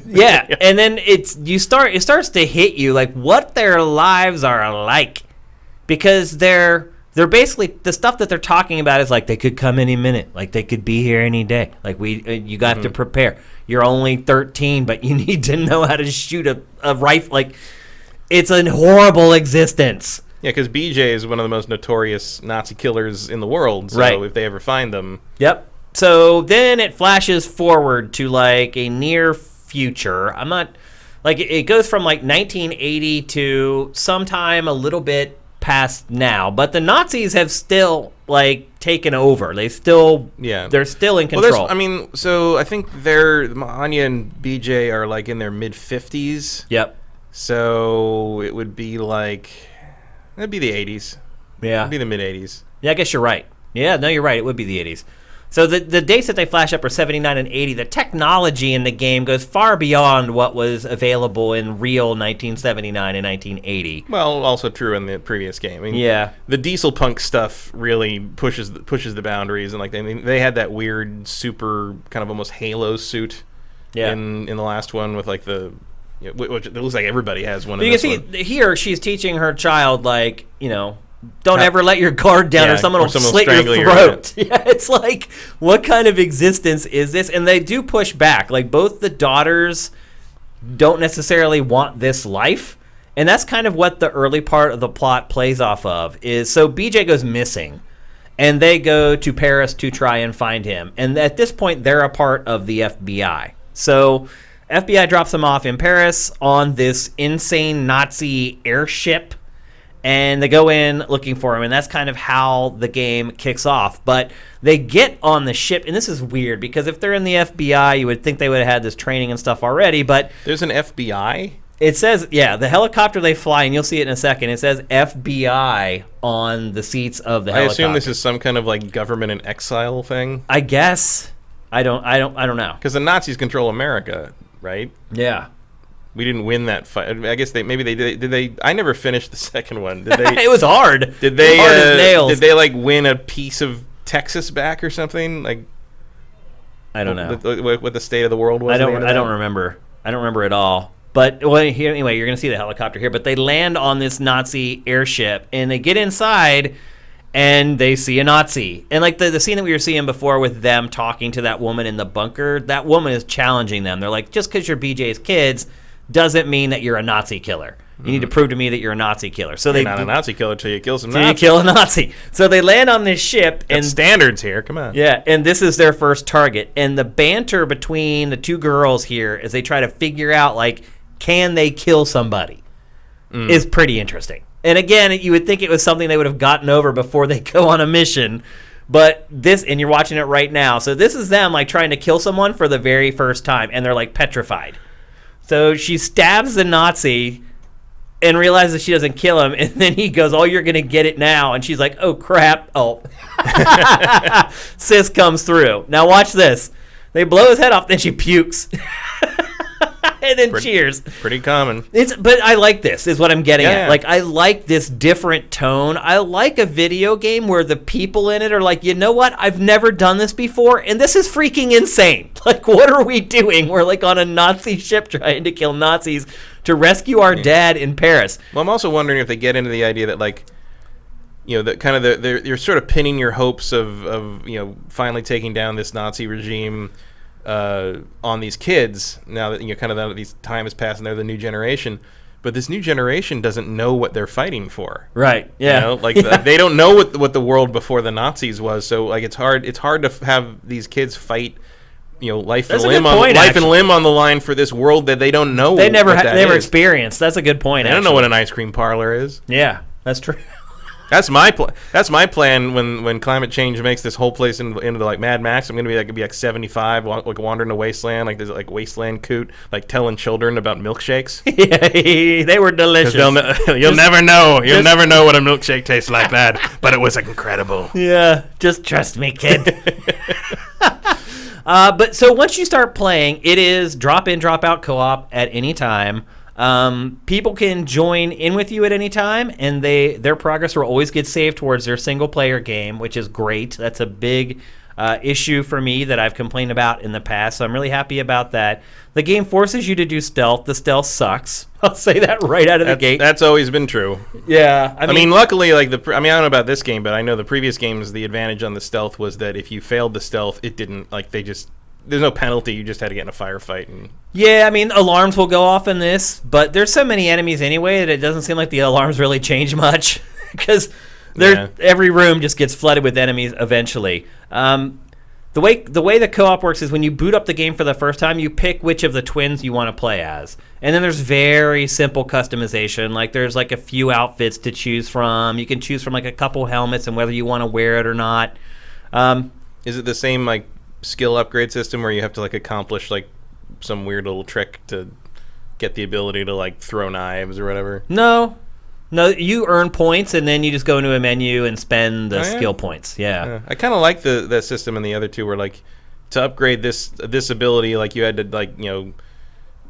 Yeah, and then it starts to hit you like what their lives are like because they're basically the stuff that they're talking about is like they could come any minute, like they could be here any day. Like you got to prepare. You're only 13, but you need to know how to shoot a rifle. Like it's a horrible existence. Yeah, because BJ is one of the most notorious Nazi killers in the world. So if they ever find them, yep. So then it flashes forward to like a near future. I'm not like it goes from like 1980 to sometime a little bit past now, but the Nazis have still like taken over. They're still in control. Well, so I think Anya and BJ are like in their mid 50s. Yep. So it would be like it'd be the 80s. Yeah. It'd be the mid 80s. Yeah, I guess you're right. Yeah, no, you're right. It would be the 80s. So the dates that they flash up are 79 and 80. The technology in the game goes far beyond what was available in real 1979 and 1980. Well, also true in the previous game. I mean, Yeah. the diesel punk stuff really pushes the boundaries, and like they had that weird super kind of almost Halo suit in the last one with like the which it looks like everybody has one. But you can see here she's teaching her child like don't ever let your guard down or someone will slit your throat. Yeah, it's like, what kind of existence is this? And they do push back. Like, both the daughters don't necessarily want this life. And that's kind of what the early part of the plot plays off of. So BJ goes missing. And they go to Paris to try and find him. And at this point, they're a part of the FBI. So FBI drops them off in Paris on this insane Nazi airship. And they go in looking for him, and that's kind of how the game kicks off. But they get on the ship, and this is weird, because if they're in the FBI, you would think they would have had this training and stuff already, but... There's an FBI? It says, the helicopter they fly, and you'll see it in a second, it says FBI on the seats of the helicopter. I assume this is some kind of, like, government in exile thing? I guess. I don't know. Because the Nazis control America, right? Yeah. We didn't win that fight. I guess maybe they did. Did they? I never finished the second one. Did they? It was hard. Did they? Hard as nails. Did they like win a piece of Texas back or something? Like, I don't know what the state of the world was. I don't remember. I don't remember at all. But anyway, you're gonna see the helicopter here. But they land on this Nazi airship, and they get inside, and they see a Nazi. And like the scene that we were seeing before with them talking to that woman in the bunker, that woman is challenging them. They're like, just because you're BJ's kids doesn't mean that you're a Nazi killer. You need to prove to me that you're a Nazi killer. So you're not a Nazi killer till you kill some Nazis. Till you kill a Nazi. So they land on this ship. And standards here, come on. Yeah, and this is their first target. And the banter between the two girls here as they try to figure out, like, can they kill somebody is pretty interesting. And again, you would think it was something they would have gotten over before they go on a mission. But this, and you're watching it right now. So this is them, like, trying to kill someone for the very first time. And they're, like, petrified. So she stabs the Nazi and realizes she doesn't kill him. And then he goes, oh, you're going to get it now. And she's like, oh, crap. Oh. Sis comes through. Now watch this. They blow his head off, then she pukes. And then cheers. Pretty common. But I like this, is what I'm getting at. Yeah. Like, I like this different tone. I like a video game where the people in it are like, you know what? I've never done this before, and this is freaking insane. Like, what are we doing? We're, like, on a Nazi ship trying to kill Nazis to rescue our dad in Paris. Well, I'm also wondering if they get into the idea that, like, that kind of you're sort of pinning your hopes of finally taking down this Nazi regime on these kids now that kind of that these time has passed and they're the new generation, but this new generation doesn't know what they're fighting for. Right. Yeah. They don't know what the world before the Nazis was. So like it's hard to have these kids fight. Life and limb on the line for this world that they don't know. They never experienced. That's a good point. They don't know what an ice cream parlor is. Yeah, that's true. That's my plan when climate change makes this whole place into like Mad Max. I'm gonna be like 75, like wandering the wasteland, like there's like wasteland coot, like telling children about milkshakes. Yeah, they were delicious. You'll never know. You'll never know what a milkshake tastes like that, but it was incredible. Yeah, just trust me, kid. But so once you start playing, it is drop in, drop out co-op at any time. People can join in with you at any time, and their progress will always get saved towards their single-player game, which is great. That's a big issue for me that I've complained about in the past, so I'm really happy about that. The game forces you to do stealth. The stealth sucks. I'll say that right out of the gate. That's always been true. Yeah. I mean luckily, I don't know about this game, but I know the previous games, the advantage on the stealth was that if you failed the stealth, it didn't, there's no penalty. You just had to get in a firefight. Yeah, alarms will go off in this, but there's so many enemies anyway that it doesn't seem like the alarms really change much because every room just gets flooded with enemies eventually. The way the co-op works is when you boot up the game for the first time, you pick which of the twins you want to play as. And then there's very simple customization. Like there's like a few outfits to choose from. You can choose from like a couple helmets and whether you want to wear it or not. Is it the same like skill upgrade system where you have to like accomplish like some weird little trick to get the ability to like throw knives or whatever? No, No, you earn points, and then you just go into a menu and spend the yeah? skill points. Yeah. I kind of like the system in the other two, where like to upgrade this ability, like you had to like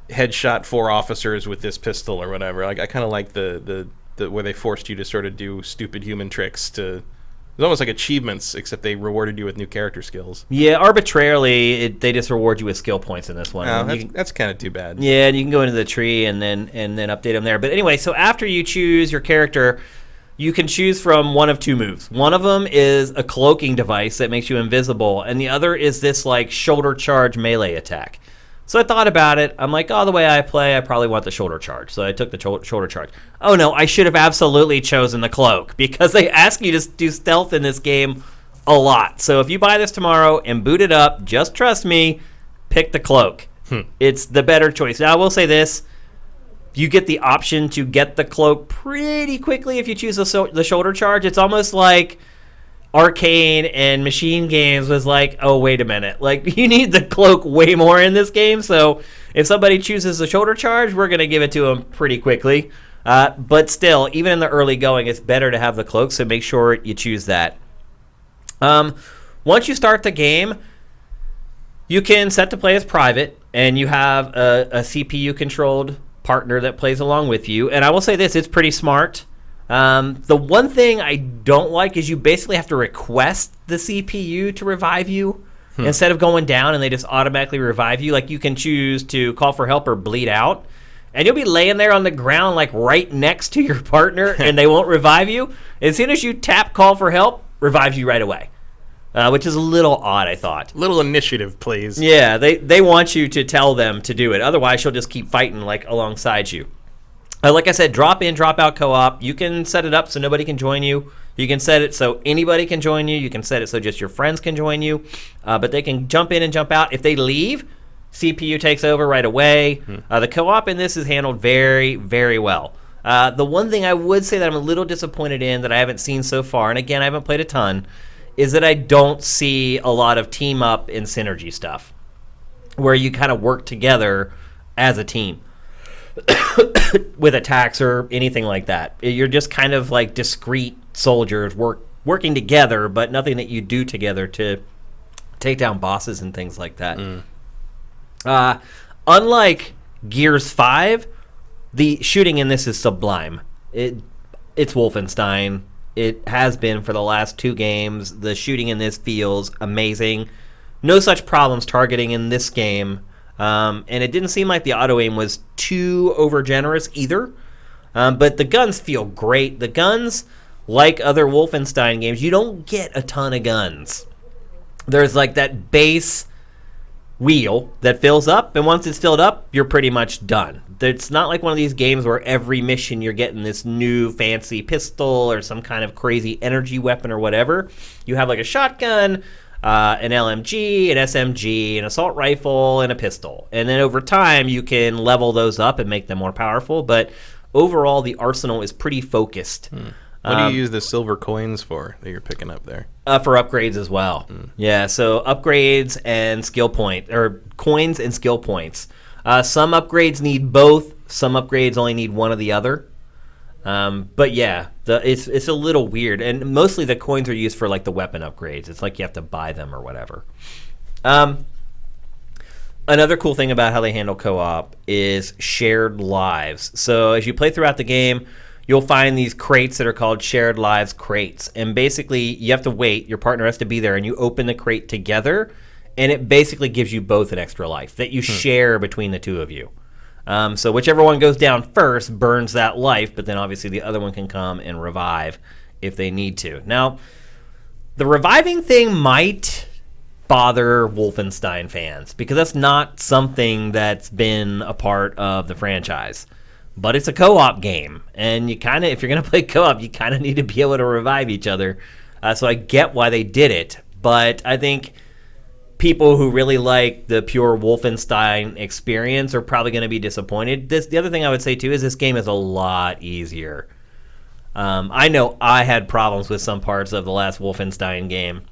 headshot 4 officers with this pistol or whatever. Like I kind of like the where they forced you to sort of do stupid human tricks to. It's almost like achievements, except they rewarded you with new character skills. Yeah, arbitrarily, they just reward you with skill points in this one. Oh, that's kind of too bad. Yeah, and you can go into the tree and then update them there. But anyway, so after you choose your character, you can choose from one of 2 moves. One of them is a cloaking device that makes you invisible, and the other is this like shoulder charge melee attack. So I thought about it. I'm like, the way I play, I probably want the shoulder charge. So I took the shoulder charge. Oh, no, I should have absolutely chosen the cloak because they ask you to do stealth in this game a lot. So if you buy this tomorrow and boot it up, just trust me, pick the cloak. It's the better choice. Now, I will say this. You get the option to get the cloak pretty quickly if you choose the shoulder charge. It's almost like Arcane and Machine Games was like, oh, wait a minute. Like, you need the cloak way more in this game, so if somebody chooses the shoulder charge, we're going to give it to them pretty quickly. But still, even in the early going, it's better to have the cloak, so make sure you choose that. Once you start the game, you can set to play as private, and you have a CPU-controlled partner that plays along with you. And I will say this, it's pretty smart. The one thing I don't like is you basically have to request the CPU to revive you instead of going down and they just automatically revive you. Like you can choose to call for help or bleed out, and you'll be laying there on the ground like right next to your partner and they won't revive you. As soon as you tap call for help, revives you right away, which is a little odd, I thought. Little initiative, please. Yeah, they want you to tell them to do it. Otherwise, she'll just keep fighting like alongside you. Like I said, drop in, drop out co-op. You can set it up so nobody can join you. You can set it so anybody can join you. You can set it so just your friends can join you. But they can jump in and jump out. If they leave, CPU takes over right away. The co-op in this is handled very, very well. The one thing I would say that I'm a little disappointed in that I haven't seen so far, and again, I haven't played a ton, is that I don't see a lot of team up and synergy stuff where you kind of work together as a team. With attacks or anything like that. You're just kind of like discrete soldiers working together, but nothing that you do together to take down bosses and things like that. Unlike Gears 5, the shooting in this is sublime. It's Wolfenstein. It has been for the last 2 games. The shooting in this feels amazing. No such problems targeting in this game. And it didn't seem like the auto-aim was too over-generous either. But the guns feel great. The guns, like other Wolfenstein games, you don't get a ton of guns. There's like that base wheel that fills up, and once it's filled up, you're pretty much done. It's not like one of these games where every mission you're getting this new fancy pistol or some kind of crazy energy weapon or whatever. You have like a shotgun, an LMG, an SMG, an assault rifle, and a pistol. And then over time, you can level those up and make them more powerful. But overall, the arsenal is pretty focused. What do you use the silver coins for that you're picking up there? For upgrades as well. Yeah, so upgrades and skill point, or coins and skill points. Some upgrades need both. Some upgrades only need one or the other. But yeah, it's a little weird, and mostly the coins are used for like the weapon upgrades. It's like you have to buy them or whatever. Another cool thing about how they handle co-op is shared lives. So as you play throughout the game, you'll find these crates that are called shared lives crates, and basically you have to wait. Your partner has to be there, and you open the crate together, and it basically gives you both an extra life that you share between the two of you. So whichever one goes down first burns that life, but then obviously the other one can come and revive if they need to. Now, the reviving thing might bother Wolfenstein fans because that's not something that's been a part of the franchise. But it's a co-op game, and you kind of, if you're going to play co-op, you kind of need to be able to revive each other. So I get why they did it, but I think people who really like the pure Wolfenstein experience are probably going to be disappointed. The other thing I would say, too, is this game is a lot easier. I know I had problems with some parts of the last Wolfenstein game.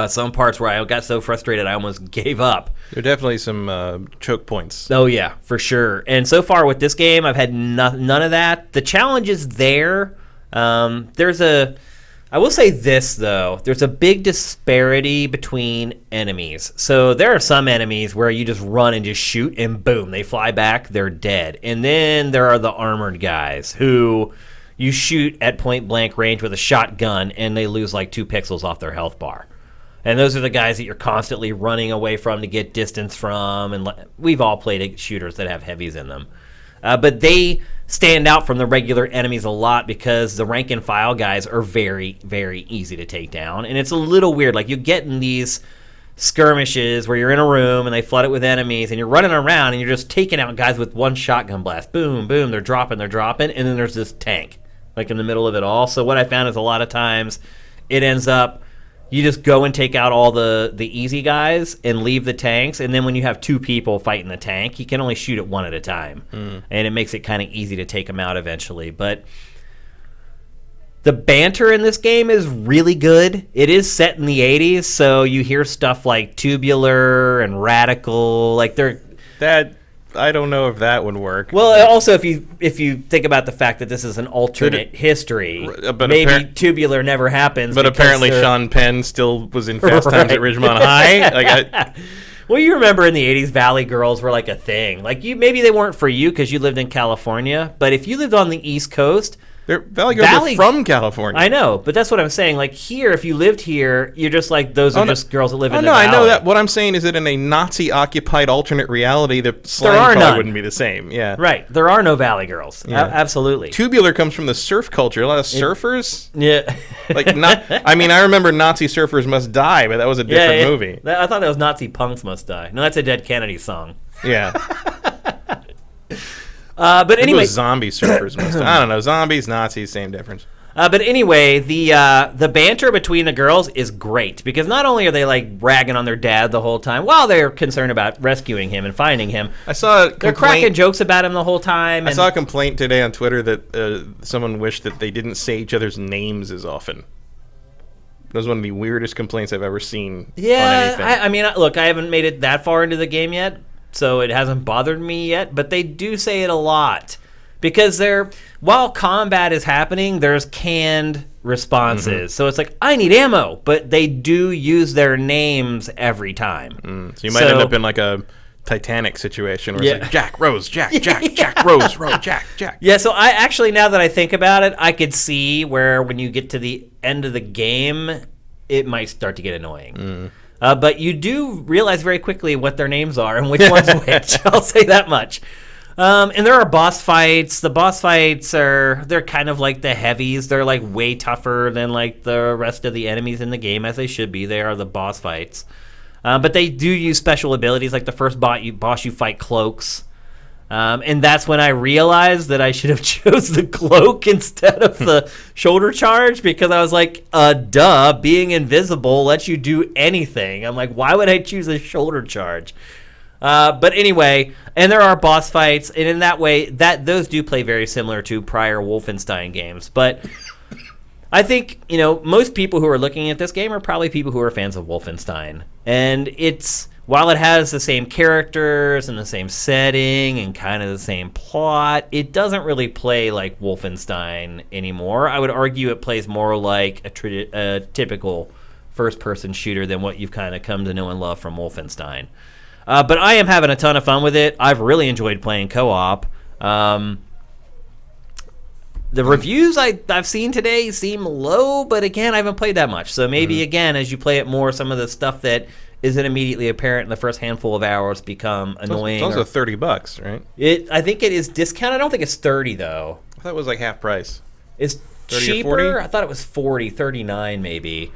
Some parts where I got so frustrated I almost gave up. There are definitely some choke points. Oh, yeah, for sure. And so far with this game, I've had none of that. The challenge is there. I will say this, though. There's a big disparity between enemies. So there are some enemies where you just run and just shoot, and boom, they fly back, they're dead. And then there are the armored guys who you shoot at point-blank range with a shotgun, and they lose like 2 pixels off their health bar. And those are the guys that you're constantly running away from to get distance from. And we've all played shooters that have heavies in them. But they stand out from the regular enemies a lot because the rank and file guys are very, very easy to take down. And it's a little weird. Like, you get in these skirmishes where you're in a room and they flood it with enemies and you're running around and you're just taking out guys with one shotgun blast. Boom, boom, they're dropping. And then there's this tank, like, in the middle of it all. So what I found is a lot of times it ends up you just go and take out all the easy guys and leave the tanks, and then when you have 2 people fighting the tank, you can only shoot it one at a time. And it makes it kind of easy to take them out eventually. But the banter in this game is really good. It is set in the 80s, so you hear stuff like tubular and radical. Like, I don't know if that would work. Well, also, if you think about the fact that this is an alternate history, maybe tubular never happens. But apparently Sean Penn still was in Fast Times at Ridgemont High. Well, you remember in the 80s, Valley Girls were like a thing. Like, maybe they weren't for you because you lived in California, but if you lived on the East Coast, Valley Girls are from California. I know, but that's what I'm saying. Like, here, if you lived here, you're just like, those are just girls that live in the valley. I know that. What I'm saying is that in a Nazi-occupied alternate reality, the slang probably wouldn't be the same. Yeah, right. There are no Valley Girls. Yeah. Absolutely. Tubular comes from the surf culture. A lot of surfers. Yeah. I remember Nazi Surfers Must Die, but that was a different movie. I thought that was Nazi Punks Must Die. No, that's a Dead Kennedy song. Yeah. But anyway, it was zombie surfers. I don't know. Zombies, Nazis, same difference. But anyway, the banter between the girls is great because not only are they like ragging on their dad the whole time while they're concerned about rescuing him and finding him. They're cracking jokes about him the whole time. I saw a complaint today on Twitter that someone wished that they didn't say each other's names as often. That was one of the weirdest complaints I've ever seen. Yeah, on anything. Look, I haven't made it that far into the game yet, so it hasn't bothered me yet, but they do say it a lot because while combat is happening, there's canned responses. So it's like, I need ammo, but they do use their names every time. So you might end up in like a Titanic situation where it's like Jack, Rose, Jack, Jack, Rose, Jack. Yeah, so I actually, now that I think about it, I could see where when you get to the end of the game, it might start to get annoying. But you do realize very quickly what their names are and which one's which. I'll say that much. And there are boss fights. The boss fights they're kind of like the heavies. They're like way tougher than like the rest of the enemies in the game, as they should be. They are the boss fights. But they do use special abilities. Like the first boss you fight cloaks. And that's when I realized that I should have chose the cloak instead of the shoulder charge because I was like, duh, being invisible lets you do anything. I'm like, why would I choose a shoulder charge? But anyway, and there are boss fights, and in that way, those do play very similar to prior Wolfenstein games. But I think, most people who are looking at this game are probably people who are fans of Wolfenstein. And while it has the same characters and the same setting and kind of the same plot, it doesn't really play like Wolfenstein anymore. I would argue it plays more like a typical first-person shooter than what you've kind of come to know and love from Wolfenstein. But I am having a ton of fun with it. I've really enjoyed playing co-op. The reviews I've seen today seem low, but again, I haven't played that much. So maybe, again, as you play it more, some of the stuff that isn't immediately apparent in the first handful of hours become annoying. It's also $30, right? I think it is discounted. I don't think it's 30 though. I thought it was like half price. It's cheaper. I thought it was 40, 39 maybe.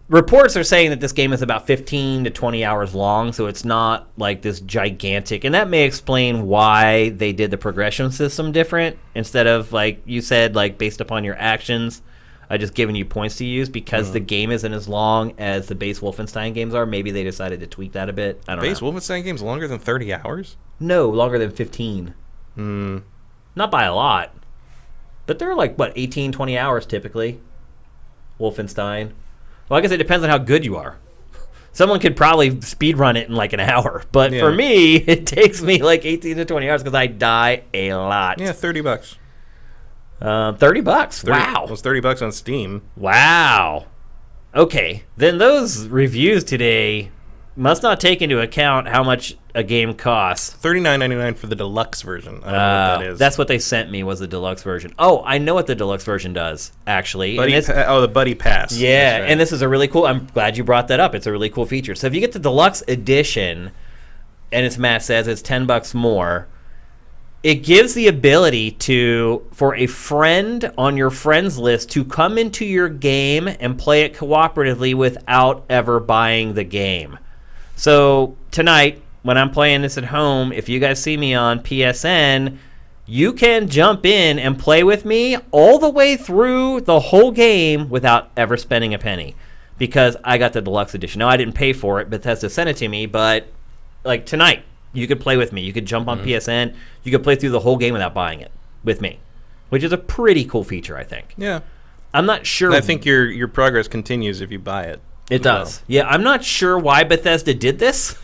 Reports are saying that this game is about 15 to 20 hours long, so it's not like this gigantic. And that may explain why they did the progression system different instead of, like you said, like based upon your actions. Just giving you points to use because the game isn't as long as the base Wolfenstein games are. Maybe they decided to tweak that a bit. I don't know. Base Wolfenstein games longer than 30 hours? No, longer than 15. Not by a lot. But they're like, 18, 20 hours typically. Wolfenstein. Well, I guess it depends on how good you are. Someone could probably speedrun it in like an hour. But for me, it takes me like 18 to 20 hours because I die a lot. Yeah, $30. $30? Wow. It was $30 on Steam. Wow. Okay. Then those reviews today must not take into account how much a game costs. $39.99 for the deluxe version. I don't know what that is. That's what they sent me, was the deluxe version. Oh, I know what the deluxe version does, actually. The Buddy Pass. Yeah, right. And this is a really cool... I'm glad you brought that up. It's a really cool feature. So if you get the deluxe edition, and as Matt says, it's $10 more, it gives the ability for a friend on your friends list to come into your game and play it cooperatively without ever buying the game. So tonight, when I'm playing this at home, if you guys see me on PSN, you can jump in and play with me all the way through the whole game without ever spending a penny, because I got the deluxe edition. Now, I didn't pay for it. Bethesda sent it to me, but like tonight, you could play with me. You could jump on PSN. You could play through the whole game without buying it with me, which is a pretty cool feature, I think. Yeah. I'm not sure. I think your progress continues if you buy it. It does. Yeah, I'm not sure why Bethesda did this.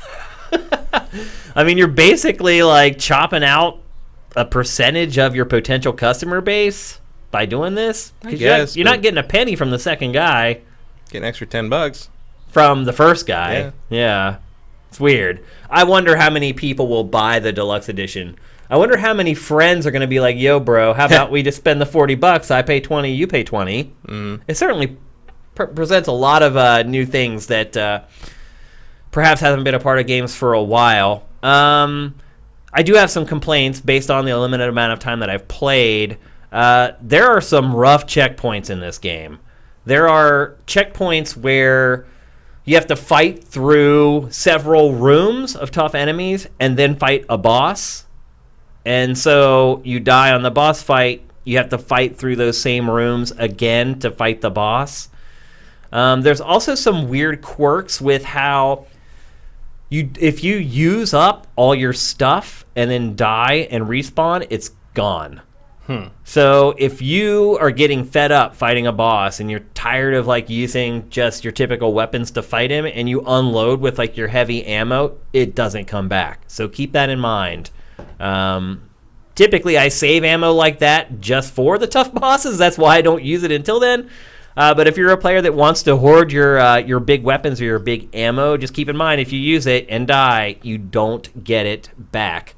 I mean, you're basically like chopping out a percentage of your potential customer base by doing this. I guess. You're not getting a penny from the second guy. Get an extra $10 from the first guy. Yeah. It's weird. I wonder how many people will buy the deluxe edition. I wonder how many friends are going to be like, yo, bro, how about we just spend the $40? I pay 20, you pay 20. It certainly presents a lot of new things that perhaps hasn't been a part of games for a while. I do have some complaints based on the limited amount of time that I've played. There are some rough checkpoints in this game. There are checkpoints where you have to fight through several rooms of tough enemies and then fight a boss. And so you die on the boss fight. You have to fight through those same rooms again to fight the boss. There's also some weird quirks with how if you use up all your stuff and then die and respawn, it's gone. So if you are getting fed up fighting a boss and you're tired of like using just your typical weapons to fight him and you unload with like your heavy ammo, it doesn't come back. So keep that in mind. Typically I save ammo like that just for the tough bosses. That's why I don't use it until then. But if you're a player that wants to hoard your big weapons or your big ammo, just keep in mind if you use it and die, you don't get it back.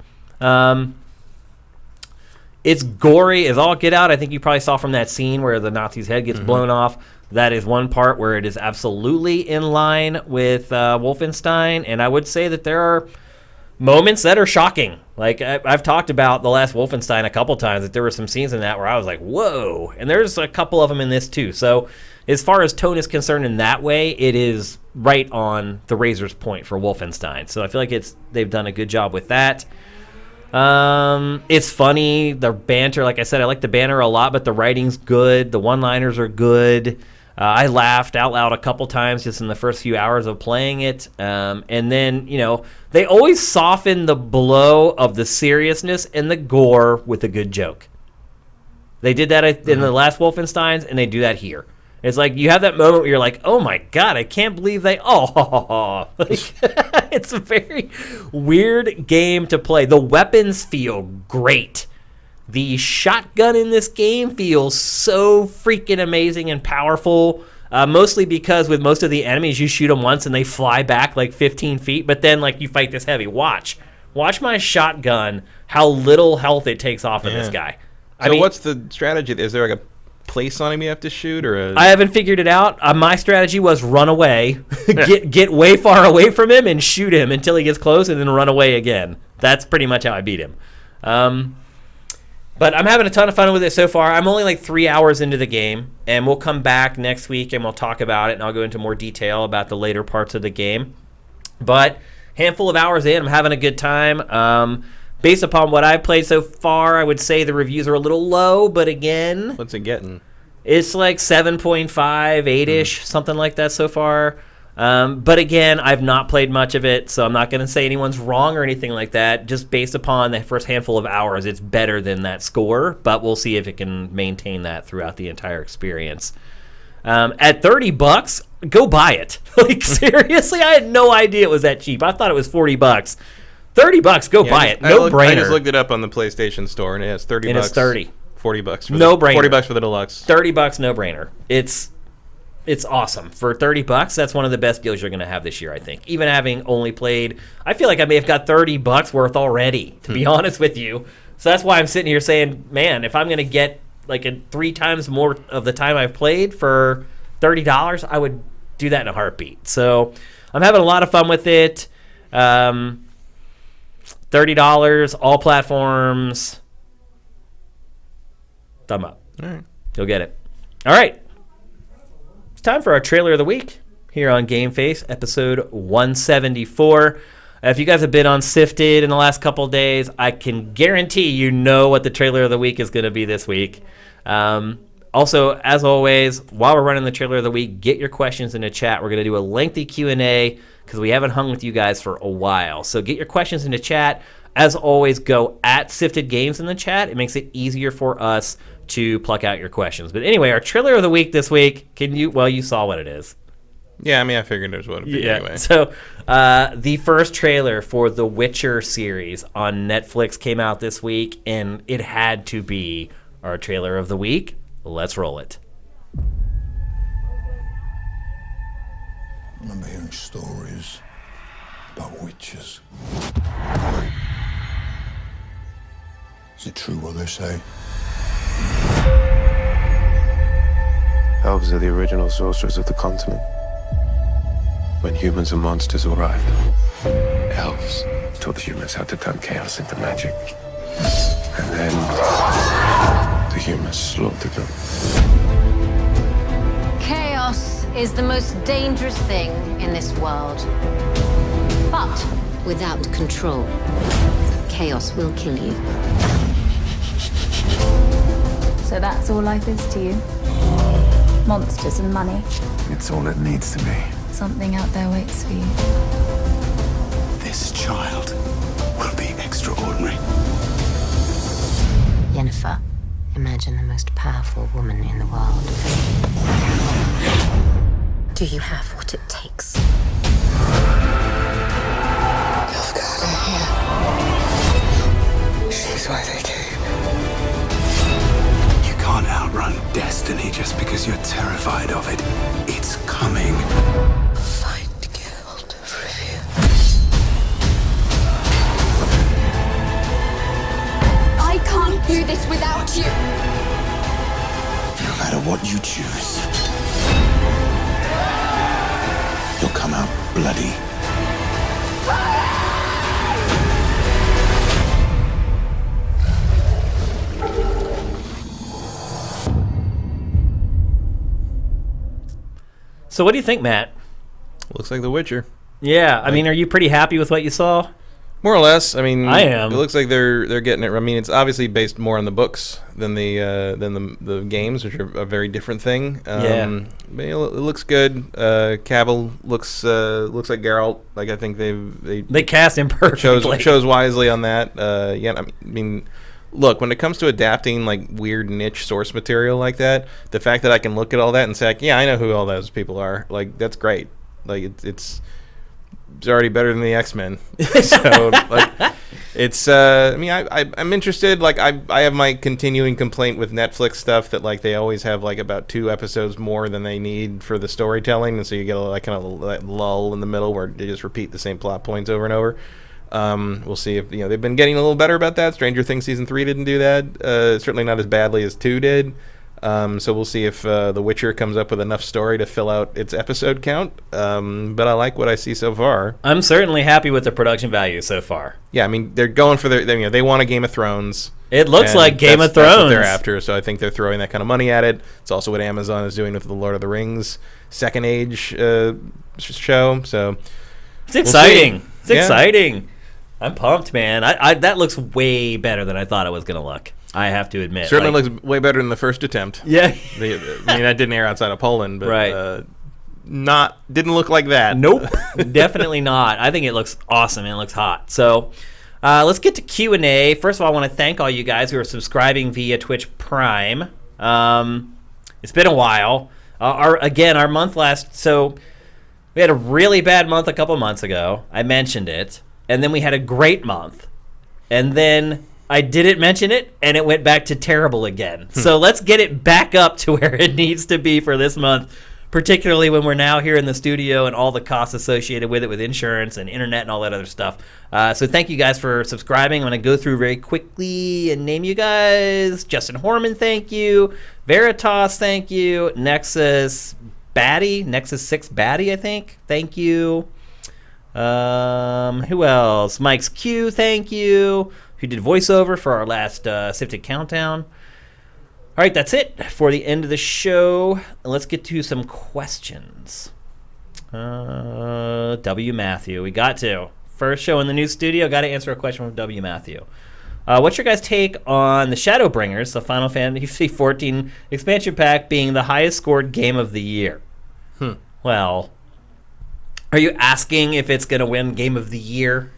It's gory as all get out. I think you probably saw from that scene where the Nazi's head gets blown off. That is one part where it is absolutely in line with Wolfenstein, and I would say that there are moments that are shocking. Like I've talked about the last Wolfenstein a couple times, that there were some scenes in that where I was like, whoa, and there's a couple of them in this too. So as far as tone is concerned in that way, it is right on the razor's point for Wolfenstein. So I feel like they've done a good job with that. It's funny, the banter, like I said, I like the banter a lot, but the writing's good, the one-liners are good. I laughed out loud a couple times just in the first few hours of playing it. And then, they always soften the blow of the seriousness and the gore with a good joke. They did that in the last Wolfensteins, and they do that here. It's like you have that moment where you're like, oh my God, I can't believe it's a very weird game to play. The weapons feel great. The shotgun in this game feels so freaking amazing and powerful, mostly because with most of the enemies, you shoot them once and they fly back like 15 feet, but then like you fight this heavy. Watch my shotgun, how little health it takes off of this guy. So what's the strategy? Is there like a place on him you have to shoot, or I haven't figured it out. My strategy was run away, get way far away from him and shoot him until he gets close and then run away again. That's pretty much how I beat him. But I'm having a ton of fun with it so far. I'm only like 3 hours into the game, and we'll come back next week and we'll talk about it, and I'll go into more detail about the later parts of the game. But handful of hours in, I'm having a good time. Based upon what I've played so far, I would say the reviews are a little low, but again... What's it getting? It's like 7.5, 8-ish, something like that so far. But again, I've not played much of it, so I'm not going to say anyone's wrong or anything like that. Just based upon the first handful of hours, it's better than that score, but we'll see if it can maintain that throughout the entire experience. At $30, go buy it. Like, seriously, I had no idea it was that cheap. I thought it was $40. $30, go buy it. No brainer. I just looked it up on the PlayStation Store, and it's $30. And it's 30. $40 for no brainer. $40 for the deluxe. $30, no brainer. It's awesome. For $30, that's one of the best deals you're going to have this year, I think. Even having only played, I feel like I may have got $30 worth already, to be honest with you. So that's why I'm sitting here saying, man, if I'm going to get like 3 times more of the time I've played for $30, I would do that in a heartbeat. So I'm having a lot of fun with it. $30, all platforms. Thumb up. All right. You'll get it. All right. It's time for our trailer of the week here on GameFace, episode 174. If you guys have been on SIFTD in the last couple of days, I can guarantee you know what the trailer of the week is going to be this week. Also, as always, while we're running the trailer of the week, get your questions in the chat. We're going to do a lengthy Q&A because we haven't hung with you guys for a while. So get your questions in the chat. As always, go at SIFTD Games in the chat. It makes it easier for us to pluck out your questions. But anyway, our trailer of the week this week, you saw what it is. Yeah, I mean, I figured it was what it would be anyway. So the first trailer for the Witcher series on Netflix came out this week, and it had to be our trailer of the week. Let's roll it. I remember hearing stories about witches. Is it true what they say? Elves are the original sorcerers of the continent. When humans and monsters arrived, elves taught the humans how to turn chaos into magic. And then the humans slaughtered them. Chaos is the most dangerous thing in this world. But without control, chaos will kill you. So that's all life is to you? Monsters and money? It's all it needs to be. Something out there waits for you. This child will be extraordinary. Yennefer, imagine the most powerful woman in the world. Do you have what it takes? You've got her here. She's why they came. You can't outrun destiny just because you're terrified of it. It's coming. Fight Guild of Rivia. I can't do this without you. No matter what you choose, you'll come out bloody. So what do you think, Matt? Looks like The Witcher. Yeah, I mean, are you pretty happy with what you saw? More or less. I mean, I am. It looks like they're getting it. I mean, it's obviously based more on the books than the games, which are a very different thing. Yeah. But, it looks good. Cavill looks like Geralt. Like, I think They cast him perfectly. chose wisely on that. Yeah. I mean, look, when it comes to adapting like weird niche source material like that, the fact that I can look at all that and say, like, yeah, I know who all those people are. Like, that's great. Like, it's already better than the X-Men. So, like, it's I mean, I'm interested. Like, I have my continuing complaint with Netflix stuff that, like, they always have like about 2 episodes more than they need for the storytelling, and so you get a like kind of that lull in the middle where they just repeat the same plot points over and over. We'll see if they've been getting a little better about that. Stranger Things season 3 didn't do that. Certainly not as badly as 2 did. So we'll see if The Witcher comes up with enough story to fill out its episode count. But I like what I see so far. I'm certainly happy with the production value so far. Yeah, I mean, they're going for they want a Game of Thrones. It looks like Game of That's what Thrones. they're after, so I think they're throwing that kind of money at it. It's also what Amazon is doing with the Lord of the Rings Second Age show. So It's exciting. We'll It's exciting. I'm pumped, man. I that looks way better than I thought it was going to look. I have to admit. Certainly looks way better than the first attempt. Yeah. I mean, that didn't air outside of Poland, but Right. Didn't look like that. Nope. Definitely not. I think it looks awesome and it looks hot. So let's get to Q&A. First of all, I want to thank all you guys who are subscribing via Twitch Prime. It's been a while. Our month so we had a really bad month a couple months ago. I mentioned it. And then we had a great month. And then I didn't mention it, and it went back to terrible again. So let's get it back up to where it needs to be for this month, particularly when we're now here in the studio and all the costs associated with it, with insurance and internet and all that other stuff. So thank you guys for subscribing. I'm going to go through very quickly and name you guys. Justin Horman, thank you. Veritas, thank you. Nexus 6 Batty, I think. Thank you. Who else? Mike's Q, thank you. Who did voiceover for our last SIFTD countdown. All right, that's it for the end of the show. Let's get to some questions. W. Matthew, we got to. First show in the new studio, got to answer a question from W. Matthew. What's your guys' take on the Shadowbringers, the Final Fantasy XIV expansion pack, being the highest scored game of the year? Well, are you asking if it's going to win game of the year?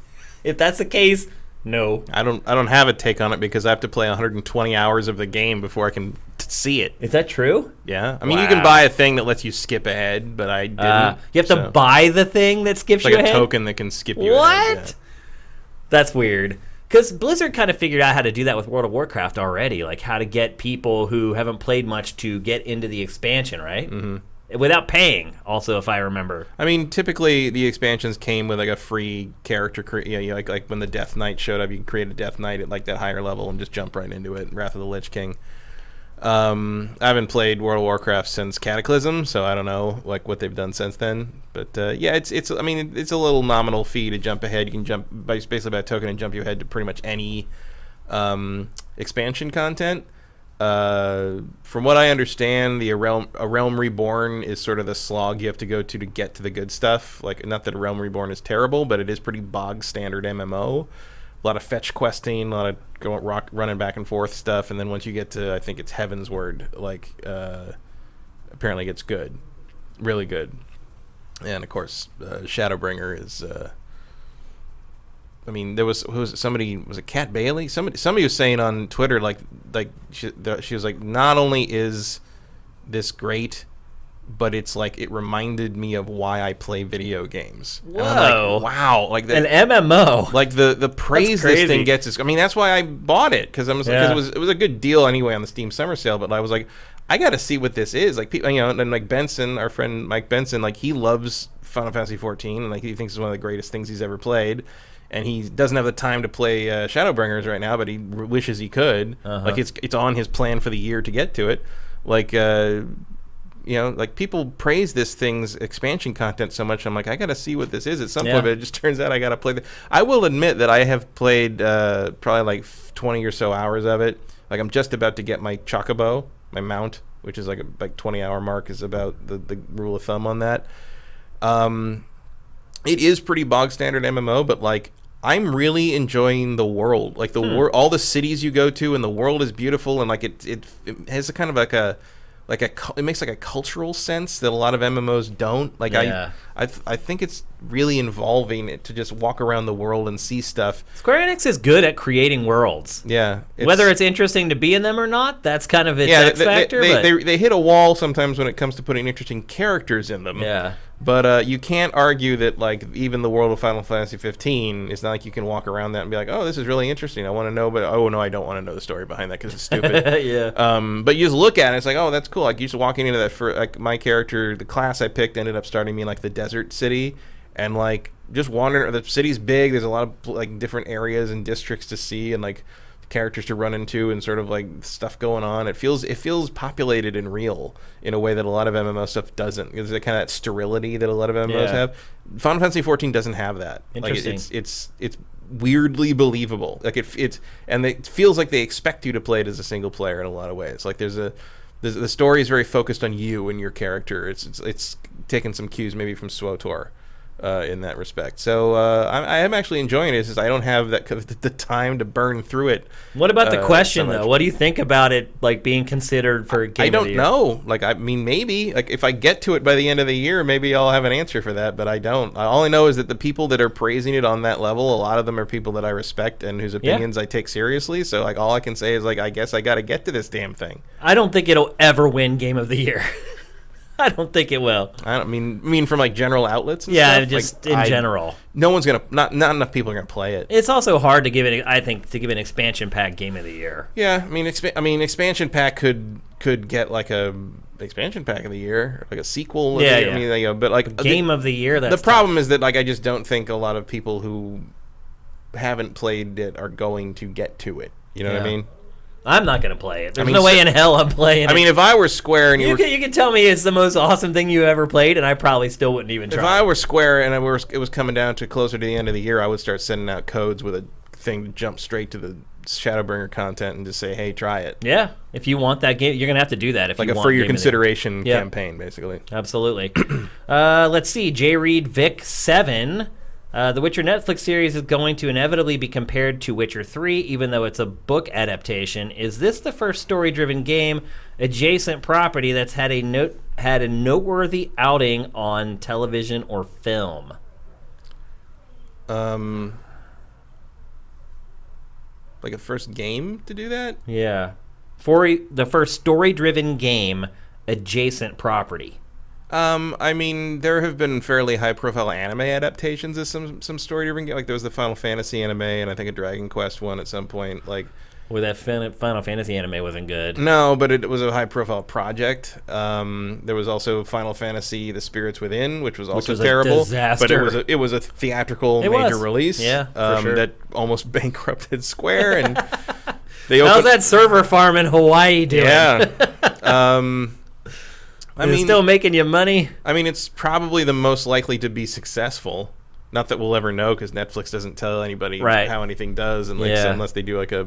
If that's the case, no. I don't have a take on it because I have to play 120 hours of the game before I can see it. Is that true? Yeah. I mean, you can buy a thing that lets you skip ahead, but I didn't. You have to buy the thing that skips you ahead? It's like a token that can skip you ahead. What? Yeah. That's weird. Because Blizzard kind of figured out how to do that with World of Warcraft already, like how to get people who haven't played much to get into the expansion, right? Mm-hmm. Without paying, also, if I remember. I mean, typically the expansions came with like a free character. Like when the Death Knight showed up, you can create a Death Knight at like that higher level and just jump right into it. Wrath of the Lich King. I haven't played World of Warcraft since Cataclysm, so I don't know like what they've done since then. But yeah, it's I mean, it's a little nominal fee to jump ahead. You can jump basically by a token and jump you ahead to pretty much any expansion content. From what I understand, a Realm Reborn is sort of the slog you have to go to get to the good stuff. Like, not that a Realm Reborn is terrible, but it is pretty bog standard MMO. A lot of fetch questing, a lot of running back and forth stuff, and then once you get to, I think it's Heavensward, like, apparently it gets good, really good. And of course, Shadowbringer is. I mean, there was it Kat Bailey? Somebody was saying on Twitter like she was like, not only is this great, but it's like it reminded me of why I play video games. Whoa! Like, wow! Like an MMO. Like the praise this thing gets is. I mean, that's why I bought it because it was a good deal anyway on the Steam Summer Sale. But I was like, I got to see what this is. Like people, and like Benson, our friend Mike Benson, like he loves Final Fantasy XIV, and like he thinks it's one of the greatest things he's ever played. And he doesn't have the time to play Shadowbringers right now, but he wishes he could. Like it's on his plan for the year to get to it. Like like people praise this thing's expansion content so much. I'm like, I gotta see what this is at some point. But it just turns out I gotta play. I will admit that I have played probably like 20 or so hours of it. Like I'm just about to get my Chocobo, my mount, which is like 20-hour mark is about the rule of thumb on that. It is pretty bog standard MMO, but like I'm really enjoying the world, like all the cities you go to, and the world is beautiful, and like it has a kind of like it makes like a cultural sense that a lot of MMOs don't. Like I think it's really involving it to just walk around the world and see stuff. Square Enix is good at creating worlds. Yeah, whether it's interesting to be in them or not, that's kind of its X factor. They hit a wall sometimes when it comes to putting interesting characters in them. Yeah. But you can't argue that like even the world of Final Fantasy 15, it's not like you can walk around that and be like, oh, this is really interesting. I want to know, but oh no, I don't want to know the story behind that because it's stupid. Yeah. But you just look at it, it's like, oh, that's cool. Like you just walking into that for like my character, the class I picked ended up starting me in like the desert city, and like just wandering. The city's big. There's a lot of like different areas and districts to see, and like characters to run into and sort of like stuff going on. It feels populated and real in a way that a lot of MMO stuff doesn't. There's kind of that sterility that a lot of MMOs have. Final Fantasy 14 doesn't have that. Interesting. Like it's weirdly believable. Like it feels like they expect you to play it as a single player in a lot of ways. Like the story is very focused on you and your character. It's taken some cues maybe from SWTOR. In that respect, so I am actually enjoying it. It's just I don't have the time to burn through it. What about the question though? What do you think about it like being considered for game of the year? I don't know. Like I mean, maybe like if I get to it by the end of the year, maybe I'll have an answer for that. But I don't. All I know is that the people that are praising it on that level, a lot of them are people that I respect and whose opinions I take seriously. So like all I can say is like I guess I got to get to this damn thing. I don't think it'll ever win game of the year. I don't think it will. I don't mean from like general outlets. And Yeah, stuff? just Like, in general. No one's gonna. Not enough people are gonna play it. It's also hard to give it. I think to give an expansion pack game of the year. Yeah, expansion pack could get like a expansion pack of the year, like a sequel. Yeah, I mean, but like Game of the year. That's the problem is that like I just don't think a lot of people who haven't played it are going to get to it. You know what I Yeah. mean? I'm not going to play it. There's mean, no way in hell I'm playing it. I mean, if I were Square and you can tell me it's the most awesome thing you ever played, and I probably still wouldn't even try. if I were Square and it was coming down to closer to the end of the year, I would start sending out codes with a thing to jump straight to the Shadowbringer content and just say, "Hey, try it." Yeah, if you want that game, you're going to have to do that. If Like you a want for your Game of the Year. consideration Yeah. campaign, basically. Absolutely. Let's see. J. Reed Vic 7. The Witcher Netflix series is going to inevitably be compared to Witcher 3, even though it's a book adaptation. Is this the first story-driven game adjacent property that's had a noteworthy outing on television or film? Like a first game to do that? Yeah. For the first story-driven game adjacent property. I mean, there have been fairly high-profile anime adaptations of some story-driven game. Like there was the Final Fantasy anime, and I think a Dragon Quest one at some point. Like, Well, that Final Fantasy anime wasn't good. no, but it was a high-profile project. There was also Final Fantasy: The Spirits Within, which was also was a terrible. disaster. But it was a theatrical It major was. release. Yeah, for sure. That almost bankrupted Square, and they How's opened. that server farm in Hawaii doing? Yeah. I Is it mean, still making you money? I mean, it's probably the most likely to be successful. Not that we'll ever know, because Netflix doesn't tell anybody Right. how anything does, and Yeah. unless they do like a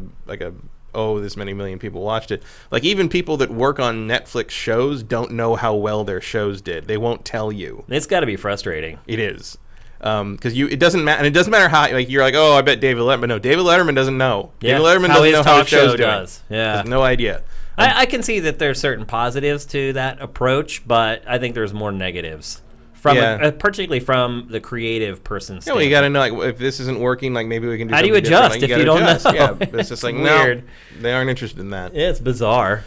this many million people watched it. Like even people that work on Netflix shows don't know how well their shows did. They won't tell you. It's got to be frustrating. It is. Because it doesn't matter, and it doesn't matter how. Like you're like, oh, I bet David Letterman. No, David Letterman doesn't know. Yeah, David Letterman how doesn't his know how talk his show's show doing. does. Yeah. Has no idea. I can see that there's certain positives to that approach, but I think there's more negatives. Particularly from the creative person's Yeah, well, you got to know, like, if this isn't working, like, maybe we can do How do you something different. adjust Like, if gotta you don't adjust. know? Yeah, it's just like, It's no, weird. they aren't interested in that. It's bizarre.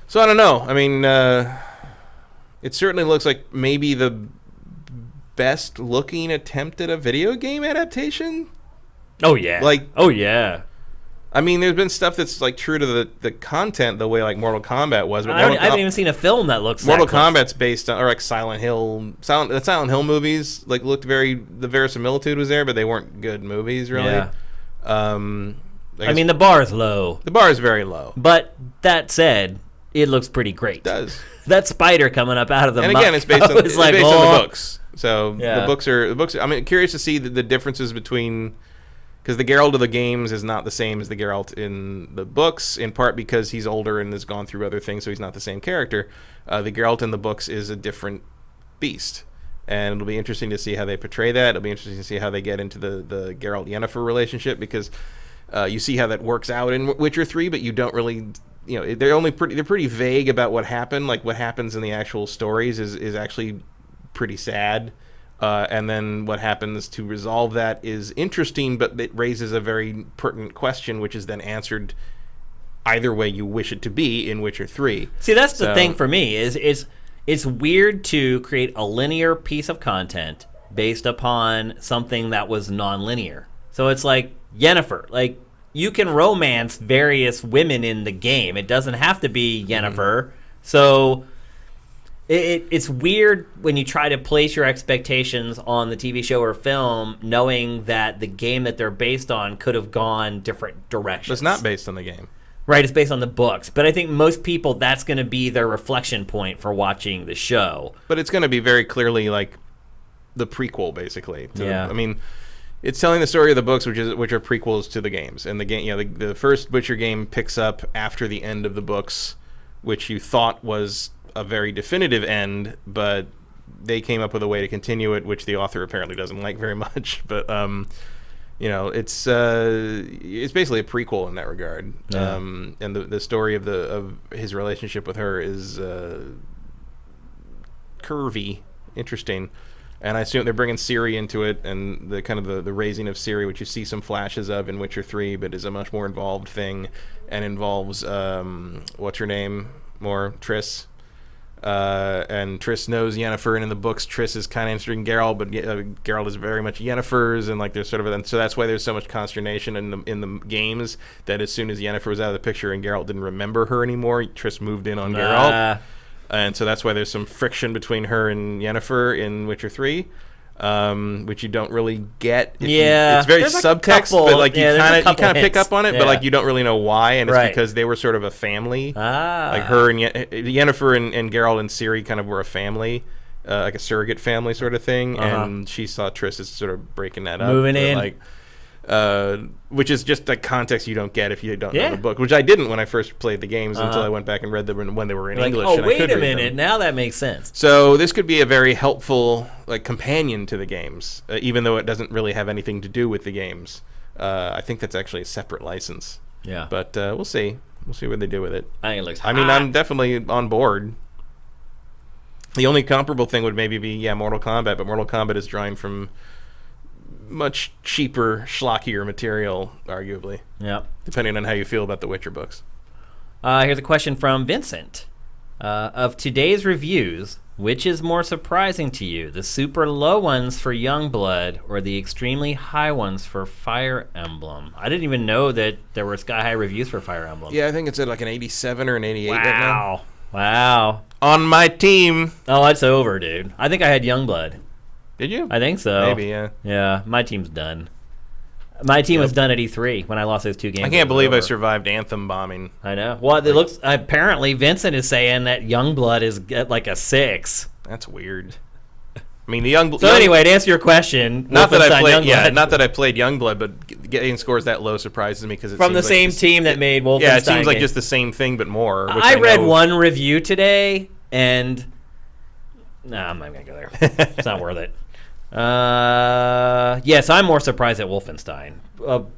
So I don't know. I mean, it certainly looks like maybe the best looking attempt at a video game adaptation. Oh, yeah. Oh, yeah. I mean, there's been stuff that's like true to the content, the way like Mortal Kombat was. But I haven't even seen a film that looks Mortal that close. Kombat's based on, or like Silent Hill. The Silent Hill movies like looked the verisimilitude was there, but they weren't good movies really. Yeah. I mean, the bar is low. The bar is very low. But that said, it looks pretty great. It does. That spider coming up out of the And muck, again, it's based on I was like, on oh. the books. So Yeah. the books are. I mean, curious to see the differences between, because the Geralt of the games is not the same as the Geralt in the books, in part because he's older and has gone through other things, so he's not the same character. The Geralt in the books is a different beast, and it'll be interesting to see how they portray that. It'll be interesting to see how they get into the Geralt-Yennefer relationship, because you see how that works out in Witcher 3, but you don't really. You know, they're pretty vague about what happened. Like what happens in the actual stories is actually pretty sad. And then what happens to resolve that is interesting, but it raises a very pertinent question, which is then answered either way you wish it to be in Witcher 3. See, that's the thing for me, is it's weird to create a linear piece of content based upon something that was non-linear. So it's like Yennefer. Like, you can romance various women in the game. It doesn't have to be Yennefer. So it's weird when you try to place your expectations on the TV show or film, knowing that the game that they're based on could have gone different directions. But it's not based on the game. Right, it's based on the books. But I think most people, that's going to be their reflection point for watching the show. But it's going to be very clearly like the prequel, basically. I mean, it's telling the story of the books, which are prequels to the games. And the game, you know, the first Witcher game picks up after the end of the books, which you thought was a very definitive end, but they came up with a way to continue it, which the author apparently doesn't like very much. But you know, it's basically a prequel in that regard. Yeah. And the story of his relationship with her is curvy, interesting. And I assume they're bringing Ciri into it, and the kind of the raising of Ciri, which you see some flashes of in Witcher 3, but is a much more involved thing, and involves what's her name more, Triss. And Triss knows Yennefer, and in the books, Triss is kind of interested in Geralt, but Geralt is very much Yennefer's, and like there's sort of, and so that's why there's so much consternation in the games that as soon as Yennefer was out of the picture and Geralt didn't remember her anymore, Triss moved in on Geralt, and so that's why there's some friction between her and Yennefer in Witcher 3. Which you don't really get. It's very subtext, but like you kind of pick up on it, but like you don't really know why, and it's because they were sort of a family. Like her and Yennefer and Geralt and Ciri kind of were a family, like a surrogate family sort of thing, and she saw Triss as sort of breaking that up, moving in. Like, which is just a context you don't get if you don't know the book, which I didn't when I first played the games until I went back and read them when they were in English. Oh, wait a minute, now that makes sense. So this could be a very helpful like companion to the games, even though it doesn't really have anything to do with the games. I think that's actually a separate license. Yeah, but we'll see. We'll see what they do with it. I think it looks hot. I mean, I'm definitely on board. The only comparable thing would maybe be Mortal Kombat, but Mortal Kombat is drawing from much cheaper, schlockier material, arguably. Yeah. Depending on how you feel about the Witcher books. Here's a question from Vincent. Of today's reviews, which is more surprising to you, the super low ones for Youngblood or the extremely high ones for Fire Emblem? I didn't even know that there were sky-high reviews for Fire Emblem. Yeah, I think it's at like an 87 or an 88 right now. Wow. On my team. Oh, it's over, dude. I think I had Youngblood. Did you? I think so. Maybe, yeah. Yeah, my team's done. My team was done at E3 when I lost those 2 games. I can't believe I survived Anthem bombing. I know. Well, it looks apparently Vincent is saying that Youngblood is at like a 6. That's weird. I mean, the Youngblood. So anyway, to answer your question, not that I played. Yeah, not that I played Youngblood, but getting scores that low surprises me because it's from the same team that made Wolfenstein. Yeah, it seems like just the same thing but more. I read one review today, and I'm not gonna go there. It's not worth it. Yes, I'm more surprised at Wolfenstein.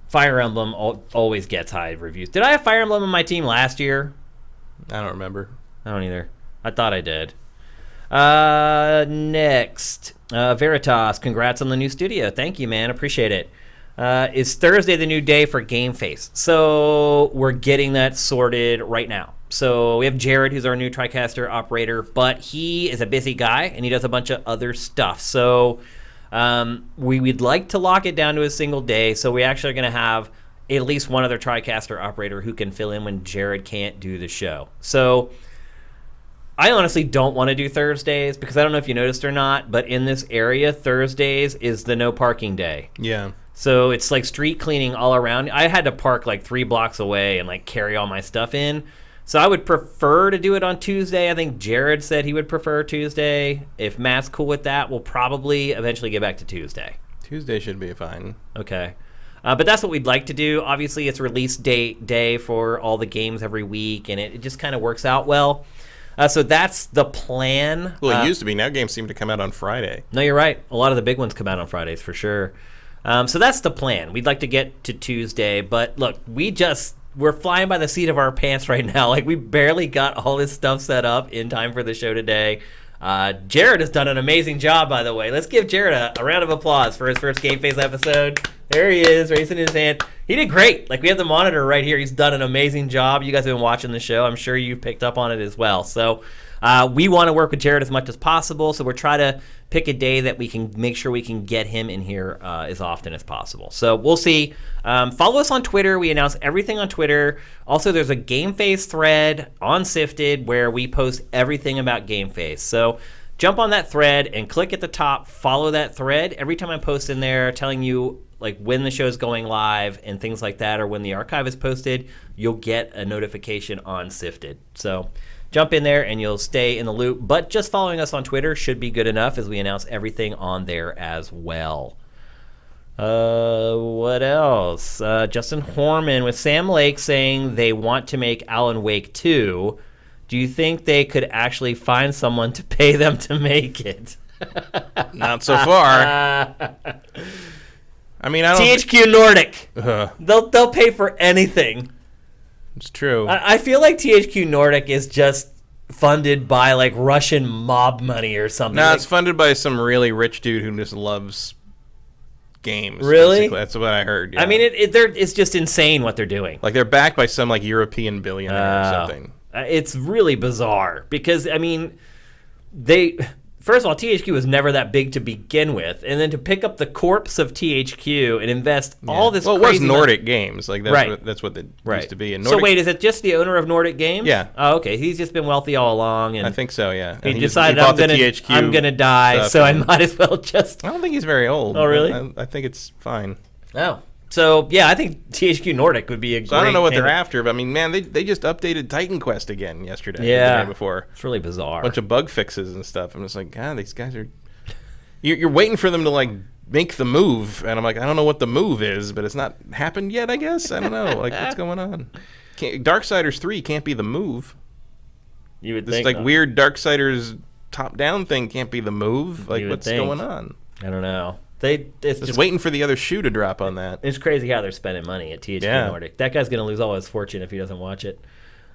Fire Emblem always gets high reviews. Did I have Fire Emblem on my team last year? I don't remember. I don't either. I thought I did. Next, Veritas, congrats on the new studio. Thank you, man. Appreciate it. Is Thursday the new day for GameFace? So we're getting that sorted right now. So we have Jared, who's our new TriCaster operator, but he is a busy guy, and he does a bunch of other stuff. So we'd like to lock it down to a single day, so we actually are going to have at least one other TriCaster operator who can fill in when Jared can't do the show. So I honestly don't want to do Thursdays because I don't know if you noticed or not, but in this area, Thursdays is the no parking day. Yeah. So it's like street cleaning all around. I had to park like 3 blocks away and like carry all my stuff in. So I would prefer to do it on Tuesday. I think Jared said he would prefer Tuesday. If Matt's cool with that, we'll probably eventually get back to Tuesday. Tuesday should be fine. Okay. But that's what we'd like to do. Obviously, it's release day for all the games every week, and it just kind of works out well. So that's the plan. Well, it used to be. Now games seem to come out on Friday. No, you're right. A lot of the big ones come out on Fridays for sure. So that's the plan. We'd like to get to Tuesday, but look, we're flying by the seat of our pants right now. Like, we barely got all this stuff set up in time for the show today. Jared has done an amazing job, by the way. Let's give Jared a round of applause for his first GameFace episode. There he is, raising his hand. He did great. Like, we have the monitor right here. He's done an amazing job. You guys have been watching the show. I'm sure you've picked up on it as well. So we want to work with Jared as much as possible, so we're trying to pick a day that we can make sure we can get him in here as often as possible. So we'll see. Follow us on Twitter. We announce everything on Twitter. Also, there's a GameFace thread on SIFTD where we post everything about GameFace. So jump on that thread and click at the top. Follow that thread. Every time I post in there telling you like when the show is going live and things like that, or when the archive is posted, you'll get a notification on SIFTD. So jump in there and you'll stay in the loop. But just following us on Twitter should be good enough, as we announce everything on there as well. What else? Justin Horman with Sam Lake saying they want to make Alan Wake 2. Do you think they could actually find someone to pay them to make it? Not so far. I mean, I don't. THQ Nordic. They'll pay for anything. It's true. I feel like THQ Nordic is just funded by like Russian mob money or something. No, it's funded by some really rich dude who just loves games. Really? Basically. That's what I heard. Yeah. I mean, it's just insane what they're doing. Like they're backed by some like European billionaire or something. It's really bizarre because, I mean, First of all, THQ was never that big to begin with, and then to pick up the corpse of THQ and invest all this. Well, it was Nordic Games, like that's what it used to be. And Nordic, so wait, is it just the owner of Nordic Games? Yeah. Oh, okay. He's just been wealthy all along, and I think so. Yeah. he And decided bought the THQ I'm gonna die, stuff, so I and might as well just. I don't think he's very old. Oh, really? I think it's fine. Oh. So, yeah, I think THQ Nordic would be a great... So I don't know what they're candidate. after, but I mean, man, they just updated Titan Quest again yesterday. Yeah. The day before. It's really bizarre. A bunch of bug fixes and stuff. I'm just like, God, these guys are... You're waiting for them to, like, make the move, and I'm like, I don't know what the move is, but it's not happened yet, I guess? I don't know. Like, what's going on? Darksiders 3 can't be the move. You would This, think... like, not. weird Darksiders top-down thing can't be the move. Like, You would what's think. going on? I don't know. It's Just waiting for the other shoe to drop on that. It's crazy how they're spending money at THQ Yeah. Nordic. That guy's going to lose all his fortune if he doesn't watch it.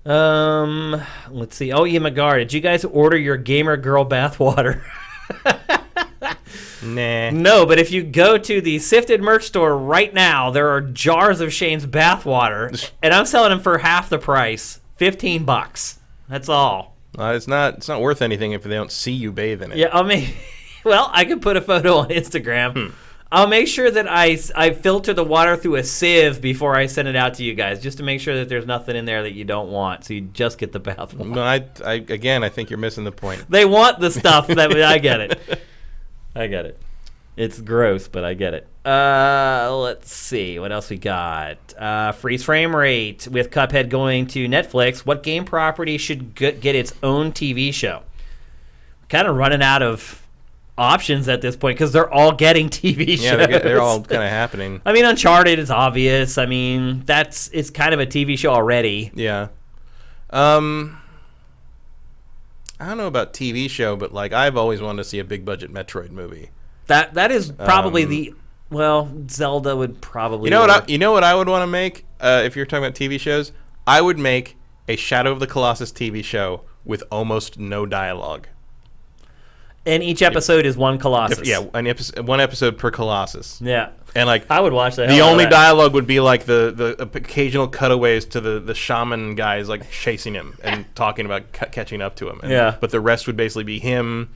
Let's see. Oh, Ian McGar, did you guys order your gamer girl bathwater? Nah. No, but if you go to the SIFTD merch store right now, there are jars of Shane's bathwater, and I'm selling them for half the price, $15. That's all. It's not worth anything if they don't see you bathe in it. Yeah, I mean, well, I could put a photo on Instagram. I'll make sure that I filter the water through a sieve before I send it out to you guys, just to make sure that there's nothing in there that you don't want, so you just get the bathwater. No, I think you're missing the point. They want the stuff that I get it. I get it. It's gross, but I get it. Let's see. What else we got? Freeze frame rate with Cuphead going to Netflix. What game property should get its own TV show? Kind of running out of options at this point because they're all getting TV shows. Yeah, they're all kind of happening. I mean, Uncharted is obvious. I mean, it's kind of a TV show already. Yeah. I don't know about TV show, but like I've always wanted to see a big budget Metroid movie. That is probably Zelda would probably. You know what I would want to make if you're talking about TV shows? I would make a Shadow of the Colossus TV show with almost no dialogue. And each episode is one Colossus. One episode per Colossus. Yeah. And like I would watch that. The only dialogue would be like the occasional cutaways to the shaman guys like chasing him and talking about catching up to him. Yeah. But the rest would basically be him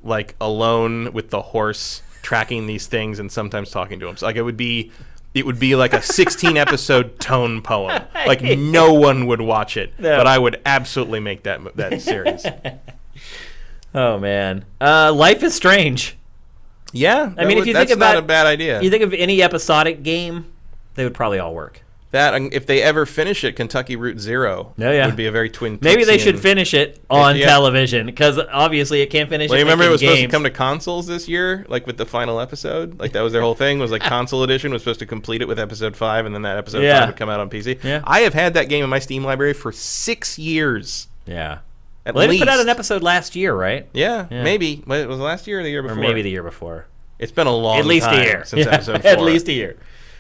like alone with the horse tracking these things and sometimes talking to him. So like it would be like a 16 episode tone poem. Like no one would watch it, but I would absolutely make that series. Oh man, Life is Strange. Yeah, I mean, if you think that's about not a bad idea. You think of any episodic game, they would probably all work. That if they ever finish it, Kentucky Route Zero would be a very Twin Peaks. Maybe they should finish it on television because obviously it can't finish. Well, it you remember it was games. supposed to come to consoles this year, like with the final episode. Like that was their whole thing. Was like console edition was supposed to complete it with episode 5, and then that episode 5 would come out on PC. Yeah. I have had that game in my Steam library for 6 years. Yeah. At They least. put out an episode last year, right? Yeah, maybe. Was it last year or the year before? Or maybe the year before. It's been a long at least time a year since episode 4. At least a year.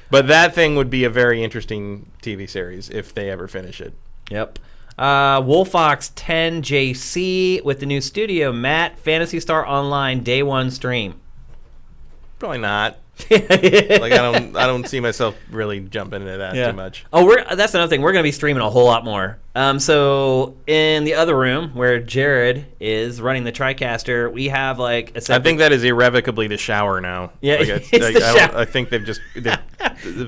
But that thing would be a very interesting TV series if they ever finish it. Yep. Wolfox 10 JC with the new studio. Matt, Phantasy Star Online Day 1 stream. Probably not. Like I don't see myself really jumping into that too much. Oh, that's another thing. We're going to be streaming a whole lot more. So in the other room where Jared is running the TriCaster, we have like a separate... I think that is irrevocably the shower now. Yeah, like it's the shower. I think they've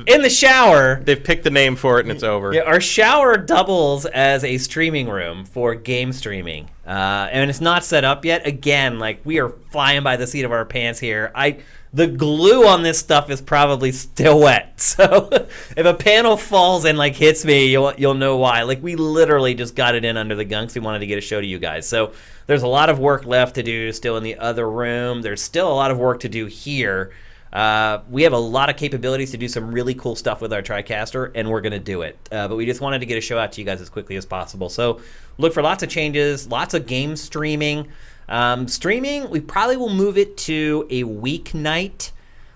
in the shower. They've picked the name for it and it's over. Yeah, our shower doubles as a streaming room for game streaming, and it's not set up yet. Again, like we are flying by the seat of our pants here. The glue on this stuff is probably still wet. So if a panel falls and like hits me, you'll know why. Like we literally just got it in under the gun because we wanted to get a show to you guys. So there's a lot of work left to do still in the other room. There's still a lot of work to do here. We have a lot of capabilities to do some really cool stuff with our TriCaster, and we're going to do it. But we just wanted to get a show out to you guys as quickly as possible. So look for lots of changes, lots of game streaming. Streaming, we probably will move it to a weeknight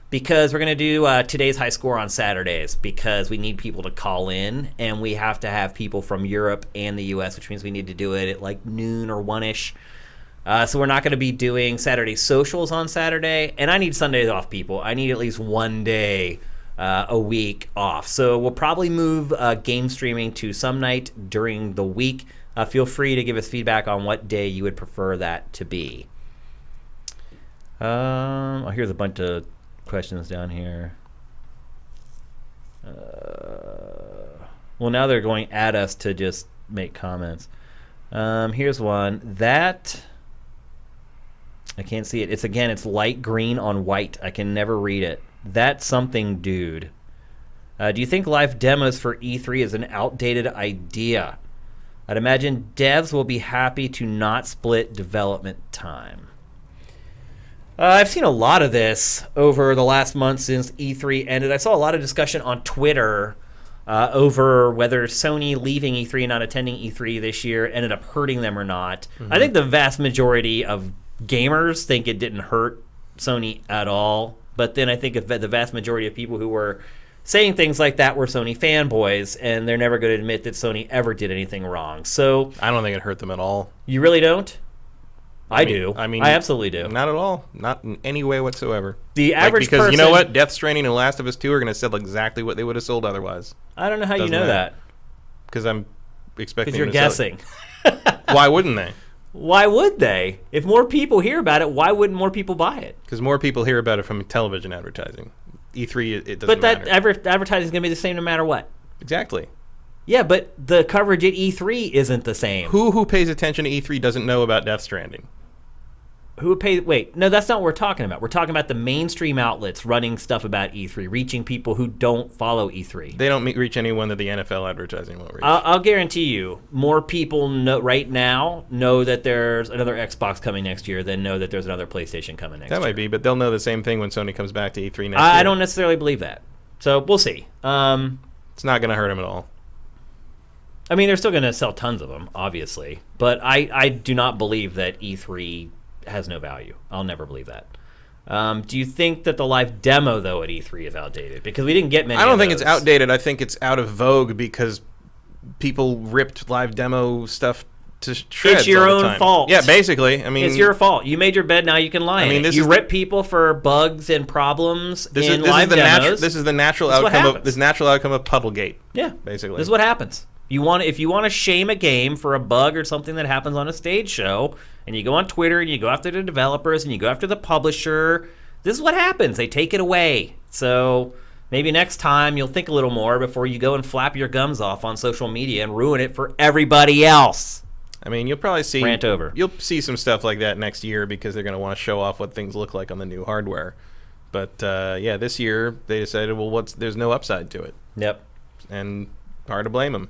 because we're going to do today's high score on Saturdays because we need people to call in and we have to have people from Europe and the US, which means we need to do it at like noon or 1-ish. So we're not going to be doing Saturday socials on Saturday, and I need Sundays off, people. I need at least one day a week off. So we'll probably move game streaming to some night during the week. Feel free to give us feedback on what day you would prefer that to be. Here's a bunch of questions down here. Well, now they're going at us to just make comments. Here's one. That... I can't see it. It's light green on white. I can never read it. That's something, dude. Do you think live demos for E3 is an outdated idea? I'd imagine devs will be happy to not split development time. I've seen a lot of this over the last month since E3 ended. I saw a lot of discussion on Twitter over whether Sony leaving E3 and not attending E3 this year ended up hurting them or not. I think the vast majority of gamers think it didn't hurt Sony at all. But then I think the vast majority of people who were saying things like that were Sony fanboys, and they're never going to admit that Sony ever did anything wrong. So I don't think it hurt them at all. You really don't? I mean, do. I absolutely do. Not at all. Not in any way whatsoever. The average because person, you know what? Death Stranding and Last of Us 2 are going to sell exactly what they would have sold otherwise. I don't know how you know that. Because I'm expecting. Because you're guessing. Why wouldn't they? Why would they? If more people hear about it, why wouldn't more people buy it? Because more people hear about it from television advertising. E3, it doesn't matter. But that advertising is going to be the same no matter what. Exactly. Yeah, but the coverage at E3 isn't the same. Who pays attention to E3 doesn't know about Death Stranding? Wait, no, that's not what we're talking about. We're talking about the mainstream outlets running stuff about E3, reaching people who don't follow E3. They don't reach anyone that the NFL advertising will reach. I'll guarantee you, more people right now know that there's another Xbox coming next year than know that there's another PlayStation coming next year. That might be, but they'll know the same thing when Sony comes back to E3 next year. I don't necessarily believe that. So we'll see. It's not going to hurt them at all. I mean, they're still going to sell tons of them, obviously. But I do not believe that E3 has no value. I'll never believe that. Do you think that the live demo, though, at E3 is outdated? Because we didn't get many I don't of think those. it's outdated. I think it's out of vogue because people ripped live demo stuff to shreds. It's your all the own time. fault. Yeah, basically. I mean, it's your fault. You made your bed, now you can lie in it. You rip people for bugs and problems in live demos. This is the natural outcome of Puddlegate. Yeah, basically. This is what happens. If you want to shame a game for a bug or something that happens on a stage show, and you go on Twitter and you go after the developers and you go after the publisher, this is what happens. They take it away. So maybe next time you'll think a little more before you go and flap your gums off on social media and ruin it for everybody else. I mean, you'll probably see rant over. You'll see some stuff like that next year because they're going to want to show off what things look like on the new hardware. But yeah, this year they decided, well, there's no upside to it. Yep. And hard to blame them.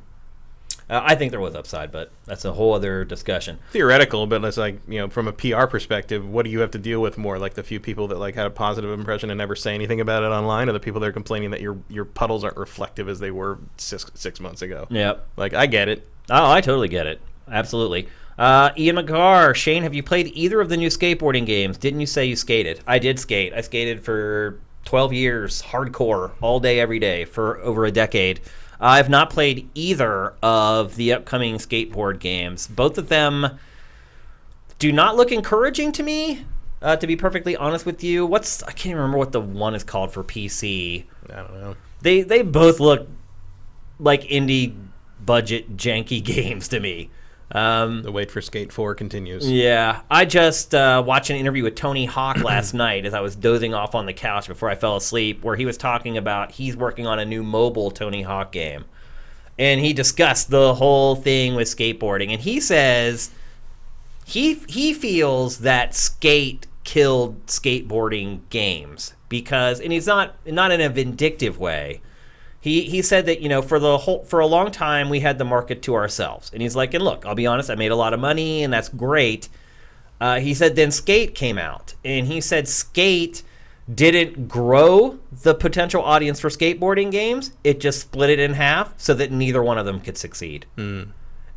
I think there was upside, but that's a whole other discussion. Theoretical, but it's like, from a PR perspective, what do you have to deal with more? Like the few people that like had a positive impression and never say anything about it online, or the people that are complaining that your puddles aren't reflective as they were six months ago? Yep. Like, I get it. Oh, I totally get it. Absolutely. Ian McGarr, Shane, have you played either of the new skateboarding games? Didn't you say you skated? I did skate. I skated for 12 years, hardcore, all day, every day, for over a decade. I've not played either of the upcoming skateboard games. Both of them do not look encouraging to me, to be perfectly honest with you. I can't even remember what the one is called for PC. I don't know. They both look like indie budget janky games to me. The wait for Skate 4 continues. Yeah. I just watched an interview with Tony Hawk last night as I was dozing off on the couch before I fell asleep, where he was talking about he's working on a new mobile Tony Hawk game. And he discussed the whole thing with skateboarding. And he says he feels that Skate killed skateboarding games because, and he's not in a vindictive way. He said that, for a long time we had the market to ourselves. And he's like, and look, I'll be honest, I made a lot of money and that's great. He said then Skate came out. And he said Skate didn't grow the potential audience for skateboarding games. It just split it in half so that neither one of them could succeed.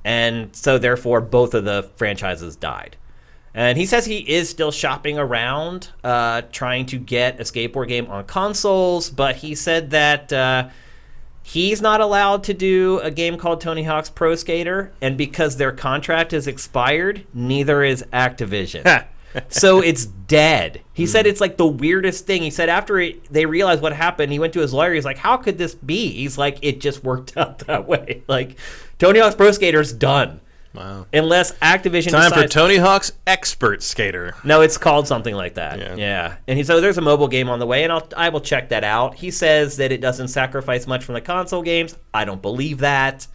And so therefore both of the franchises died. And he says he is still shopping around trying to get a skateboard game on consoles. But he said that he's not allowed to do a game called Tony Hawk's Pro Skater, and because their contract is expired, neither is Activision. So it's dead. He said it's like the weirdest thing. He said after they realized what happened, he went to his lawyer. He's like, how could this be? He's like, it just worked out that way. Like, Tony Hawk's Pro Skater's done. Wow. Unless Activision Time for decides... Tony Hawk's Expert Skater. No, it's called something like that. Yeah. And so there's a mobile game on the way, and I will check that out. He says that it doesn't sacrifice much from the console games. I don't believe that,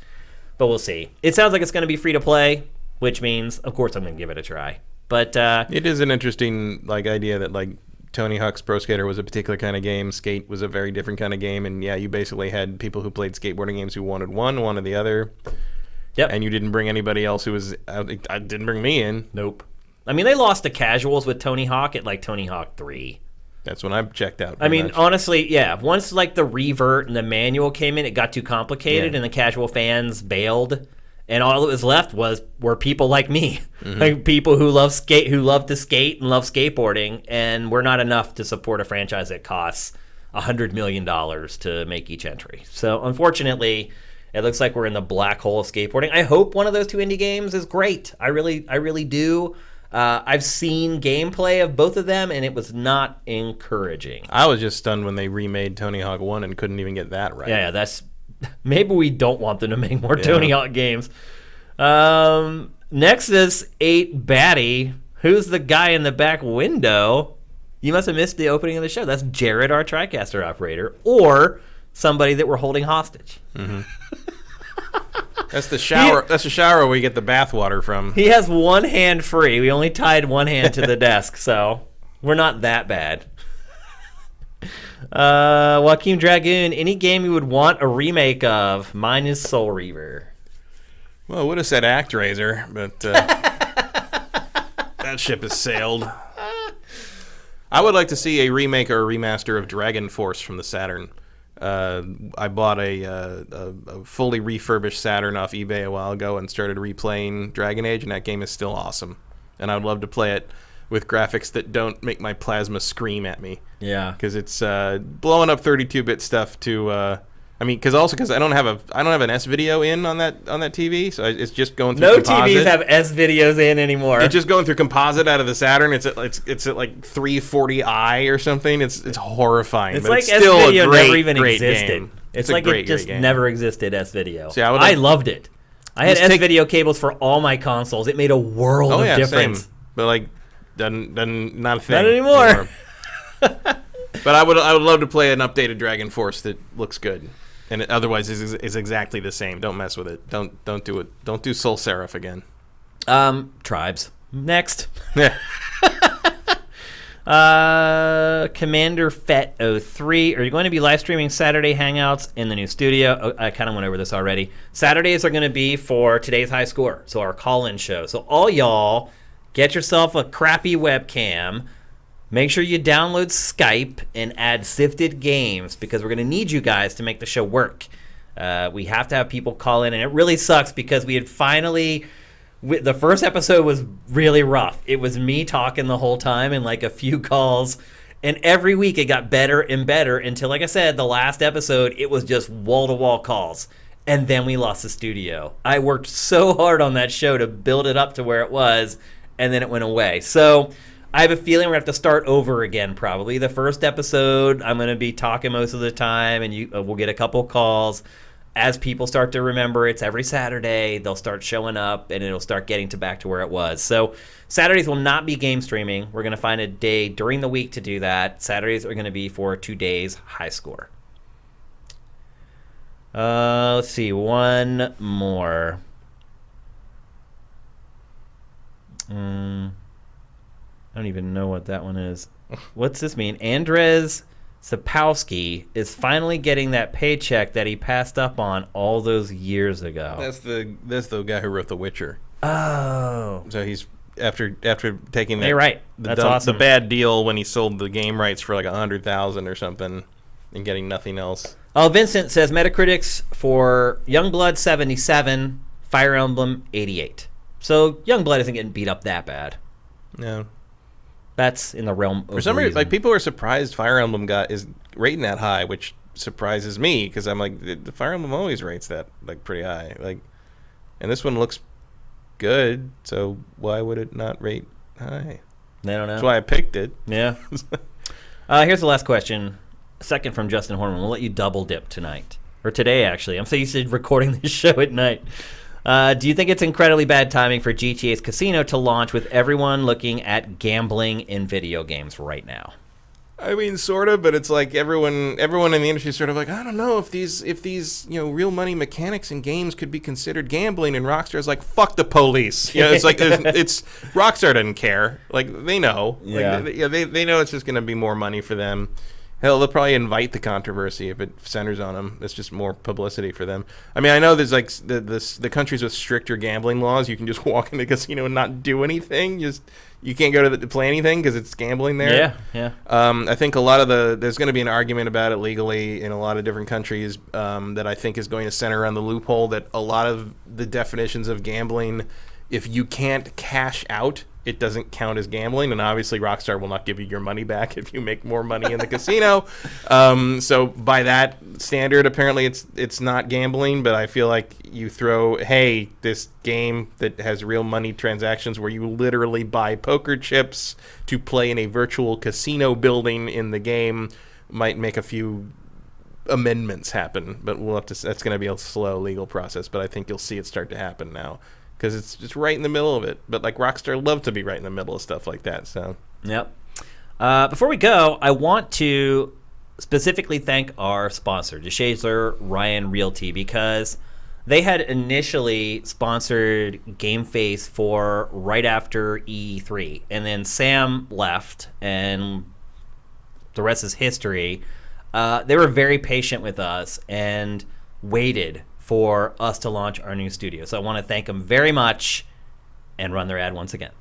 but we'll see. It sounds like it's going to be free to play, which means, of course, I'm going to give it a try. But it is an interesting idea that Tony Hawk's Pro Skater was a particular kind of game. Skate was a very different kind of game, and yeah, you basically had people who played skateboarding games who wanted the other. Yep. And you didn't bring anybody else who was... I didn't bring me in. Nope. I mean, they lost to casuals with Tony Hawk at Tony Hawk 3. That's when I checked out. I mean, honestly, yeah. Once the revert and the manual came in, it got too complicated, and the casual fans bailed. And all that was left were people like me, people who love to skate and love skateboarding, and we're not enough to support a franchise that costs $100 million to make each entry. So, unfortunately, it looks like we're in the black hole of skateboarding. I hope one of those two indie games is great. I really do. I've seen gameplay of both of them, and it was not encouraging. I was just stunned when they remade Tony Hawk 1 and couldn't even get that right. Yeah, that's... Maybe we don't want them to make more Tony Hawk games. Next is 8 Batty. Who's the guy in the back window? You must have missed the opening of the show. That's Jared, our TriCaster operator, or somebody that we're holding hostage. Mm-hmm. That's the shower. That's the shower where you get the bath water from. He has one hand free. We only tied one hand to the desk, so we're not that bad. Joaquin Dragoon, any game you would want a remake of? Mine is Soul Reaver. Well, I would have said ActRaiser, but that ship has sailed. I would like to see a remake or a remaster of Dragon Force from the Saturn. I bought a fully refurbished Saturn off eBay a while ago and started replaying Dragon Age, and that game is still awesome. And I would love to play it with graphics that don't make my plasma scream at me. Yeah, because it's blowing up 32-bit stuff to. Because I don't have an S video in on that TV, so it's just going through. No composite. TVs have S videos in anymore. It's just going through composite out of the Saturn. It's at 340i or something. It's horrifying. It's but like it's still S video great, never even great existed. Game. It's like great, it just never existed. S video. See, I loved it. I had S video cables for all my consoles. It made a world of difference. Same. But doesn't not a thing. Not anymore. But I would love to play an updated Dragon Force that looks good. And it otherwise is exactly the same. Don't mess with it. Don't do it. Don't do SolSeraph again. Tribes. Next. Commander Fett 03. Are you going to be live streaming Saturday Hangouts in the new studio? I kind of went over this already. Saturdays are going to be for Today's High Score, so our call-in show. So all y'all, get yourself a crappy webcam. Make sure you download Skype and add SIFTD Games because we're going to need you guys to make the show work. We have to have people call in, and it really sucks because we had finally... The first episode was really rough. It was me talking the whole time and a few calls, and every week it got better and better until, like I said, the last episode, it was just wall-to-wall calls, and then we lost the studio. I worked so hard on that show to build it up to where it was, and then it went away. So... I have a feeling we're going to have to start over again, probably. The first episode, I'm going to be talking most of the time, and we'll get a couple calls. As people start to remember, it's every Saturday. They'll start showing up, and it'll start getting back to where it was. So Saturdays will not be game streaming. We're going to find a day during the week to do that. Saturdays are going to be for Today's High Score. Let's see. One more. I don't even know what that one is. What's this mean? Andres Sapowski is finally getting that paycheck that he passed up on all those years ago. That's the guy who wrote The Witcher. Oh. So he's after taking that. You're right. That's awesome. The bad deal when he sold the game rights for $100,000 or something and getting nothing else. Oh, Vincent says Metacritic's for Youngblood 77, Fire Emblem 88. So Youngblood isn't getting beat up that bad. No. That's in the realm of For some reason, people are surprised Fire Emblem is rating that high, which surprises me because I'm the Fire Emblem always rates that pretty high. And this one looks good, so why would it not rate high? I don't know. That's why I picked it. Yeah. Here's the last question. Second from Justin Horman. We'll let you double dip tonight. Or today, actually. I'm so used to recording this show at night. Do you think it's incredibly bad timing for GTA's casino to launch with everyone looking at gambling in video games right now? I mean, sort of, but it's like everyone in the industry is sort of like, I don't know if these real money mechanics in games could be considered gambling, and Rockstar's like, fuck the police. It's like it's Rockstar doesn't care. Like, they know. Yeah. Like, they know it's just going to be more money for them. Hell, they'll probably invite the controversy if it centers on them. It's just more publicity for them. I mean, I know there's like the countries with stricter gambling laws. You can just walk into a casino and not do anything. You can't go to play anything because it's gambling there. Yeah. I think a lot of there's going to be an argument about it legally in a lot of different countries that I think is going to center around the loophole that a lot of the definitions of gambling, if you can't cash out, it doesn't count as gambling, and obviously Rockstar will not give you your money back if you make more money in the casino. So by that standard, apparently it's not gambling, but I feel like you throw, hey, this game that has real money transactions where you literally buy poker chips to play in a virtual casino building in the game might make a few amendments happen, but that's going to be a slow legal process, but I think you'll see it start to happen now. Because it's just right in the middle of it. But, like, Rockstar love to be right in the middle of stuff like that. So. Yep. Before we go, I want to specifically thank our sponsor, DeShazer Ryan Realty, because they had initially sponsored GameFace for right after E3. And then Sam left, and the rest is history. They were very patient with us and waited for us to launch our new studio. So I want to thank them very much and run their ad once again.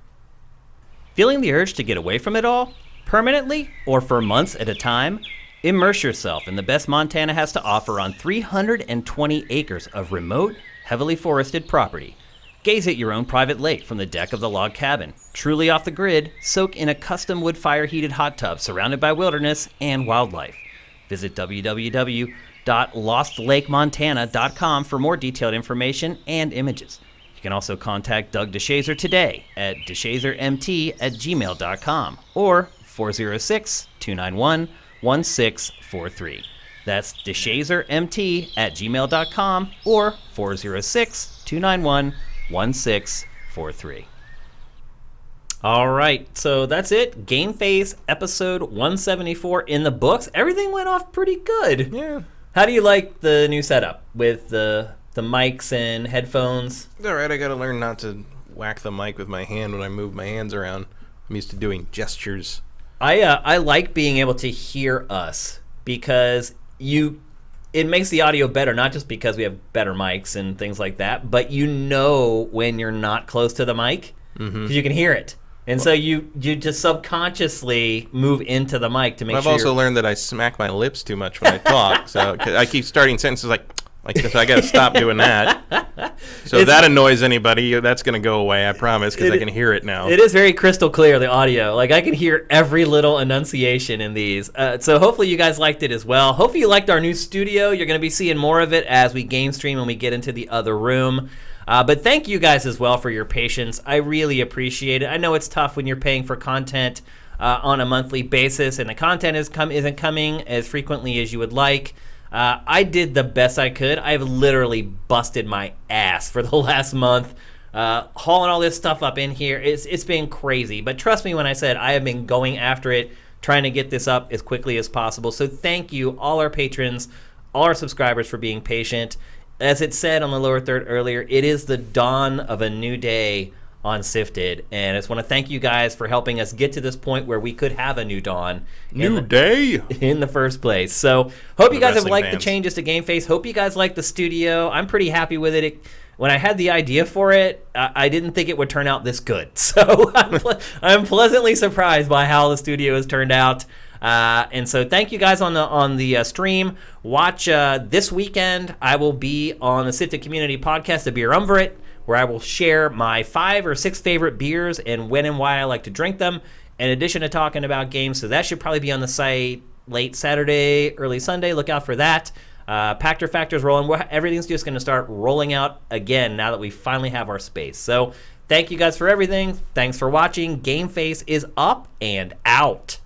Feeling the urge to get away from it all, permanently or for months at a time? Immerse yourself in the best Montana has to offer on 320 acres of remote, heavily forested property. Gaze at your own private lake from the deck of the log cabin. Truly off the grid, soak in a custom wood fire heated hot tub surrounded by wilderness and wildlife. Visit www.lostlakemontana.com for more detailed information and images. You can also contact Doug DeShazer today at deshazermt@gmail.com or 406-291-1643. That's deshazermt@gmail.com or 406-291-1643. All right, so that's it. GameFace episode 174 in the books. Everything went off pretty good. Yeah. How do you like the new setup with the mics and headphones? It's all right. I got to learn not to whack the mic with my hand when I move my hands around. I'm used to doing gestures. I like being able to hear us because it makes the audio better, not just because we have better mics and things like that, but you know when you're not close to the mic because you can hear it. And so you just subconsciously move into the mic to make sure. I've also learned that I smack my lips too much when I talk, so I keep starting sentences like this. I got to stop doing that. So if that annoys anybody, that's going to go away, I promise, because I can hear it now. It is very crystal clear, the audio. Like, I can hear every little enunciation in these. So hopefully you guys liked it as well. Hopefully you liked our new studio. You're going to be seeing more of it as we game stream and we get into the other room. But thank you guys as well for your patience. I really appreciate it. I know it's tough when you're paying for content on a monthly basis and the content isn't coming as frequently as you would like. I did the best I could. I've literally busted my ass for the last month hauling all this stuff up in here. It's been crazy. But trust me when I said I have been going after it, trying to get this up as quickly as possible. So thank you, all our patrons, all our subscribers for being patient. As it said on the lower third earlier, it is the dawn of a new day on SIFTD, and I just want to thank you guys for helping us get to this point where we could have a new dawn. Day? In the first place. So, hope you guys have liked the changes to GameFace. Hope you guys like the studio. I'm pretty happy with it. When I had the idea for it, I didn't think it would turn out this good. So, I'm pleasantly surprised by how the studio has turned out. And so thank you guys on the stream. Watch this weekend. I will be on the SIFTD Community Podcast, The Beer Umvirate, where I will share my 5 or 6 favorite beers and when and why I like to drink them, in addition to talking about games. So that should probably be on the site late Saturday, early Sunday. Look out for that. Pactor Factor's rolling. Everything's just going to start rolling out again now that we finally have our space. So thank you guys for everything. Thanks for watching. GameFace is up and out.